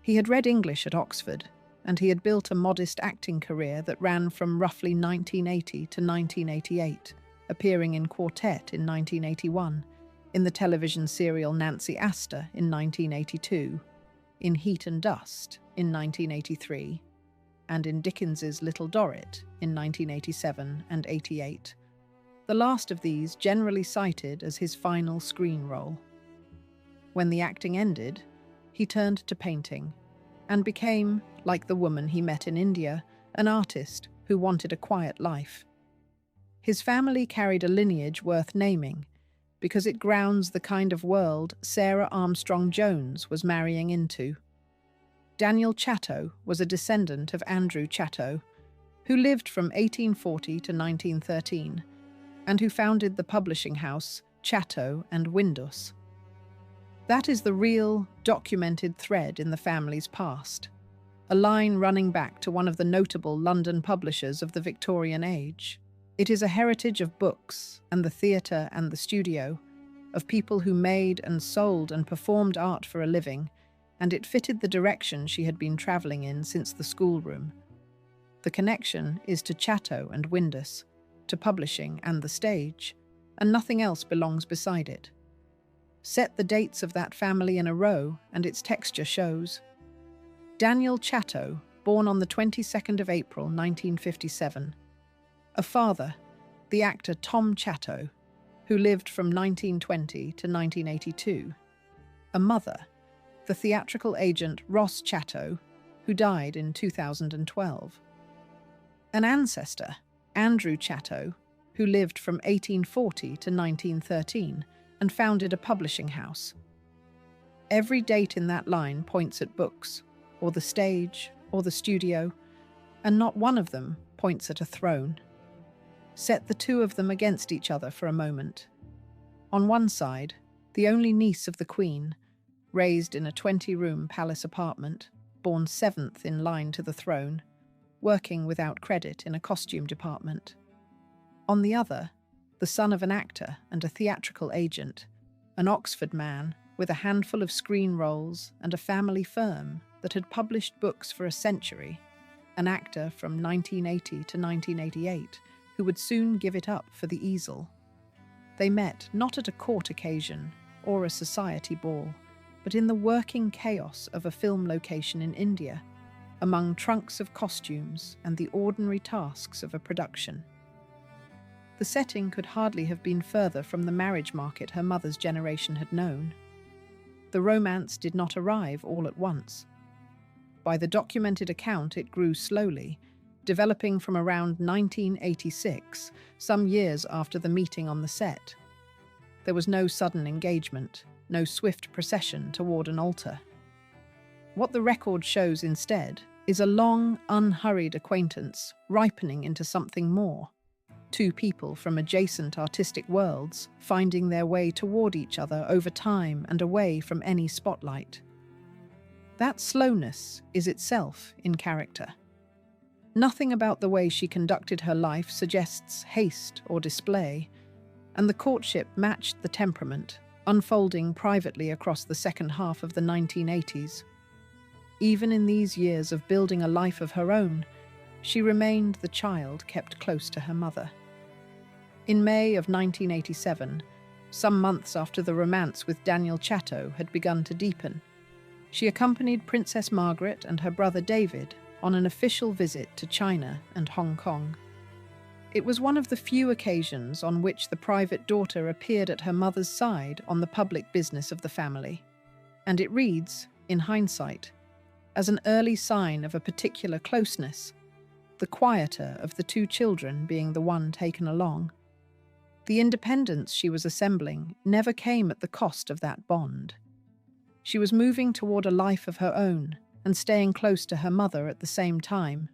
He had read English at Oxford, and he had built a modest acting career that ran from roughly 1980 to 1988, appearing in Quartet in 1981, in the television serial Nancy Astor in 1982, in Heat and Dust in 1983, and in Dickens's Little Dorrit in 1987 and 88, the last of these generally cited as his final screen role. When the acting ended, he turned to painting and became, like the woman he met in India, an artist who wanted a quiet life. His family carried a lineage worth naming because it grounds the kind of world Sarah Armstrong-Jones was marrying into. Daniel Chatto was a descendant of Andrew Chatto, who lived from 1840 to 1913, and who founded the publishing house Chatto and Windus. That is the real, documented thread in the family's past, a line running back to one of the notable London publishers of the Victorian age. It is a heritage of books and the theatre and the studio, of people who made and sold and performed art for a living, and it fitted the direction she had been travelling in since the schoolroom. The connection is to Chatto and Windus, to publishing and the stage, and nothing else belongs beside it. Set the dates of that family in a row, and its texture shows. Daniel Chatto, born on the 22nd of April 1957. A father, the actor Tom Chatto, who lived from 1920 to 1982. A mother, the theatrical agent Ross Chatto, who died in 2012. An ancestor, Andrew Chatto, who lived from 1840 to 1913 and founded a publishing house. Every date in that line points at books, or the stage, or the studio, and not one of them points at a throne. Set the two of them against each other for a moment. On one side, the only niece of the Queen, raised in a 20-room palace apartment, born 7th in line to the throne, working without credit in a costume department. On the other, the son of an actor and a theatrical agent, an Oxford man with a handful of screen roles and a family firm that had published books for a century, an actor from 1980 to 1988 who would soon give it up for the easel. They met not at a court occasion or a society ball, but in the working chaos of a film location in India, among trunks of costumes and the ordinary tasks of a production. The setting could hardly have been further from the marriage market her mother's generation had known. The romance did not arrive all at once. By the documented account, it grew slowly, developing from around 1986, some years after the meeting on the set. There was no sudden engagement, no swift procession toward an altar. What the record shows instead is a long, unhurried acquaintance ripening into something more. Two people from adjacent artistic worlds finding their way toward each other over time and away from any spotlight. That slowness is itself in character. Nothing about the way she conducted her life suggests haste or display, and the courtship matched the temperament, unfolding privately across the second half of the 1980s. Even in these years of building a life of her own, she remained the child kept close to her mother. In May of 1987, some months after the romance with Daniel Chatto had begun to deepen, she accompanied Princess Margaret and her brother David on an official visit to China and Hong Kong. It was one of the few occasions on which the private daughter appeared at her mother's side on the public business of the family, and it reads, in hindsight, as an early sign of a particular closeness, the quieter of the two children being the one taken along. The independence she was assembling never came at the cost of that bond. She was moving toward a life of her own and staying close to her mother at the same time.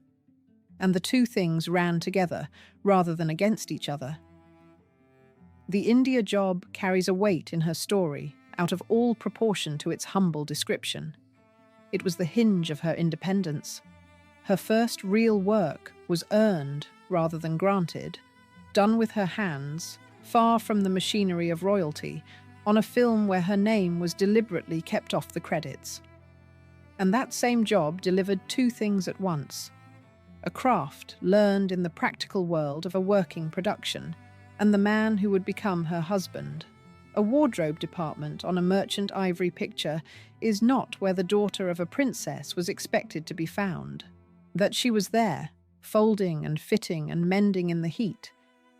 And the two things ran together rather than against each other. The India job carries a weight in her story out of all proportion to its humble description. It was the hinge of her independence. Her first real work was earned rather than granted, done with her hands, far from the machinery of royalty, on a film where her name was deliberately kept off the credits. And that same job delivered two things at once: a craft learned in the practical world of a working production, and the man who would become her husband. A wardrobe department on a merchant ivory picture is not where the daughter of a princess was expected to be found. That she was there, folding and fitting and mending in the heat,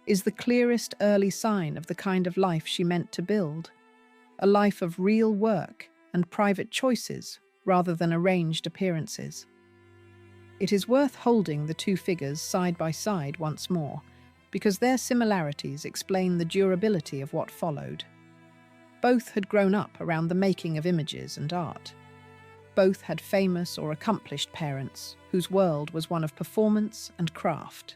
is the clearest early sign of the kind of life she meant to build. A life of real work and private choices rather than arranged appearances. It is worth holding the two figures side by side once more, because their similarities explain the durability of what followed. Both had grown up around the making of images and art. Both had famous or accomplished parents whose world was one of performance and craft.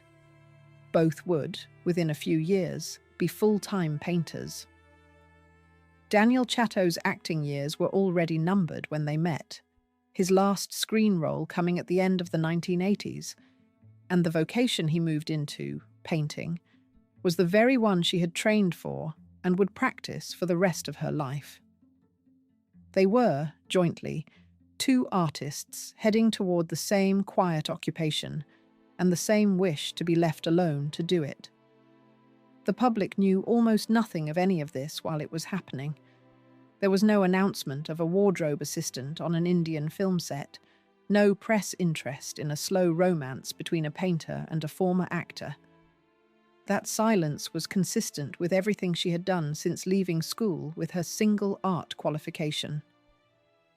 Both would, within a few years, be full-time painters. Daniel Chatto's acting years were already numbered when they met, his last screen role coming at the end of the 1980s, and the vocation he moved into, painting, was the very one she had trained for and would practice for the rest of her life. They were, jointly, two artists heading toward the same quiet occupation and the same wish to be left alone to do it. The public knew almost nothing of any of this while it was happening. There was no announcement of a wardrobe assistant on an Indian film set, no press interest in a slow romance between a painter and a former actor. That silence was consistent with everything she had done since leaving school with her single art qualification.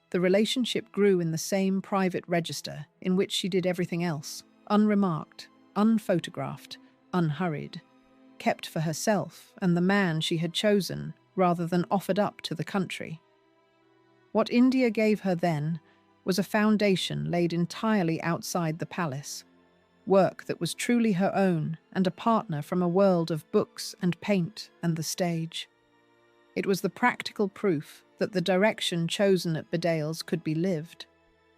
The relationship grew in the same private register in which she did everything else, unremarked, unphotographed, unhurried, kept for herself and the man she had chosen rather than offered up to the country. What India gave her then was a foundation laid entirely outside the palace, work that was truly her own and a partner from a world of books and paint and the stage. It was the practical proof that the direction chosen at Bedales could be lived,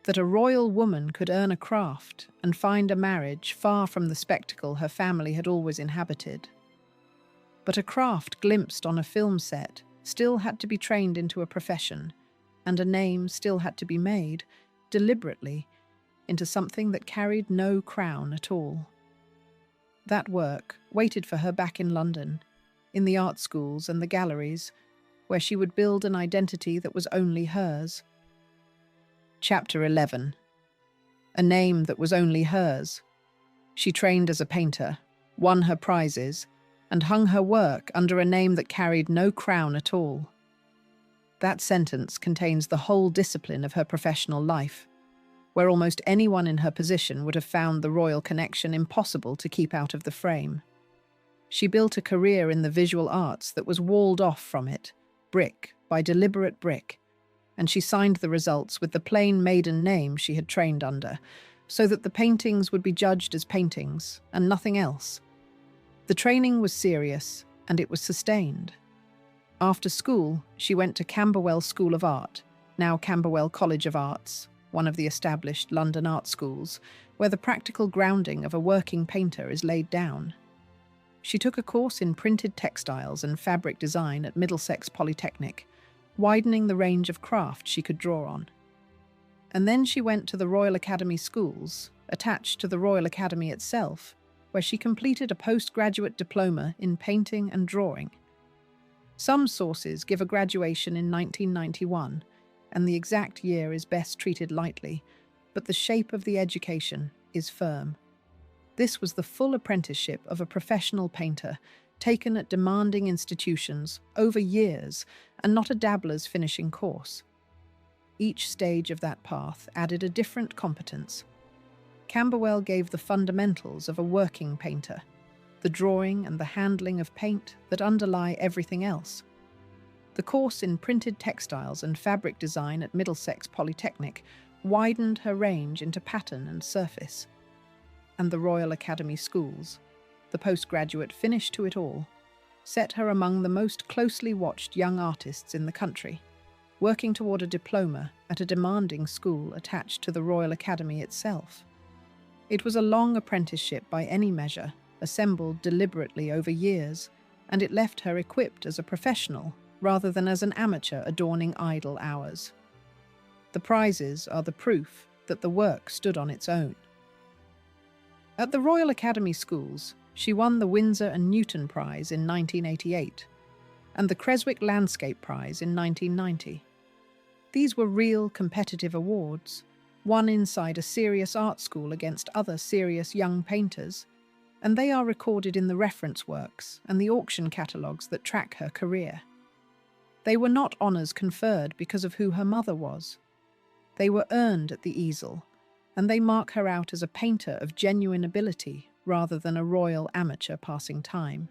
that a royal woman could earn a craft and find a marriage far from the spectacle her family had always inhabited. But a craft glimpsed on a film set still had to be trained into a profession, and a name still had to be made, deliberately, into something that carried no crown at all. That work waited for her back in London, in the art schools and the galleries, where she would build an identity that was only hers. Chapter 11. A name that was only hers. She trained as a painter, won her prizes, and hung her work under a name that carried no crown at all. That sentence contains the whole discipline of her professional life, where almost anyone in her position would have found the royal connection impossible to keep out of the frame. She built a career in the visual arts that was walled off from it, brick by deliberate brick, and she signed the results with the plain maiden name she had trained under, so that the paintings would be judged as paintings and nothing else. The training was serious, and it was sustained. After school, she went to Camberwell School of Art, now Camberwell College of Arts, one of the established London art schools, where the practical grounding of a working painter is laid down. She took a course in printed textiles and fabric design at Middlesex Polytechnic, widening the range of craft she could draw on. And then she went to the Royal Academy Schools, attached to the Royal Academy itself, where she completed a postgraduate diploma in painting and drawing. Some sources give a graduation in 1991, and the exact year is best treated lightly, but the shape of the education is firm. This was the full apprenticeship of a professional painter, taken at demanding institutions over years, and not a dabbler's finishing course. Each stage of that path added a different competence. Camberwell gave the fundamentals of a working painter, the drawing and the handling of paint that underlie everything else. The course in printed textiles and fabric design at Middlesex Polytechnic widened her range into pattern and surface. And the Royal Academy Schools, the postgraduate finish to it all, set her among the most closely watched young artists in the country, working toward a diploma at a demanding school attached to the Royal Academy itself. It was a long apprenticeship by any measure, assembled deliberately over years, and it left her equipped as a professional rather than as an amateur adorning idle hours. The prizes are the proof that the work stood on its own. At the Royal Academy Schools, she won the Windsor and Newton Prize in 1988 and the Creswick Landscape Prize in 1990. These were real competitive awards, won inside a serious art school against other serious young painters, and they are recorded in the reference works and the auction catalogues that track her career. They were not honours conferred because of who her mother was. They were earned at the easel, and they mark her out as a painter of genuine ability rather than a royal amateur passing time.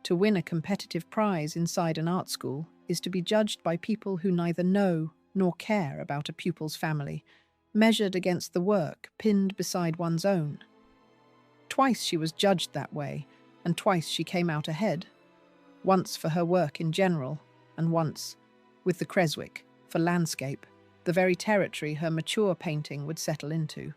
To win a competitive prize inside an art school is to be judged by people who neither know nor care about a pupil's family, measured against the work pinned beside one's own. Twice she was judged that way, and twice she came out ahead. Once for her work in general, and once, with the Creswick, for landscape, the very territory her mature painting would settle into.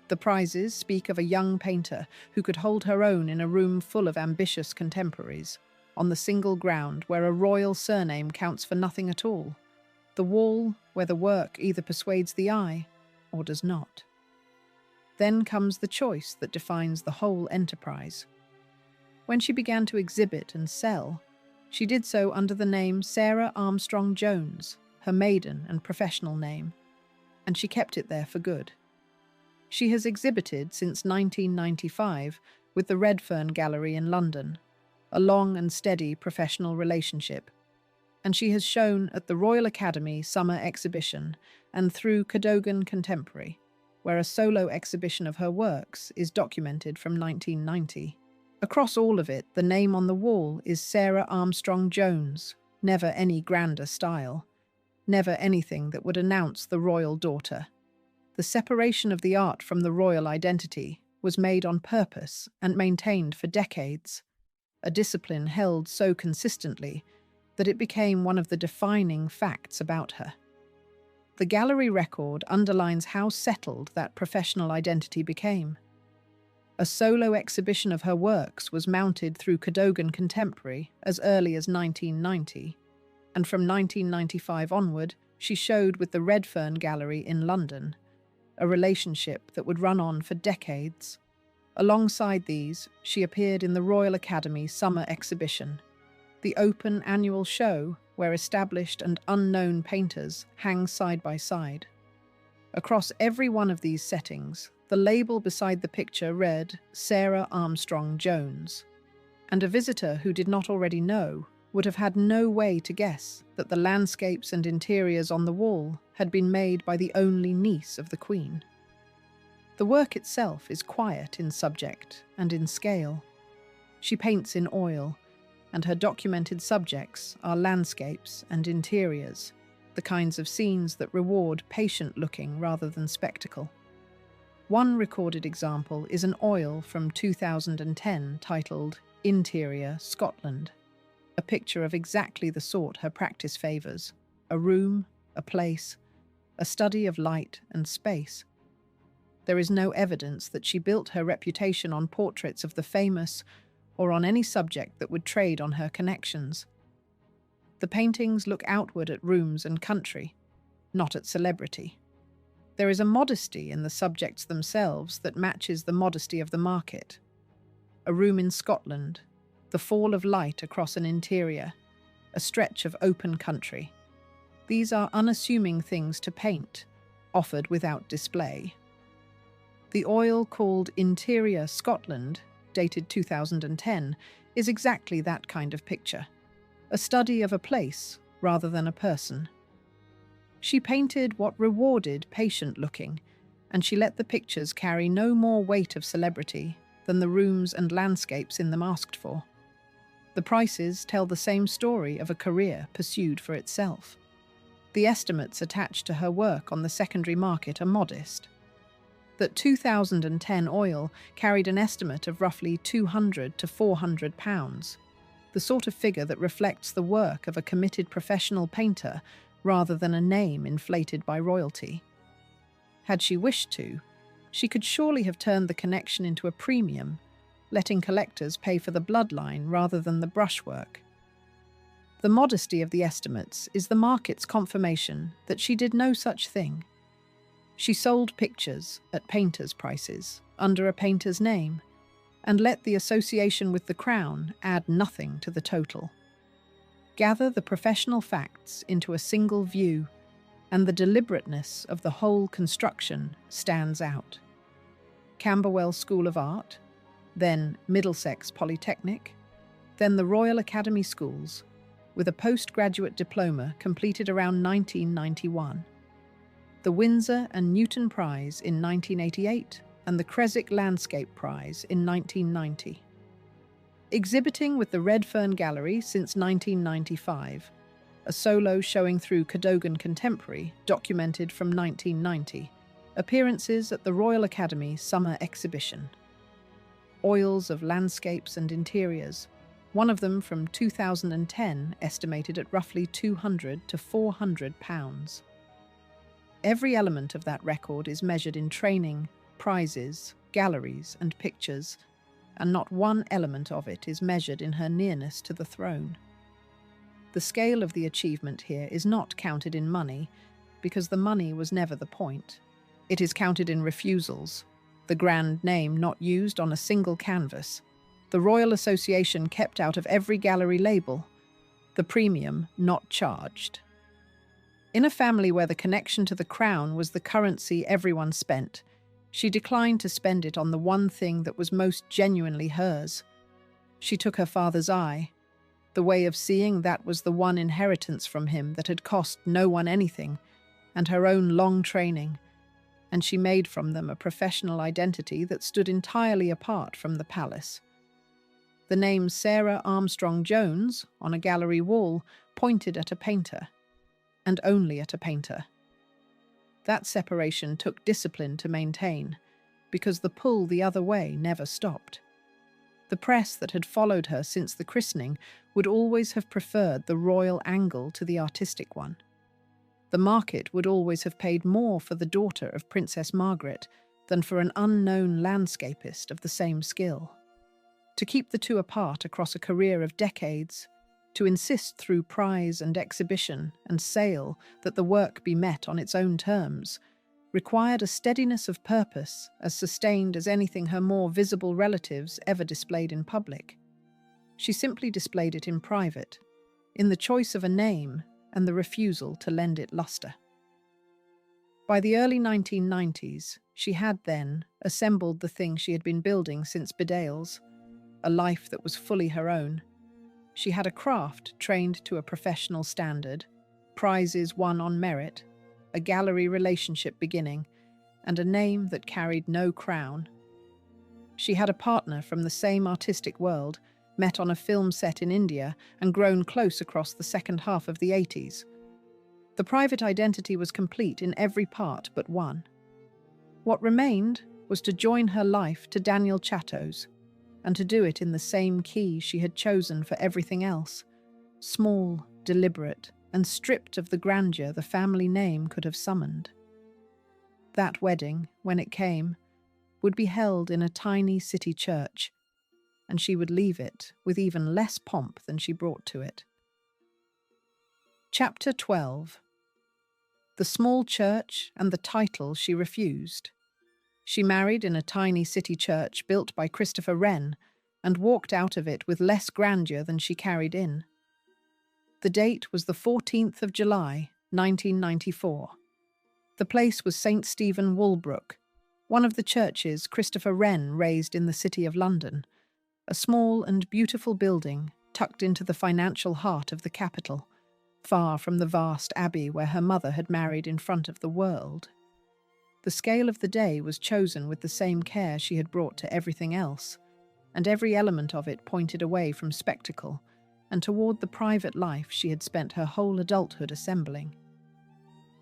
The prizes speak of a young painter who could hold her own in a room full of ambitious contemporaries, on the single ground where a royal surname counts for nothing at all, the wall where the work either persuades the eye or does not. Then comes the choice that defines the whole enterprise. When she began to exhibit and sell, she did so under the name Sarah Armstrong-Jones, her maiden and professional name, and she kept it there for good. She has exhibited since 1995 with the Redfern Gallery in London, a long and steady professional relationship, and she has shown at the Royal Academy Summer Exhibition and through Cadogan Contemporary, where a solo exhibition of her works is documented from 1990. Across all of it, the name on the wall is Sarah Armstrong-Jones, never any grander style, never anything that would announce the royal daughter. The separation of the art from the royal identity was made on purpose and maintained for decades, a discipline held so consistently that it became one of the defining facts about her. The gallery record underlines how settled that professional identity became. A solo exhibition of her works was mounted through Cadogan Contemporary as early as 1990, and from 1995 onward, she showed with the Redfern Gallery in London, a relationship that would run on for decades. Alongside these, she appeared in the Royal Academy Summer Exhibition, the open annual show where established and unknown painters hang side by side. Across every one of these settings, the label beside the picture read Sarah Armstrong-Jones, and a visitor who did not already know would have had no way to guess that the landscapes and interiors on the wall had been made by the only niece of the Queen. The work itself is quiet in subject and in scale. She paints in oil, and her documented subjects are landscapes and interiors, the kinds of scenes that reward patient looking rather than spectacle. One recorded example is an oil from 2010 titled Interior Scotland, a picture of exactly the sort her practice favours: a room, a place, a study of light and space. There is no evidence that she built her reputation on portraits of the famous or on any subject that would trade on her connections. The paintings look outward at rooms and country, not at celebrity. There is a modesty in the subjects themselves that matches the modesty of the market. A room in Scotland, the fall of light across an interior, a stretch of open country. These are unassuming things to paint, offered without display. The oil called Interior Scotland, dated 2010, is exactly that kind of picture, a study of a place rather than a person. She painted what rewarded patient looking, and she let the pictures carry no more weight of celebrity than the rooms and landscapes in them asked for. The prices tell the same story of a career pursued for itself. The estimates attached to her work on the secondary market are modest. That 2010 oil carried an estimate of roughly £200 to £400, the sort of figure that reflects the work of a committed professional painter rather than a name inflated by royalty. Had she wished to, she could surely have turned the connection into a premium, letting collectors pay for the bloodline rather than the brushwork. The modesty of the estimates is the market's confirmation that she did no such thing. She sold pictures at painters' prices, under a painter's name, and let the association with the crown add nothing to the total. Gather the professional facts into a single view, and the deliberateness of the whole construction stands out. Camberwell School of Art, then Middlesex Polytechnic, then the Royal Academy Schools, with a postgraduate diploma completed around 1991. The Windsor and Newton Prize in 1988 and the Creswick Landscape Prize in 1990. Exhibiting with the Redfern Gallery since 1995, a solo showing through Cadogan Contemporary, documented from 1990, appearances at the Royal Academy Summer Exhibition. Oils of landscapes and interiors, one of them from 2010 estimated at roughly £200 to £400. Every element of that record is measured in training, prizes, galleries, and pictures, and not one element of it is measured in her nearness to the throne. The scale of the achievement here is not counted in money, because the money was never the point. It is counted in refusals, the grand name not used on a single canvas, the Royal Association kept out of every gallery label, the premium not charged. In a family where the connection to the crown was the currency everyone spent, she declined to spend it on the one thing that was most genuinely hers. She took her father's eye, the way of seeing that was the one inheritance from him that had cost no one anything, and her own long training, and she made from them a professional identity that stood entirely apart from the palace. The name Sarah Armstrong-Jones on a gallery wall pointed at a painter, and only at a painter. That separation took discipline to maintain, because the pull the other way never stopped. The press that had followed her since the christening would always have preferred the royal angle to the artistic one. The market would always have paid more for the daughter of Princess Margaret than for an unknown landscapist of the same skill. To keep the two apart across a career of decades, to insist through prize and exhibition and sale that the work be met on its own terms, required a steadiness of purpose as sustained as anything her more visible relatives ever displayed in public. She simply displayed it in private, in the choice of a name and the refusal to lend it luster. By the early 1990s, she had then assembled the thing she had been building since Bedales, a life that was fully her own. She had a craft trained to a professional standard, prizes won on merit, a gallery relationship beginning, and a name that carried no crown. She had a partner from the same artistic world, met on a film set in India and grown close across the second half of the 80s. The private identity was complete in every part but one. What remained was to join her life to Daniel Chatto's, and to do it in the same key she had chosen for everything else, small, deliberate, and stripped of the grandeur the family name could have summoned. That wedding, when it came, would be held in a tiny city church, and she would leave it with even less pomp than she brought to it. Chapter 12. The small church and the title she refused. She married in a tiny city church built by Christopher Wren and walked out of it with less grandeur than she carried in. The date was the 14th of July, 1994. The place was St Stephen Walbrook, one of the churches Christopher Wren raised in the City of London, a small and beautiful building tucked into the financial heart of the capital, far from the vast abbey where her mother had married in front of the world. The scale of the day was chosen with the same care she had brought to everything else, and every element of it pointed away from spectacle and toward the private life she had spent her whole adulthood assembling.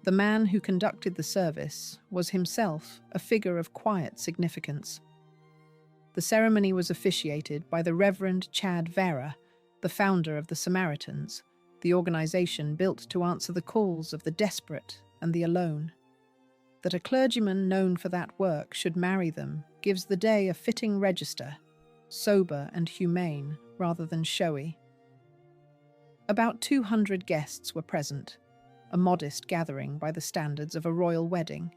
The man who conducted the service was himself a figure of quiet significance. The ceremony was officiated by the Reverend Chad Vera, the founder of the Samaritans, the organization built to answer the calls of the desperate and the alone. That a clergyman known for that work should marry them gives the day a fitting register, sober and humane rather than showy. About 200 guests were present, a modest gathering by the standards of a royal wedding,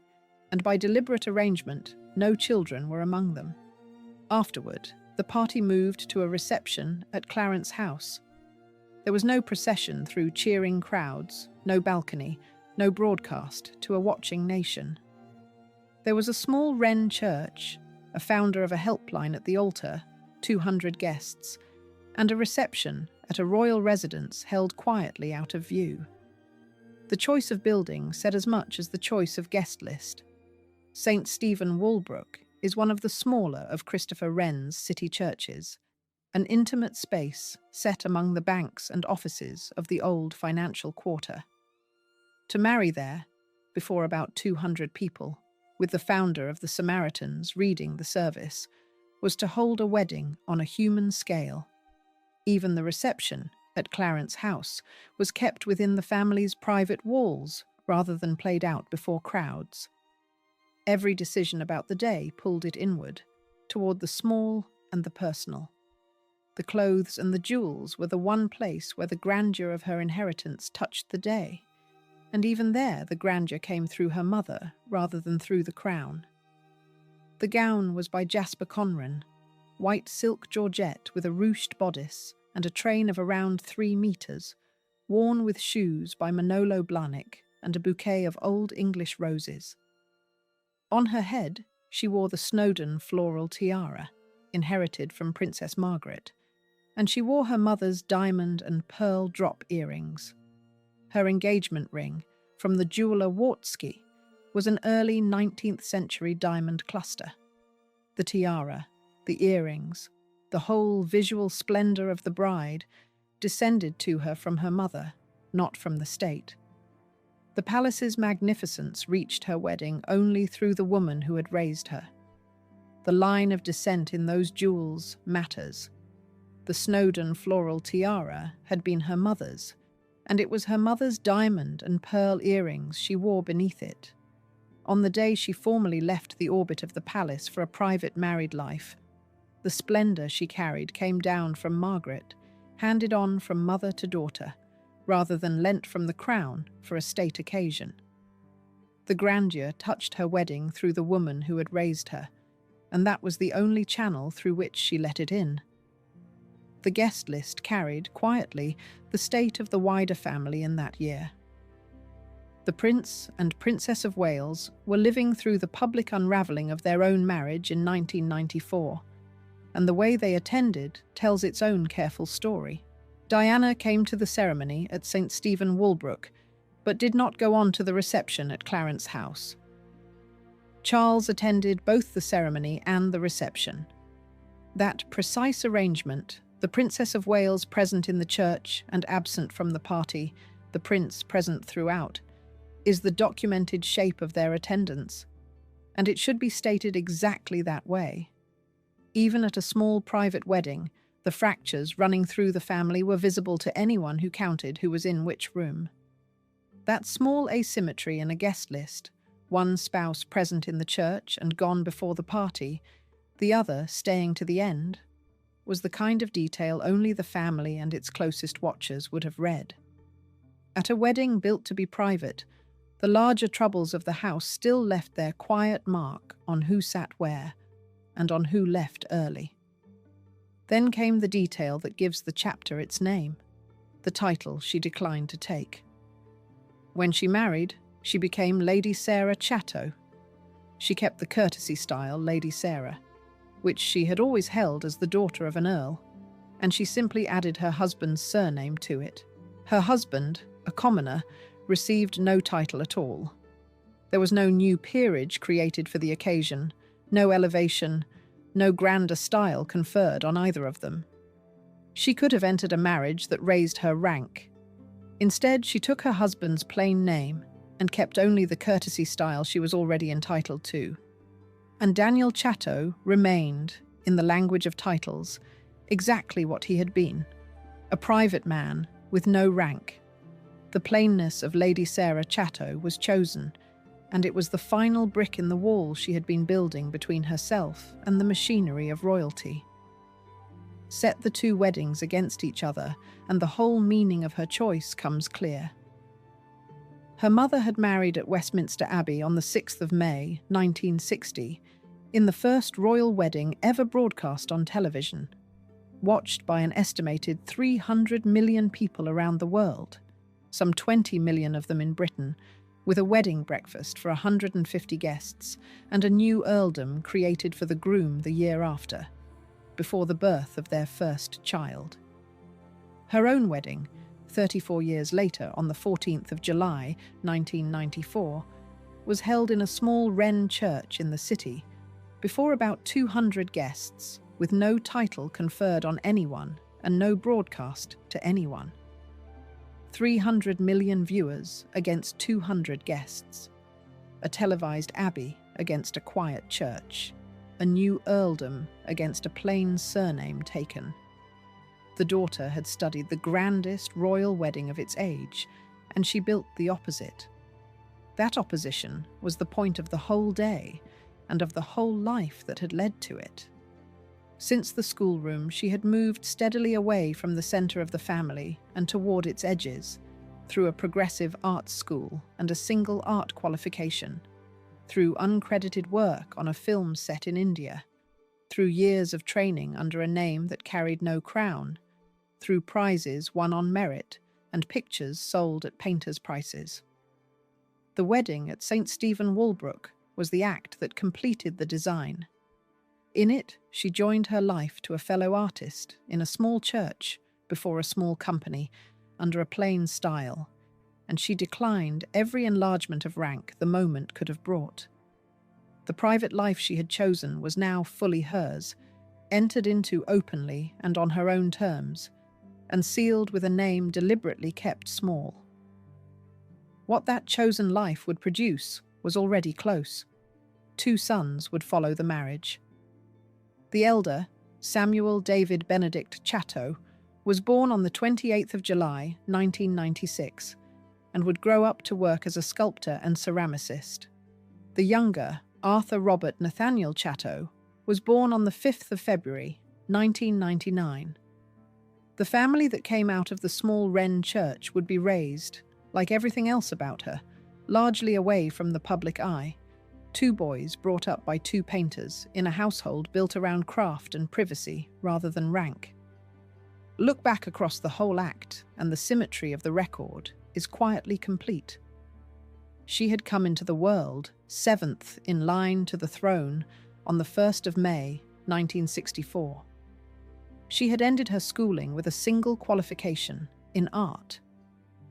and by deliberate arrangement, no children were among them. Afterward, the party moved to a reception at Clarence House. There was no procession through cheering crowds, no balcony, no broadcast to a watching nation. There was a small Wren church, a founder of a helpline at the altar, 200 guests, and a reception at a royal residence held quietly out of view. The choice of building said as much as the choice of guest list. St Stephen Walbrook is one of the smaller of Christopher Wren's city churches, an intimate space set among the banks and offices of the old financial quarter. To marry there, before about 200 people, with the founder of the Samaritans reading the service, was to hold a wedding on a human scale. Even the reception at Clarence House was kept within the family's private walls rather than played out before crowds. Every decision about the day pulled it inward, toward the small and the personal. The clothes and the jewels were the one place where the grandeur of her inheritance touched the day, and even there the grandeur came through her mother rather than through the crown. The gown was by Jasper Conran, white silk georgette with a ruched bodice and a train of around 3 meters, worn with shoes by Manolo Blahnik and a bouquet of old English roses. On her head, she wore the Snowdon floral tiara, inherited from Princess Margaret, and she wore her mother's diamond and pearl drop earrings. Her engagement ring, from the jeweller Wartsky, was an early 19th century diamond cluster. The tiara, the earrings, the whole visual splendor of the bride descended to her from her mother, not from the state. The palace's magnificence reached her wedding only through the woman who had raised her. The line of descent in those jewels matters. The Snowdon floral tiara had been her mother's, and it was her mother's diamond and pearl earrings she wore beneath it. On the day she formally left the orbit of the palace for a private married life, the splendor she carried came down from Margaret, handed on from mother to daughter, rather than lent from the crown for a state occasion. The grandeur touched her wedding through the woman who had raised her, and that was the only channel through which she let it in. The guest list carried, quietly, the state of the wider family in that year. The Prince and Princess of Wales were living through the public unravelling of their own marriage in 1994, and the way they attended tells its own careful story. Diana came to the ceremony at St Stephen Walbrook, but did not go on to the reception at Clarence House. Charles attended both the ceremony and the reception. That precise arrangement, the Princess of Wales present in the church and absent from the party, the Prince present throughout, is the documented shape of their attendance, and it should be stated exactly that way. Even at a small private wedding, the fractures running through the family were visible to anyone who counted who was in which room. That small asymmetry in a guest list, one spouse present in the church and gone before the party, the other staying to the end, was the kind of detail only the family and its closest watchers would have read. At a wedding built to be private, the larger troubles of the house still left their quiet mark on who sat where and on who left early. Then came the detail that gives the chapter its name, the title she declined to take. When she married, she became Lady Sarah Chatto. She kept the courtesy style Lady Sarah, which she had always held as the daughter of an earl, and she simply added her husband's surname to it. Her husband, a commoner, received no title at all. There was no new peerage created for the occasion, no elevation, no grander style conferred on either of them. She could have entered a marriage that raised her rank. Instead, she took her husband's plain name and kept only the courtesy style she was already entitled to. And Daniel Chatto remained, in the language of titles, exactly what he had been, a private man with no rank. The plainness of Lady Sarah Chatto was chosen, and it was the final brick in the wall she had been building between herself and the machinery of royalty. Set the two weddings against each other, and the whole meaning of her choice comes clear. Her mother had married at Westminster Abbey on the 6th of May, 1960, in the first royal wedding ever broadcast on television, watched by an estimated 300 million people around the world, some 20 million of them in Britain, with a wedding breakfast for 150 guests and a new earldom created for the groom the year after, before the birth of their first child. Her own wedding, 34 years later on the 14th of July, 1994, was held in a small Wren church in the city, before about 200 guests, with no title conferred on anyone and no broadcast to anyone. 300 million viewers against 200 guests. A televised abbey against a quiet church. A new earldom against a plain surname taken. The daughter had studied the grandest royal wedding of its age, and she built the opposite. That opposition was the point of the whole day and of the whole life that had led to it. Since the schoolroom, she had moved steadily away from the centre of the family and toward its edges, through a progressive arts school and a single art qualification, through uncredited work on a film set in India, through years of training under a name that carried no crown, through prizes won on merit and pictures sold at painters' prices. The wedding at St Stephen Walbrook was the act that completed the design. In it, she joined her life to a fellow artist in a small church before a small company under a plain style, and she declined every enlargement of rank the moment could have brought. The private life she had chosen was now fully hers, entered into openly and on her own terms, and sealed with a name deliberately kept small. What that chosen life would produce was already close. 2 sons would follow the marriage. The elder, Samuel David Benedict Chatto, was born on the 28th of July, 1996, and would grow up to work as a sculptor and ceramicist. The younger, Arthur Robert Nathaniel Chatto, was born on the 5th of February, 1999. The family that came out of the small Wren church would be raised, like everything else about her, largely away from the public eye. 2 boys brought up by 2 painters in a household built around craft and privacy rather than rank. Look back across the whole act, and the symmetry of the record is quietly complete. She had come into the world, 7th in line to the throne, on the 1st of May, 1964. She had ended her schooling with a single qualification, in art.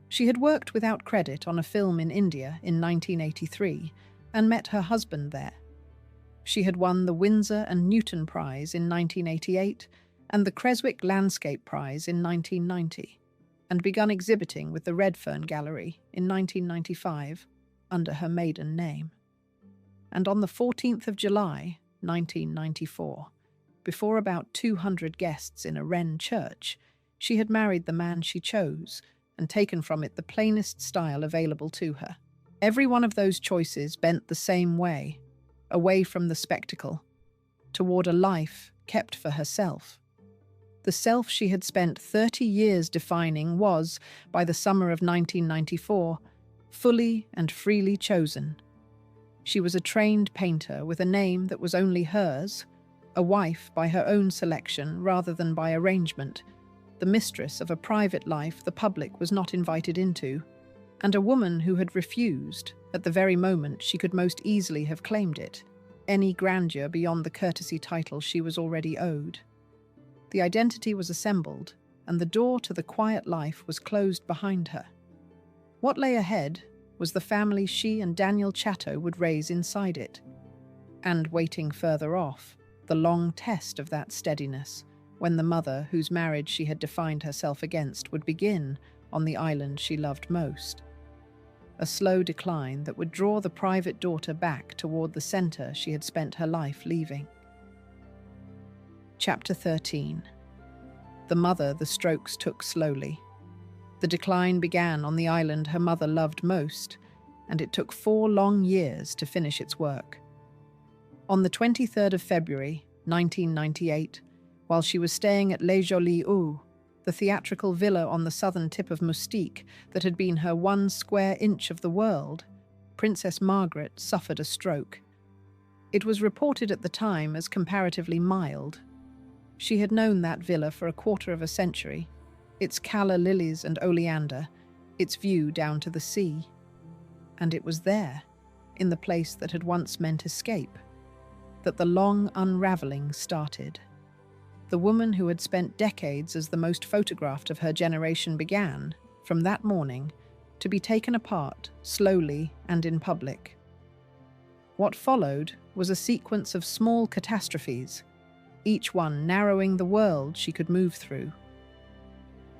She had worked without credit on a film in India in 1983 and met her husband there. She had won the Winsor and Newton Prize in 1988 and the Creswick Landscape Prize in 1990, and begun exhibiting with the Redfern Gallery in 1995 under her maiden name. And on the 14th of July, 1994, before about 200 guests in a Wren church, she had married the man she chose and taken from it the plainest style available to her. Every one of those choices bent the same way, away from the spectacle, toward a life kept for herself. The self she had spent 30 years defining was, by the summer of 1994, fully and freely chosen. She was a trained painter with a name that was only hers, a wife by her own selection rather than by arrangement, the mistress of a private life the public was not invited into, and a woman who had refused, at the very moment she could most easily have claimed it, any grandeur beyond the courtesy title she was already owed. The identity was assembled, and the door to the quiet life was closed behind her. What lay ahead was the family she and Daniel Chatto would raise inside it, and waiting further off, the long test of that steadiness, when the mother whose marriage she had defined herself against would begin on the island she loved most. A slow decline that would draw the private daughter back toward the centre she had spent her life leaving. Chapter 13. The mother the strokes took slowly. The decline began on the island her mother loved most, and it took 4 long years to finish its work. On the 23rd of February, 1998, while she was staying at Les Jolies Hauts, the theatrical villa on the southern tip of Mustique that had been her 1 square inch of the world, Princess Margaret suffered a stroke. It was reported at the time as comparatively mild. She had known that villa for a quarter of a century, its calla lilies and oleander, its view down to the sea. And it was there, in the place that had once meant escape, that the long unravelling started. the woman who had spent decades as the most photographed of her generation began, from that morning, to be taken apart slowly and in public. What followed was a sequence of small catastrophes, each one narrowing the world she could move through.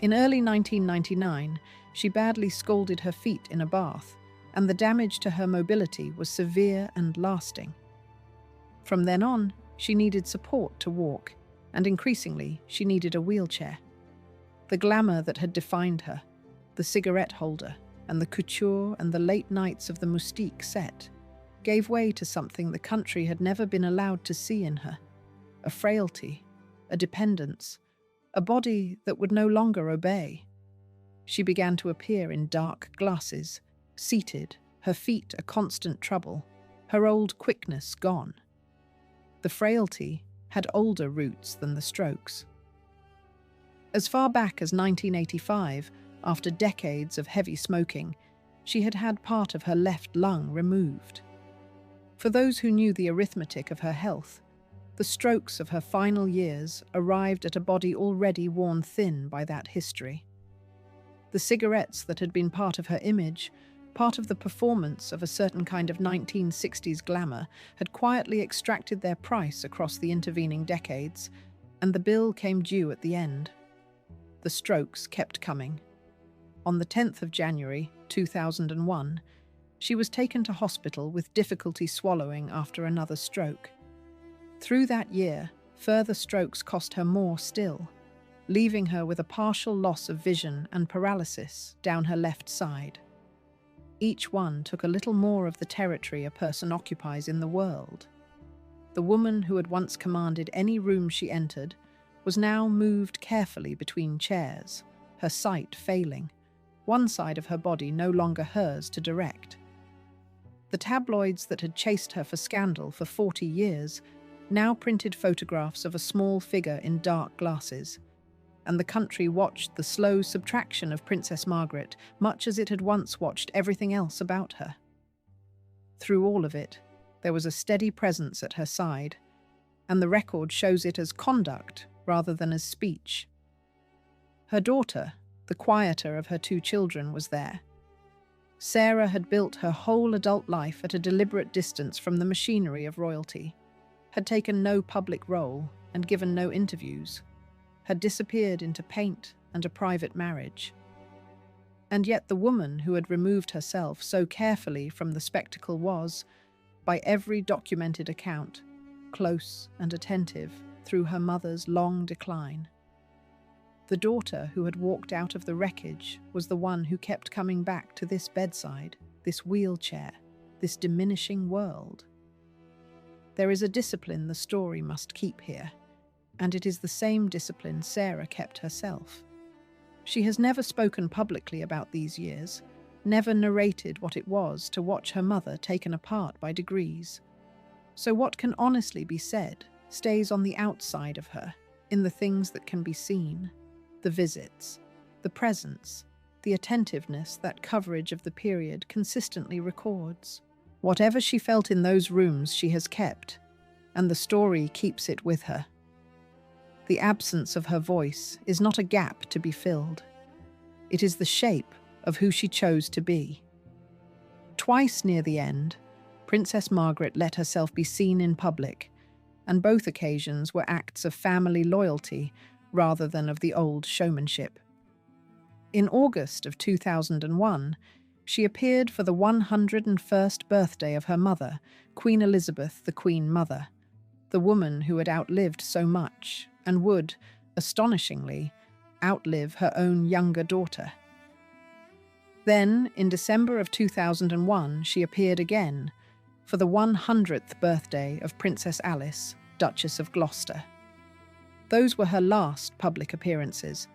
In early 1999, she badly scalded her feet in a bath, and the damage to her mobility was severe and lasting. From then on, she needed support to walk, and increasingly, she needed a wheelchair. The glamour that had defined her, the cigarette holder, and the couture and the late nights of the Mustique set, gave way to something the country had never been allowed to see in her: a frailty, a dependence, a body that would no longer obey. She began to appear in dark glasses, seated, her feet a constant trouble, her old quickness gone. The frailty had older roots than the strokes. As far back as 1985, after decades of heavy smoking, she had had part of her left lung removed. For those who knew the arithmetic of her health, the strokes of her final years arrived at a body already worn thin by that history. The cigarettes that had been part of her image, part of the performance of a certain kind of 1960s glamour, had quietly extracted their price across the intervening decades, and the bill came due at the end. The strokes kept coming. On the 10th of January, 2001, she was taken to hospital with difficulty swallowing after another stroke. Through that year, further strokes cost her more still, leaving her with a partial loss of vision and paralysis down her left side. Each one took a little more of the territory a person occupies in the world. The woman who had once commanded any room she entered was now moved carefully between chairs, her sight failing, one side of her body no longer hers to direct. The tabloids that had chased her for scandal for 40 years now printed photographs of a small figure in dark glasses, and the country watched the slow subtraction of Princess Margaret much as it had once watched everything else about her. Through all of it, there was a steady presence at her side, and the record shows it as conduct rather than as speech. Her daughter, the quieter of her two children, was there. Sarah had built her whole adult life at a deliberate distance from the machinery of royalty, had taken no public role and given no interviews, had disappeared into paint and a private marriage. And yet the woman who had removed herself so carefully from the spectacle was, by every documented account, close and attentive through her mother's long decline. The daughter who had walked out of the wreckage was the one who kept coming back to this bedside, this wheelchair, this diminishing world. There is a discipline the story must keep here, and it is the same discipline Sarah kept herself. She has never spoken publicly about these years, never narrated what it was to watch her mother taken apart by degrees. So what can honestly be said stays on the outside of her, in the things that can be seen. The visits, the presence, the attentiveness that coverage of the period consistently records. Whatever she felt in those rooms she has kept, and the story keeps it with her. The absence of her voice is not a gap to be filled. It is the shape of who she chose to be. Twice near the end, Princess Margaret let herself be seen in public, and both occasions were acts of family loyalty rather than of the old showmanship. In August of 2001, she appeared for the 101st birthday of her mother, Queen Elizabeth, the Queen Mother, the woman who had outlived so much and would, astonishingly, outlive her own younger daughter. Then, in December of 2001, she appeared again for the 100th birthday of Princess Alice, Duchess of Gloucester. Those were her last public appearances,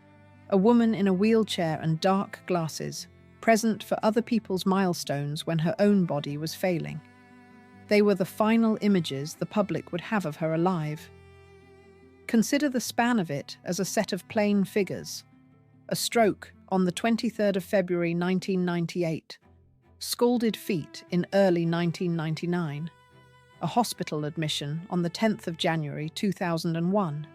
a woman in a wheelchair and dark glasses, present for other people's milestones when her own body was failing. They were the final images the public would have of her alive. Consider the span of it as a set of plain figures. A stroke on the 23rd of February 1998, scalded feet in early 1999, a hospital admission on the 10th of January 2001,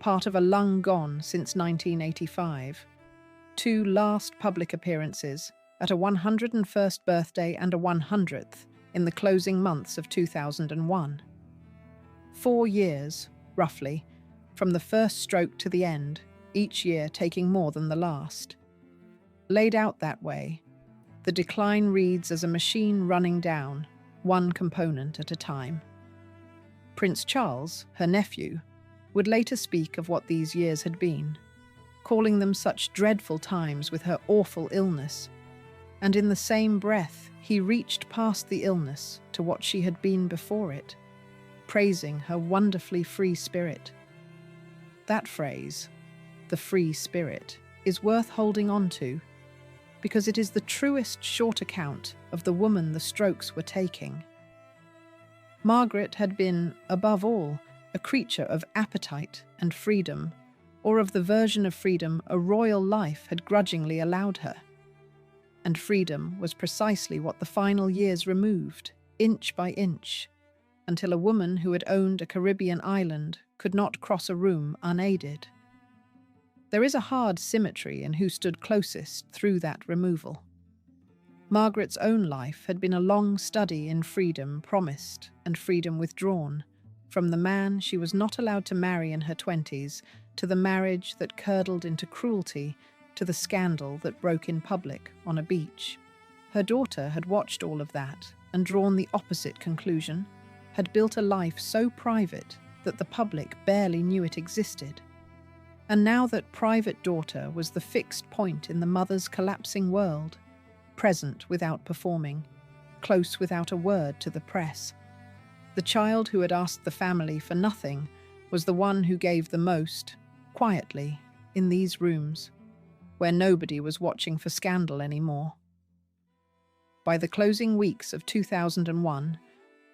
part of a lung gone since 1985. 2 last public appearances at a 101st birthday and a 100th in the closing months of 2001. 4 years, roughly, from the first stroke to the end, each year taking more than the last. Laid out that way, the decline reads as a machine running down, one component at a time. Prince Charles, her nephew, would later speak of what these years had been, calling them such dreadful times with her awful illness, and in the same breath he reached past the illness to what she had been before it, praising her wonderfully free spirit. That phrase, the free spirit, is worth holding on to, because it is the truest short account of the woman the strokes were taking. Margaret had been, above all, a creature of appetite and freedom, or of the version of freedom a royal life had grudgingly allowed her. And freedom was precisely what the final years removed, inch by inch, until a woman who had owned a Caribbean island could not cross a room unaided. There is a hard symmetry in who stood closest through that removal. Margaret's own life had been a long study in freedom promised and freedom withdrawn, from the man she was not allowed to marry in her 20s, to the marriage that curdled into cruelty, to the scandal that broke in public on a beach. Her daughter had watched all of that and drawn the opposite conclusion, had built a life so private that the public barely knew it existed. And now that private daughter was the fixed point in the mother's collapsing world, present without performing, close without a word to the press. The child who had asked the family for nothing was the one who gave the most, quietly, in these rooms, where nobody was watching for scandal anymore. By the closing weeks of 2001,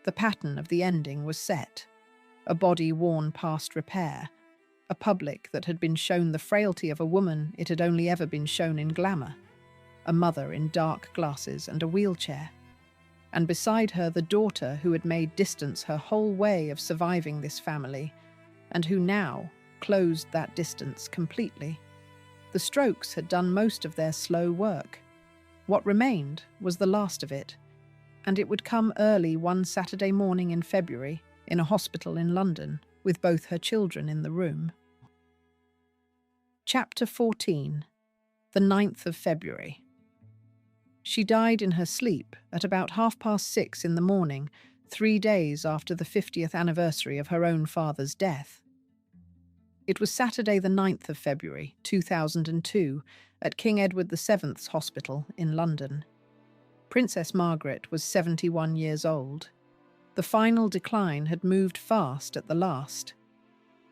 the pattern of the ending was set. A body worn past repair, a public that had been shown the frailty of a woman it had only ever been shown in glamour, a mother in dark glasses and a wheelchair, and beside her the daughter who had made distance her whole way of surviving this family, and who now closed that distance completely. The strokes had done most of their slow work. What remained was the last of it, and it would come early one Saturday morning in February in a hospital in London, with both her children in the room. Chapter 14. The 9th of February. She died in her sleep at about 6:30 in the morning, 3 days after the 50th anniversary of her own father's death. It was Saturday the 9th of February, 2002, at King Edward VII's Hospital in London. Princess Margaret was 71 years old. The final decline had moved fast at the last.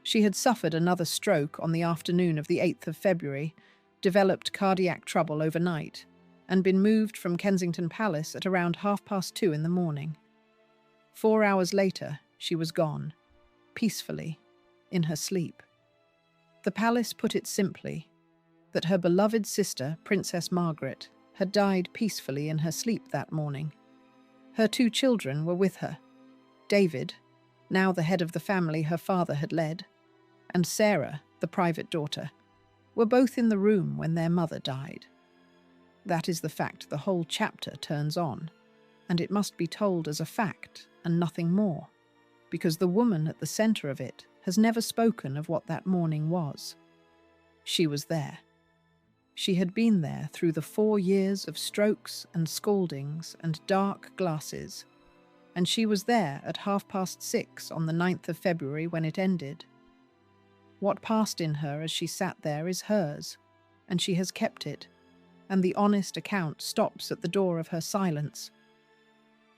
She had suffered another stroke on the afternoon of the 8th of February, developed cardiac trouble overnight, and been moved from Kensington Palace at around 2:30 in the morning. 4 hours later, she was gone, peacefully, in her sleep. The palace put it simply, that her beloved sister, Princess Margaret, had died peacefully in her sleep that morning. Her 2 children were with her. David, now the head of the family her father had led, and Sarah, the private daughter, were both in the room when their mother died. That is the fact the whole chapter turns on, and it must be told as a fact and nothing more, because the woman at the centre of it has never spoken of what that morning was. She was there. She had been there through the 4 years of strokes and scaldings and dark glasses, and she was there at 6:30 on the 9th of February when it ended. What passed in her as she sat there is hers, and she has kept it, and the honest account stops at the door of her silence.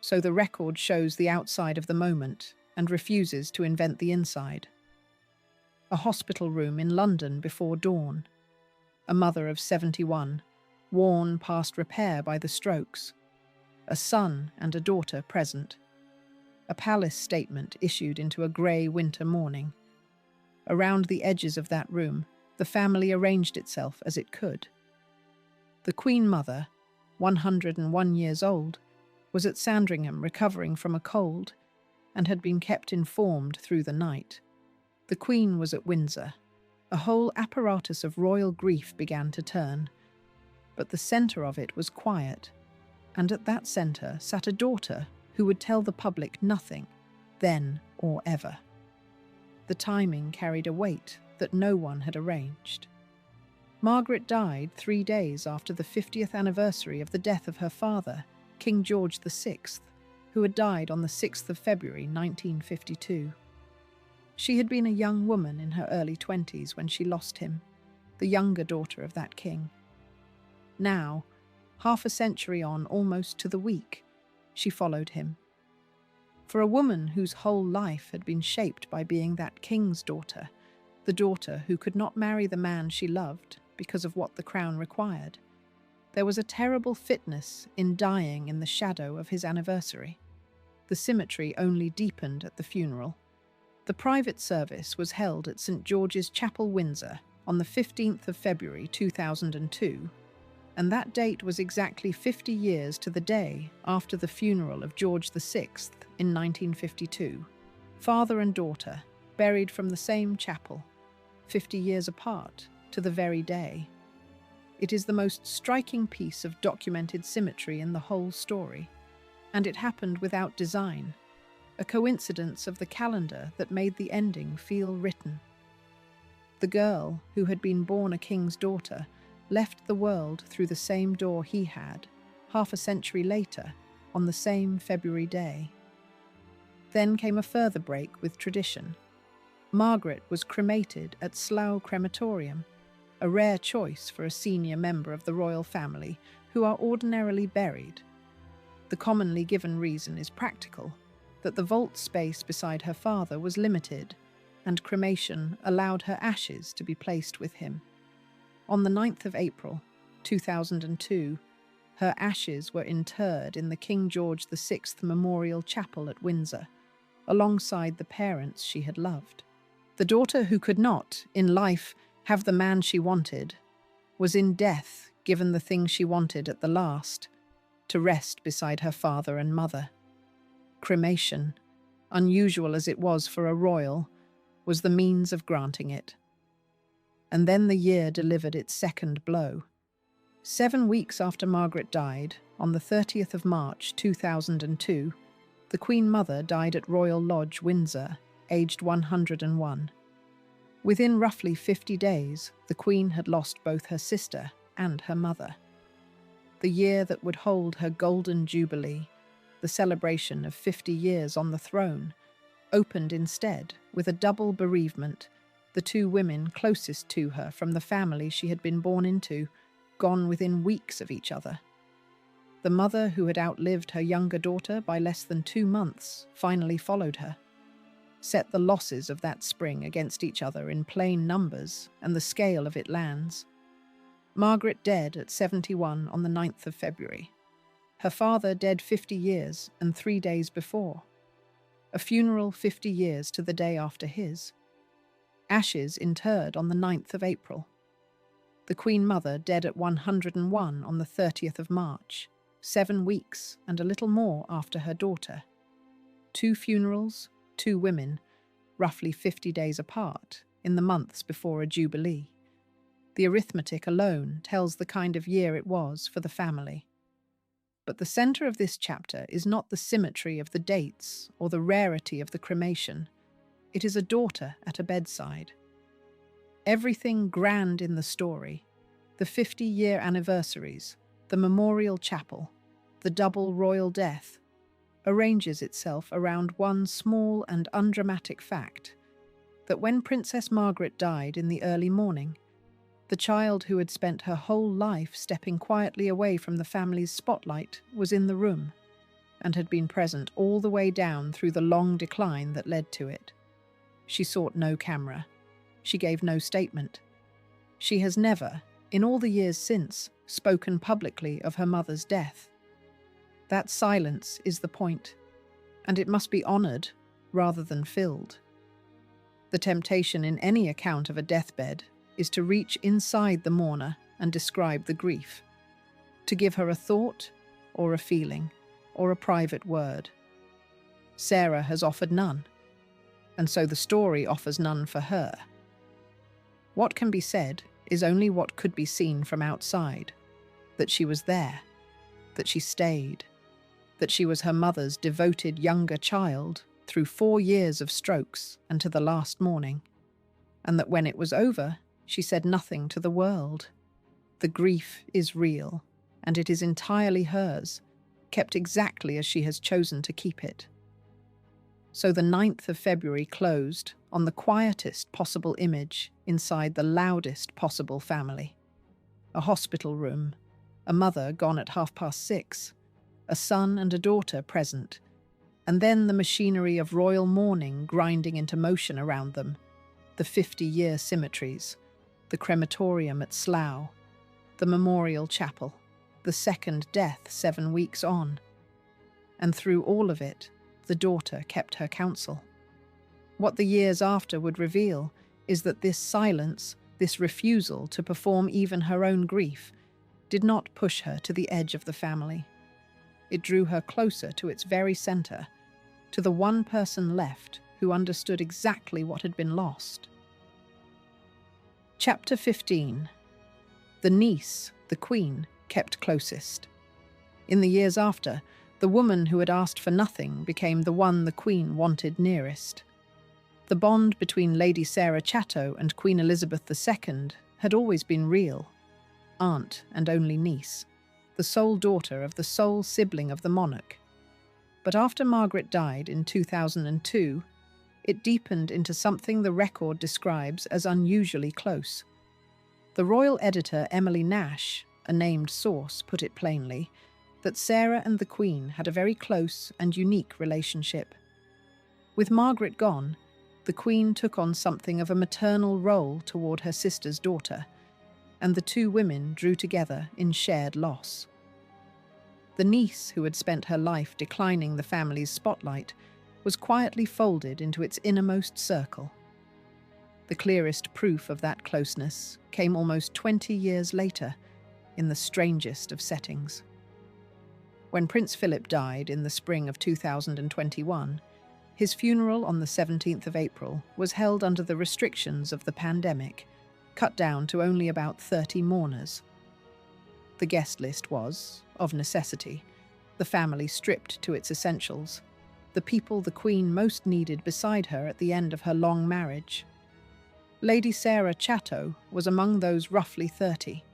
So the record shows the outside of the moment and refuses to invent the inside. A hospital room in London before dawn. A mother of 71, worn past repair by the strokes. A son and a daughter present. A palace statement issued into a grey winter morning. Around the edges of that room, the family arranged itself as it could. The Queen Mother, 101 years old, was at Sandringham recovering from a cold and had been kept informed through the night. The Queen was at Windsor, A whole apparatus of royal grief began to turn, but the centre of it was quiet, and at that centre sat a daughter who would tell the public nothing, then or ever. The timing carried a weight that no one had arranged. Margaret died 3 days after the 50th anniversary of the death of her father, King George VI, who had died on the 6th of February 1952. She had been a young woman in her early 20s when she lost him, the younger daughter of that king. Now, half a century on, almost to the week, she followed him. For a woman whose whole life had been shaped by being that king's daughter, the daughter who could not marry the man she loved because of what the crown required, there was a terrible fitness in dying in the shadow of his anniversary. The symmetry only deepened at the funeral. The private service was held at St George's Chapel, Windsor, on the 15th of February 2002, and that date was exactly 50 years to the day after the funeral of George VI in 1952. Father and daughter, buried from the same chapel, 50 years apart to the very day. It is the most striking piece of documented symmetry in the whole story, and it happened without design, a coincidence of the calendar that made the ending feel written. The girl, who had been born a king's daughter, left the world through the same door he had, half a century later, on the same February day. Then came a further break with tradition. Margaret was cremated at Slough Crematorium, a rare choice for a senior member of the royal family who are ordinarily buried. The commonly given reason is practical, that the vault space beside her father was limited, and cremation allowed her ashes to be placed with him. On the 9th of April, 2002, her ashes were interred in the King George VI Memorial Chapel at Windsor, alongside the parents she had loved. The daughter who could not, in life, have the man she wanted, was in death given the thing she wanted at the last, to rest beside her father and mother. Cremation, unusual as it was for a royal, was the means of granting it. And then the year delivered its second blow. 7 weeks after Margaret died, on the 30th of March 2002, the Queen Mother died at Royal Lodge, Windsor, aged 101. Within roughly 50 days, the Queen had lost both her sister and her mother. The year that would hold her Golden Jubilee, the celebration of 50 years on the throne, opened instead with a double bereavement, the two women closest to her from the family she had been born into, gone within weeks of each other. The mother who had outlived her younger daughter by less than 2 months finally followed her. Set the losses of that spring against each other in plain numbers, and the scale of it lands. Margaret dead at 71 on the 9th of February. Her father dead 50 years and 3 days before. A funeral 50 years to the day after his. Ashes interred on the 9th of April. The Queen Mother dead at 101 on the 30th of March, 7 weeks and a little more after her daughter. 2 funerals, 2 women, roughly 50 days apart, in the months before a jubilee. The arithmetic alone tells the kind of year it was for the family. But the centre of this chapter is not the symmetry of the dates or the rarity of the cremation. It is a daughter at a bedside. Everything grand in the story, the 50-year anniversaries, the memorial chapel, the double royal death, arranges itself around one small and undramatic fact, that when Princess Margaret died in the early morning, the child who had spent her whole life stepping quietly away from the family's spotlight was in the room, and had been present all the way down through the long decline that led to it. She sought no camera. She gave no statement. She has never, in all the years since, spoken publicly of her mother's death. That silence is the point, and it must be honoured rather than filled. The temptation in any account of a deathbed is to reach inside the mourner and describe the grief, to give her a thought or a feeling or a private word. Sarah has offered none, and so the story offers none for her. What can be said is only what could be seen from outside, that she was there, that she stayed, that she was her mother's devoted younger child through 4 years of strokes and to the last morning, and that when it was over, she said nothing to the world. The grief is real, and it is entirely hers, kept exactly as she has chosen to keep it. So the 9th of February closed on the quietest possible image inside the loudest possible family. A hospital room, a mother gone at 6:30, a son and a daughter present, and then the machinery of royal mourning grinding into motion around them, the 50-year cemeteries, the crematorium at Slough, the memorial chapel, the second death 7 weeks on. And through all of it, the daughter kept her counsel. What the years after would reveal is that this silence, this refusal to perform even her own grief, did not push her to the edge of the family. It drew her closer to its very centre, to the one person left who understood exactly what had been lost. Chapter 15. The niece, the Queen, kept closest. In the years after, the woman who had asked for nothing became the one the Queen wanted nearest. The bond between Lady Sarah Chatto and Queen Elizabeth II had always been real. Aunt and only niece, the sole daughter of the sole sibling of the monarch. But after Margaret died in 2002, it deepened into something the record describes as unusually close. The royal editor Emily Nash, a named source, put it plainly, that Sarah and the Queen had a very close and unique relationship. With Margaret gone, the Queen took on something of a maternal role toward her sister's daughter, and the two women drew together in shared loss. The niece, who had spent her life declining the family's spotlight, was quietly folded into its innermost circle. The clearest proof of that closeness came almost 20 years later, in the strangest of settings. When Prince Philip died in the spring of 2021, his funeral on the 17th of April was held under the restrictions of the pandemic, cut down to only about 30 mourners. The guest list was, of necessity, the family stripped to its essentials, the people the Queen most needed beside her at the end of her long marriage. Lady Sarah Chatto was among those roughly 30.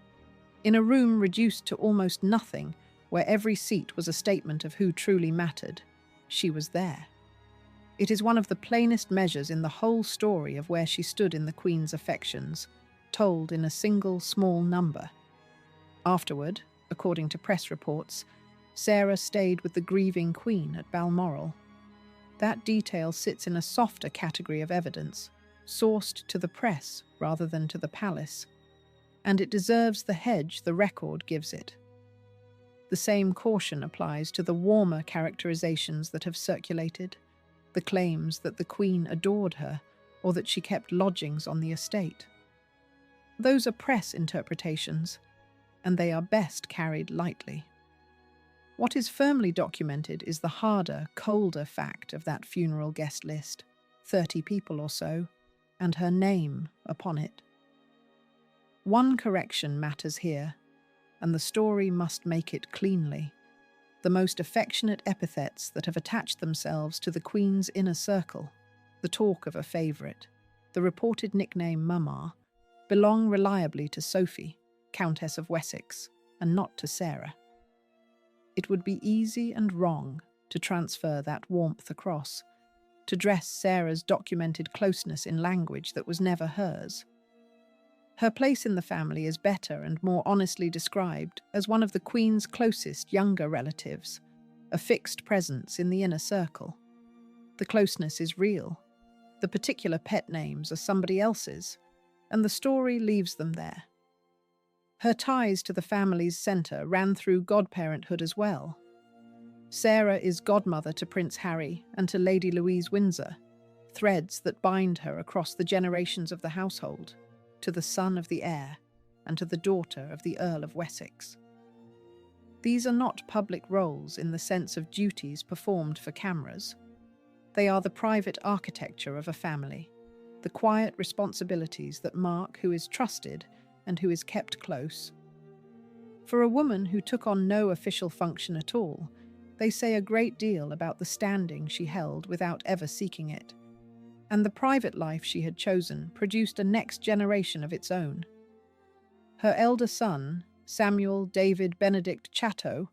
In a room reduced to almost nothing, where every seat was a statement of who truly mattered, she was there. It is one of the plainest measures in the whole story of where she stood in the Queen's affections, told in a single small number. Afterward, according to press reports, Sarah stayed with the grieving Queen at Balmoral. That detail sits in a softer category of evidence, sourced to the press rather than to the palace, and it deserves the hedge the record gives it. The same caution applies to the warmer characterizations that have circulated, the claims that the Queen adored her or that she kept lodgings on the estate. Those are press interpretations, and they are best carried lightly. What is firmly documented is the harder, colder fact of that funeral guest list, 30 people or so, and her name upon it. One correction matters here, and the story must make it cleanly. The most affectionate epithets that have attached themselves to the Queen's inner circle, the talk of a favourite, the reported nickname Mama, belong reliably to Sophie, Countess of Wessex, and not to Sarah. It would be easy and wrong to transfer that warmth across, to dress Sarah's documented closeness in language that was never hers. Her place in the family is better and more honestly described as one of the Queen's closest younger relatives, a fixed presence in the inner circle. The closeness is real. The particular pet names are somebody else's, and the story leaves them there. Her ties to the family's centre ran through godparenthood as well. Sarah is godmother to Prince Harry and to Lady Louise Windsor, threads that bind her across the generations of the household, to the son of the heir and to the daughter of the Earl of Wessex. These are not public roles in the sense of duties performed for cameras. They are the private architecture of a family, the quiet responsibilities that mark who is trusted and who is kept close. For a woman who took on no official function at all, they say a great deal about the standing she held without ever seeking it. And the private life she had chosen produced a next generation of its own. Her elder son, Samuel David Benedict Chatto,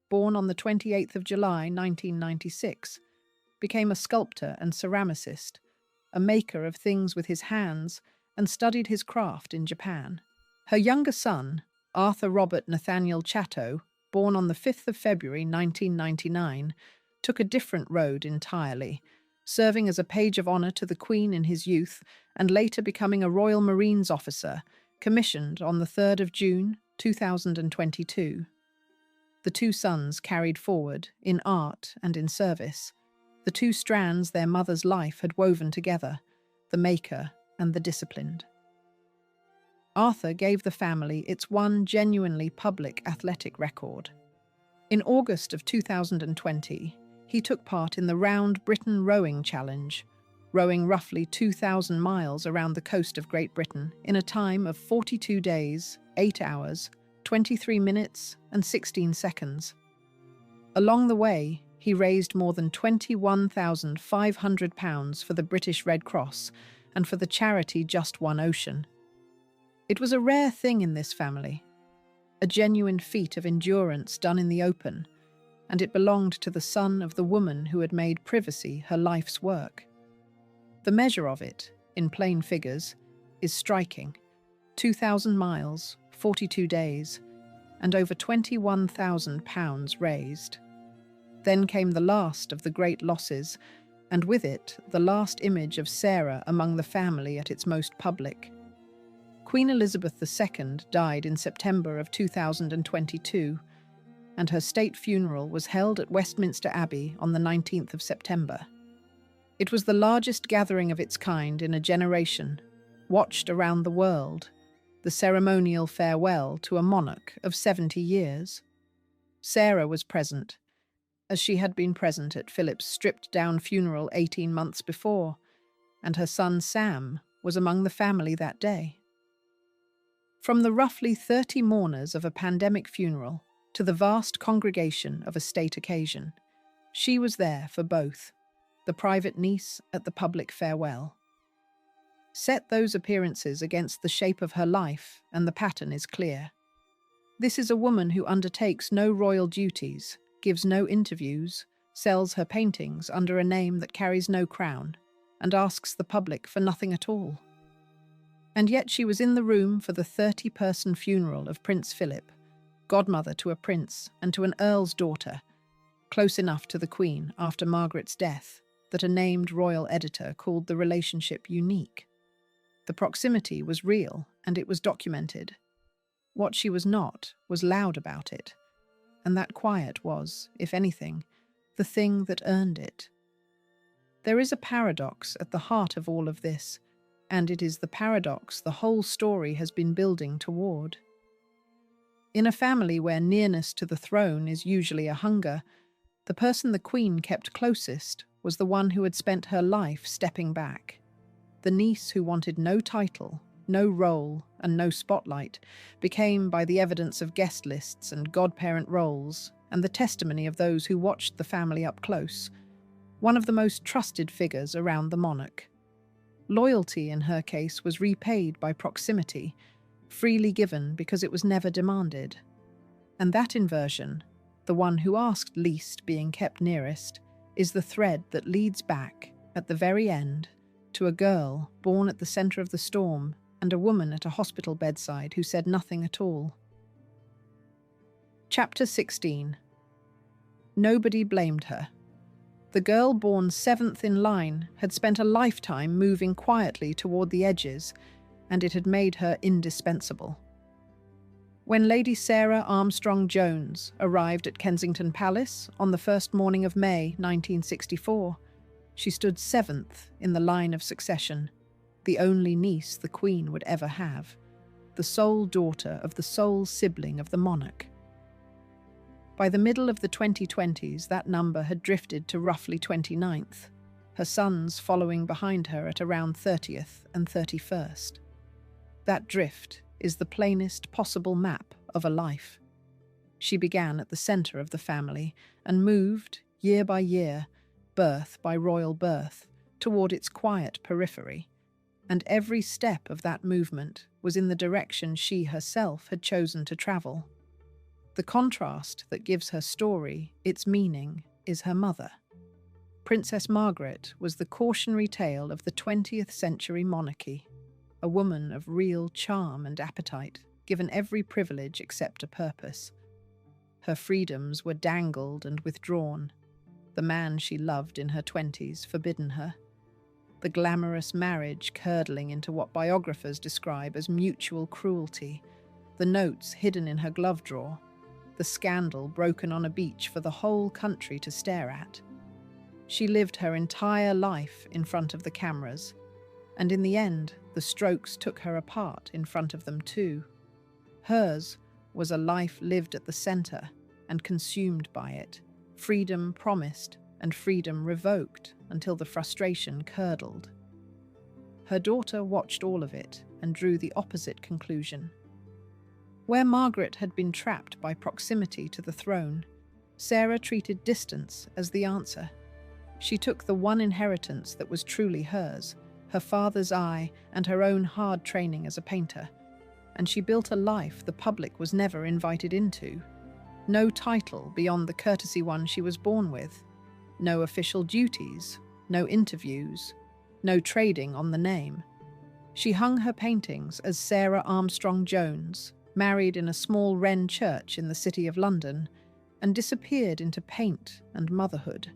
born on the 28th of July 1996, became a sculptor and ceramicist, a maker of things with his hands, and studied his craft in Japan. Her younger son, Arthur Robert Nathaniel Chatto, born on the 5th of February 1999, took a different road entirely, serving as a page of honour to the Queen in his youth and later becoming a Royal Marines officer, commissioned on the 3rd of June 2022. The two sons carried forward, in art and in service, the two strands their mother's life had woven together, the maker and the disciplined. Arthur gave the family its one genuinely public athletic record. In August of 2020, he took part in the Round Britain Rowing Challenge, rowing roughly 2,000 miles around the coast of Great Britain in a time of 42 days, 8 hours, 23 minutes and 16 seconds. Along the way, he raised more than £21,500 for the British Red Cross and for the charity Just One Ocean. It was a rare thing in this family, a genuine feat of endurance done in the open, and it belonged to the son of the woman who had made privacy her life's work. The measure of it, in plain figures, is striking: 2,000 miles, 42 days, and over £21,000 raised. Then came the last of the great losses, and with it the last image of Sarah among the family at its most public. Queen Elizabeth II died in September of 2022, and her state funeral was held at Westminster Abbey on the 19th of September. It was the largest gathering of its kind in a generation, watched around the world, the ceremonial farewell to a monarch of 70 years. Sarah was present, as she had been present at Philip's stripped-down funeral 18 months before, and her son Sam was among the family that day. From the roughly 30 mourners of a pandemic funeral to the vast congregation of a state occasion, she was there for both, the private niece at the public farewell. Set those appearances against the shape of her life, and the pattern is clear. This is a woman who undertakes no royal duties, gives no interviews, sells her paintings under a name that carries no crown, and asks the public for nothing at all. And yet she was in the room for the 30-person funeral of Prince Philip, godmother to a prince and to an earl's daughter, close enough to the Queen after Margaret's death that a named royal editor called the relationship unique. The proximity was real, and it was documented. What she was not was loud about it, and that quiet was, if anything, the thing that earned it. There is a paradox at the heart of all of this, and it is the paradox the whole story has been building toward. In a family where nearness to the throne is usually a hunger, the person the Queen kept closest was the one who had spent her life stepping back. The niece who wanted no title, no role, and no spotlight became, by the evidence of guest lists and godparent roles and the testimony of those who watched the family up close, one of the most trusted figures around the monarch. Loyalty in her case was repaid by proximity, freely given because it was never demanded. And that inversion, the one who asked least being kept nearest, is the thread that leads back, at the very end, to a girl born at the centre of the storm and a woman at a hospital bedside who said nothing at all. Chapter 16. Nobody blamed her. The girl born 7th in line had spent a lifetime moving quietly toward the edges, and it had made her indispensable. When Lady Sarah Armstrong-Jones arrived at Kensington Palace on the first morning of May 1964, she stood 7th in the line of succession, the only niece the Queen would ever have, the sole daughter of the sole sibling of the monarch. By the middle of the 2020s, that number had drifted to roughly 29th. her sons following behind her at around 30th and 31st. That drift is the plainest possible map of a life. She began at the centre of the family and moved, year by year, birth by royal birth, toward its quiet periphery, and every step of that movement was in the direction she herself had chosen to travel. The contrast that gives her story its meaning is her mother. Princess Margaret was the cautionary tale of the 20th century monarchy, a woman of real charm and appetite, given every privilege except a purpose. Her freedoms were dangled and withdrawn, the man she loved in her 20s forbidden her, the glamorous marriage curdling into what biographers describe as mutual cruelty, the notes hidden in her glove drawer, the scandal broken on a beach for the whole country to stare at. She lived her entire life in front of the cameras, and in the end, the strokes took her apart in front of them too. Hers was a life lived at the centre and consumed by it, freedom promised and freedom revoked until the frustration curdled. Her daughter watched all of it and drew the opposite conclusion. Where Margaret had been trapped by proximity to the throne, Sarah treated distance as the answer. She took the one inheritance that was truly hers, her father's eye and her own hard training as a painter, and she built a life the public was never invited into. No title beyond the courtesy one she was born with, no official duties, no interviews, no trading on the name. She hung her paintings as Sarah Armstrong-Jones, married in a small wren church in the city of London, and disappeared into paint and motherhood.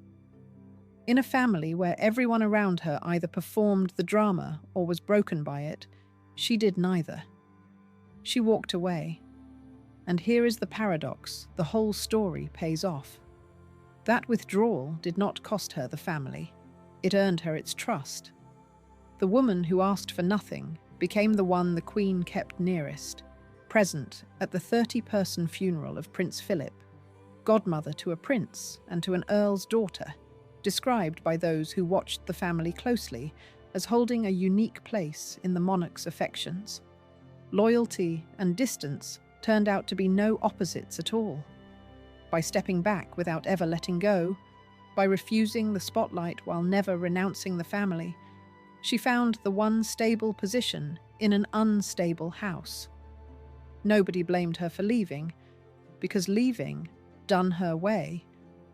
In a family where everyone around her either performed the drama or was broken by it, she did neither. She walked away. And here is the paradox: the whole story pays off. That withdrawal did not cost her the family. It earned her its trust. The woman who asked for nothing became the one the Queen kept nearest, present at the 30-person funeral of Prince Philip, godmother to a prince and to an earl's daughter, described by those who watched the family closely as holding a unique place in the monarch's affections. Loyalty and distance turned out to be no opposites at all. By stepping back without ever letting go, by refusing the spotlight while never renouncing the family, she found the one stable position in an unstable house. Nobody blamed her for leaving, because leaving, done her way,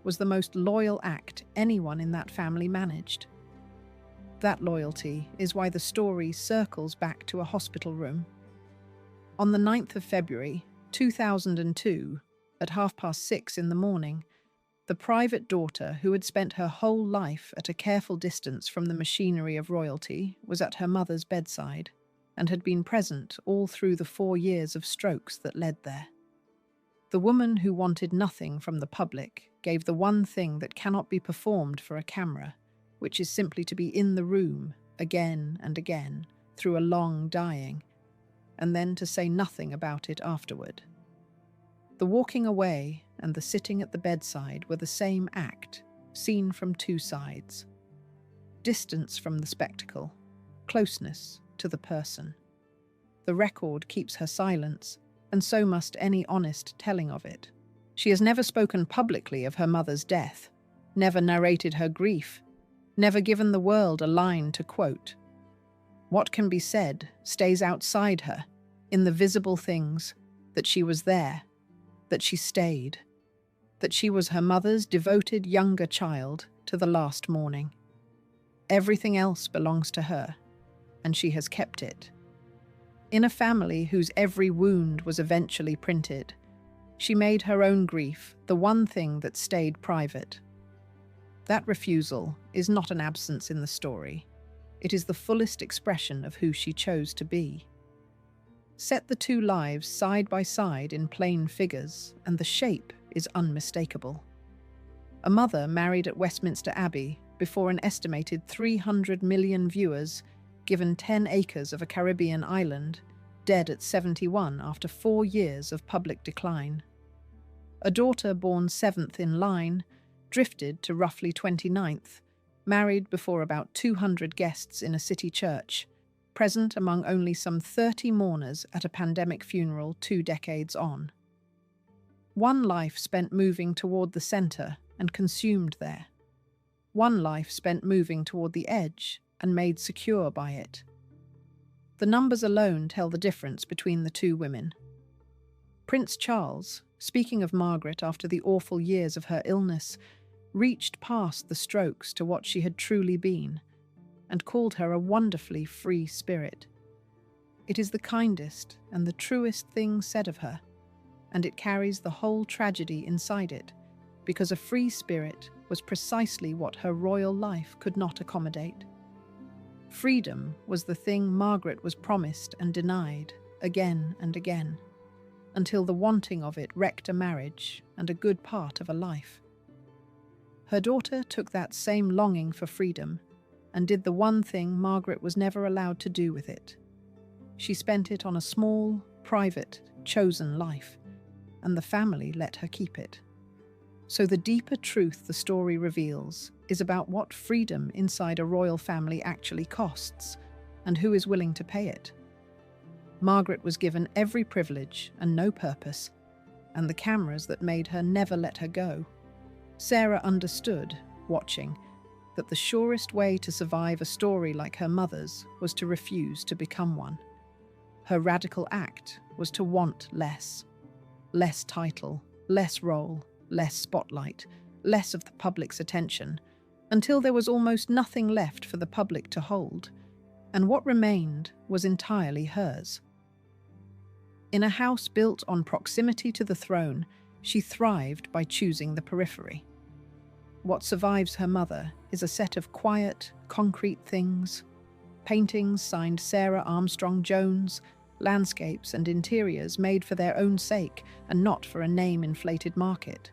was the most loyal act anyone in that family managed. That loyalty is why the story circles back to a hospital room. On the 9th of February, 2002, at 6:30 in the morning, the private daughter who had spent her whole life at a careful distance from the machinery of royalty was at her mother's bedside and had been present all through the 4 years of strokes that led there. The woman who wanted nothing from the public gave the one thing that cannot be performed for a camera, which is simply to be in the room again and again through a long dying, and then to say nothing about it afterward. The walking away and the sitting at the bedside were the same act, seen from two sides. Distance from the spectacle, closeness to the person. The record keeps her silence, and so must any honest telling of it. She has never spoken publicly of her mother's death, never narrated her grief, never given the world a line to quote. What can be said stays outside her, in the visible things, that she was there, that she stayed, that she was her mother's devoted younger child to the last morning. Everything else belongs to her, and she has kept it. In a family whose every wound was eventually printed, she made her own grief the one thing that stayed private. That refusal is not an absence in the story. It is the fullest expression of who she chose to be. Set the two lives side by side in plain figures, and the shape is unmistakable. A mother married at Westminster Abbey before an estimated 300 million viewers, given 10 acres of a Caribbean island, dead at 71 after 4 years of public decline. A daughter born 7th in line, drifted to roughly 29th, married before about 200 guests in a city church, present among only some 30 mourners at a pandemic funeral 2 decades on. One life spent moving toward the center and consumed there. One life spent moving toward the edge and made secure by it. The numbers alone tell the difference between the two women. Prince Charles, speaking of Margaret after the awful years of her illness, reached past the strokes to what she had truly been, and called her a wonderfully free spirit. It is the kindest and the truest thing said of her, and it carries the whole tragedy inside it, because a free spirit was precisely what her royal life could not accommodate. Freedom was the thing Margaret was promised and denied again and again, until the wanting of it wrecked a marriage and a good part of a life. Her daughter took that same longing for freedom and did the one thing Margaret was never allowed to do with it. She spent it on a small, private, chosen life, and the family let her keep it. So the deeper truth the story reveals is about what freedom inside a royal family actually costs, and who is willing to pay it. Margaret was given every privilege and no purpose, and the cameras that made her never let her go. Sarah understood, watching, that the surest way to survive a story like her mother's was to refuse to become one. Her radical act was to want less. Less title, less role, less spotlight, less of the public's attention, until there was almost nothing left for the public to hold, and what remained was entirely hers. In a house built on proximity to the throne, she thrived by choosing the periphery. What survives her mother is a set of quiet, concrete things, paintings signed Sarah Armstrong-Jones, landscapes and interiors made for their own sake and not for a name-inflated market.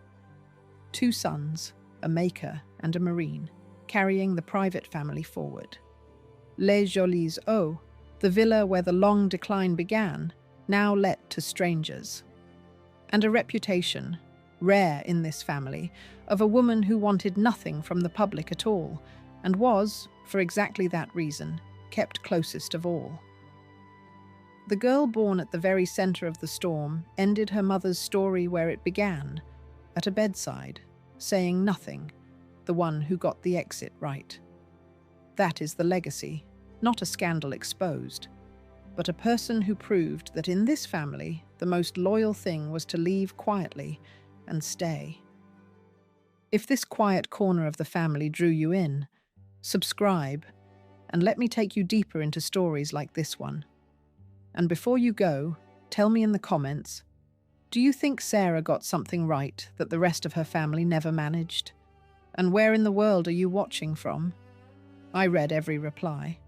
2 sons, a maker and a marine, carrying the private family forward. Les Jolies Eaux, the villa where the long decline began, now let to strangers. And a reputation, rare in this family, of a woman who wanted nothing from the public at all, and was, for exactly that reason, kept closest of all. The girl born at the very center of the storm ended her mother's story where it began, at a bedside, saying nothing, the one who got the exit right. That is the legacy, not a scandal exposed, but a person who proved that in this family the most loyal thing was to leave quietly and stay. If this quiet corner of the family drew you in, subscribe and let me take you deeper into stories like this one. And before you go, tell me in the comments, do you think Sarah got something right that the rest of her family never managed? And where in the world are you watching from? I read every reply.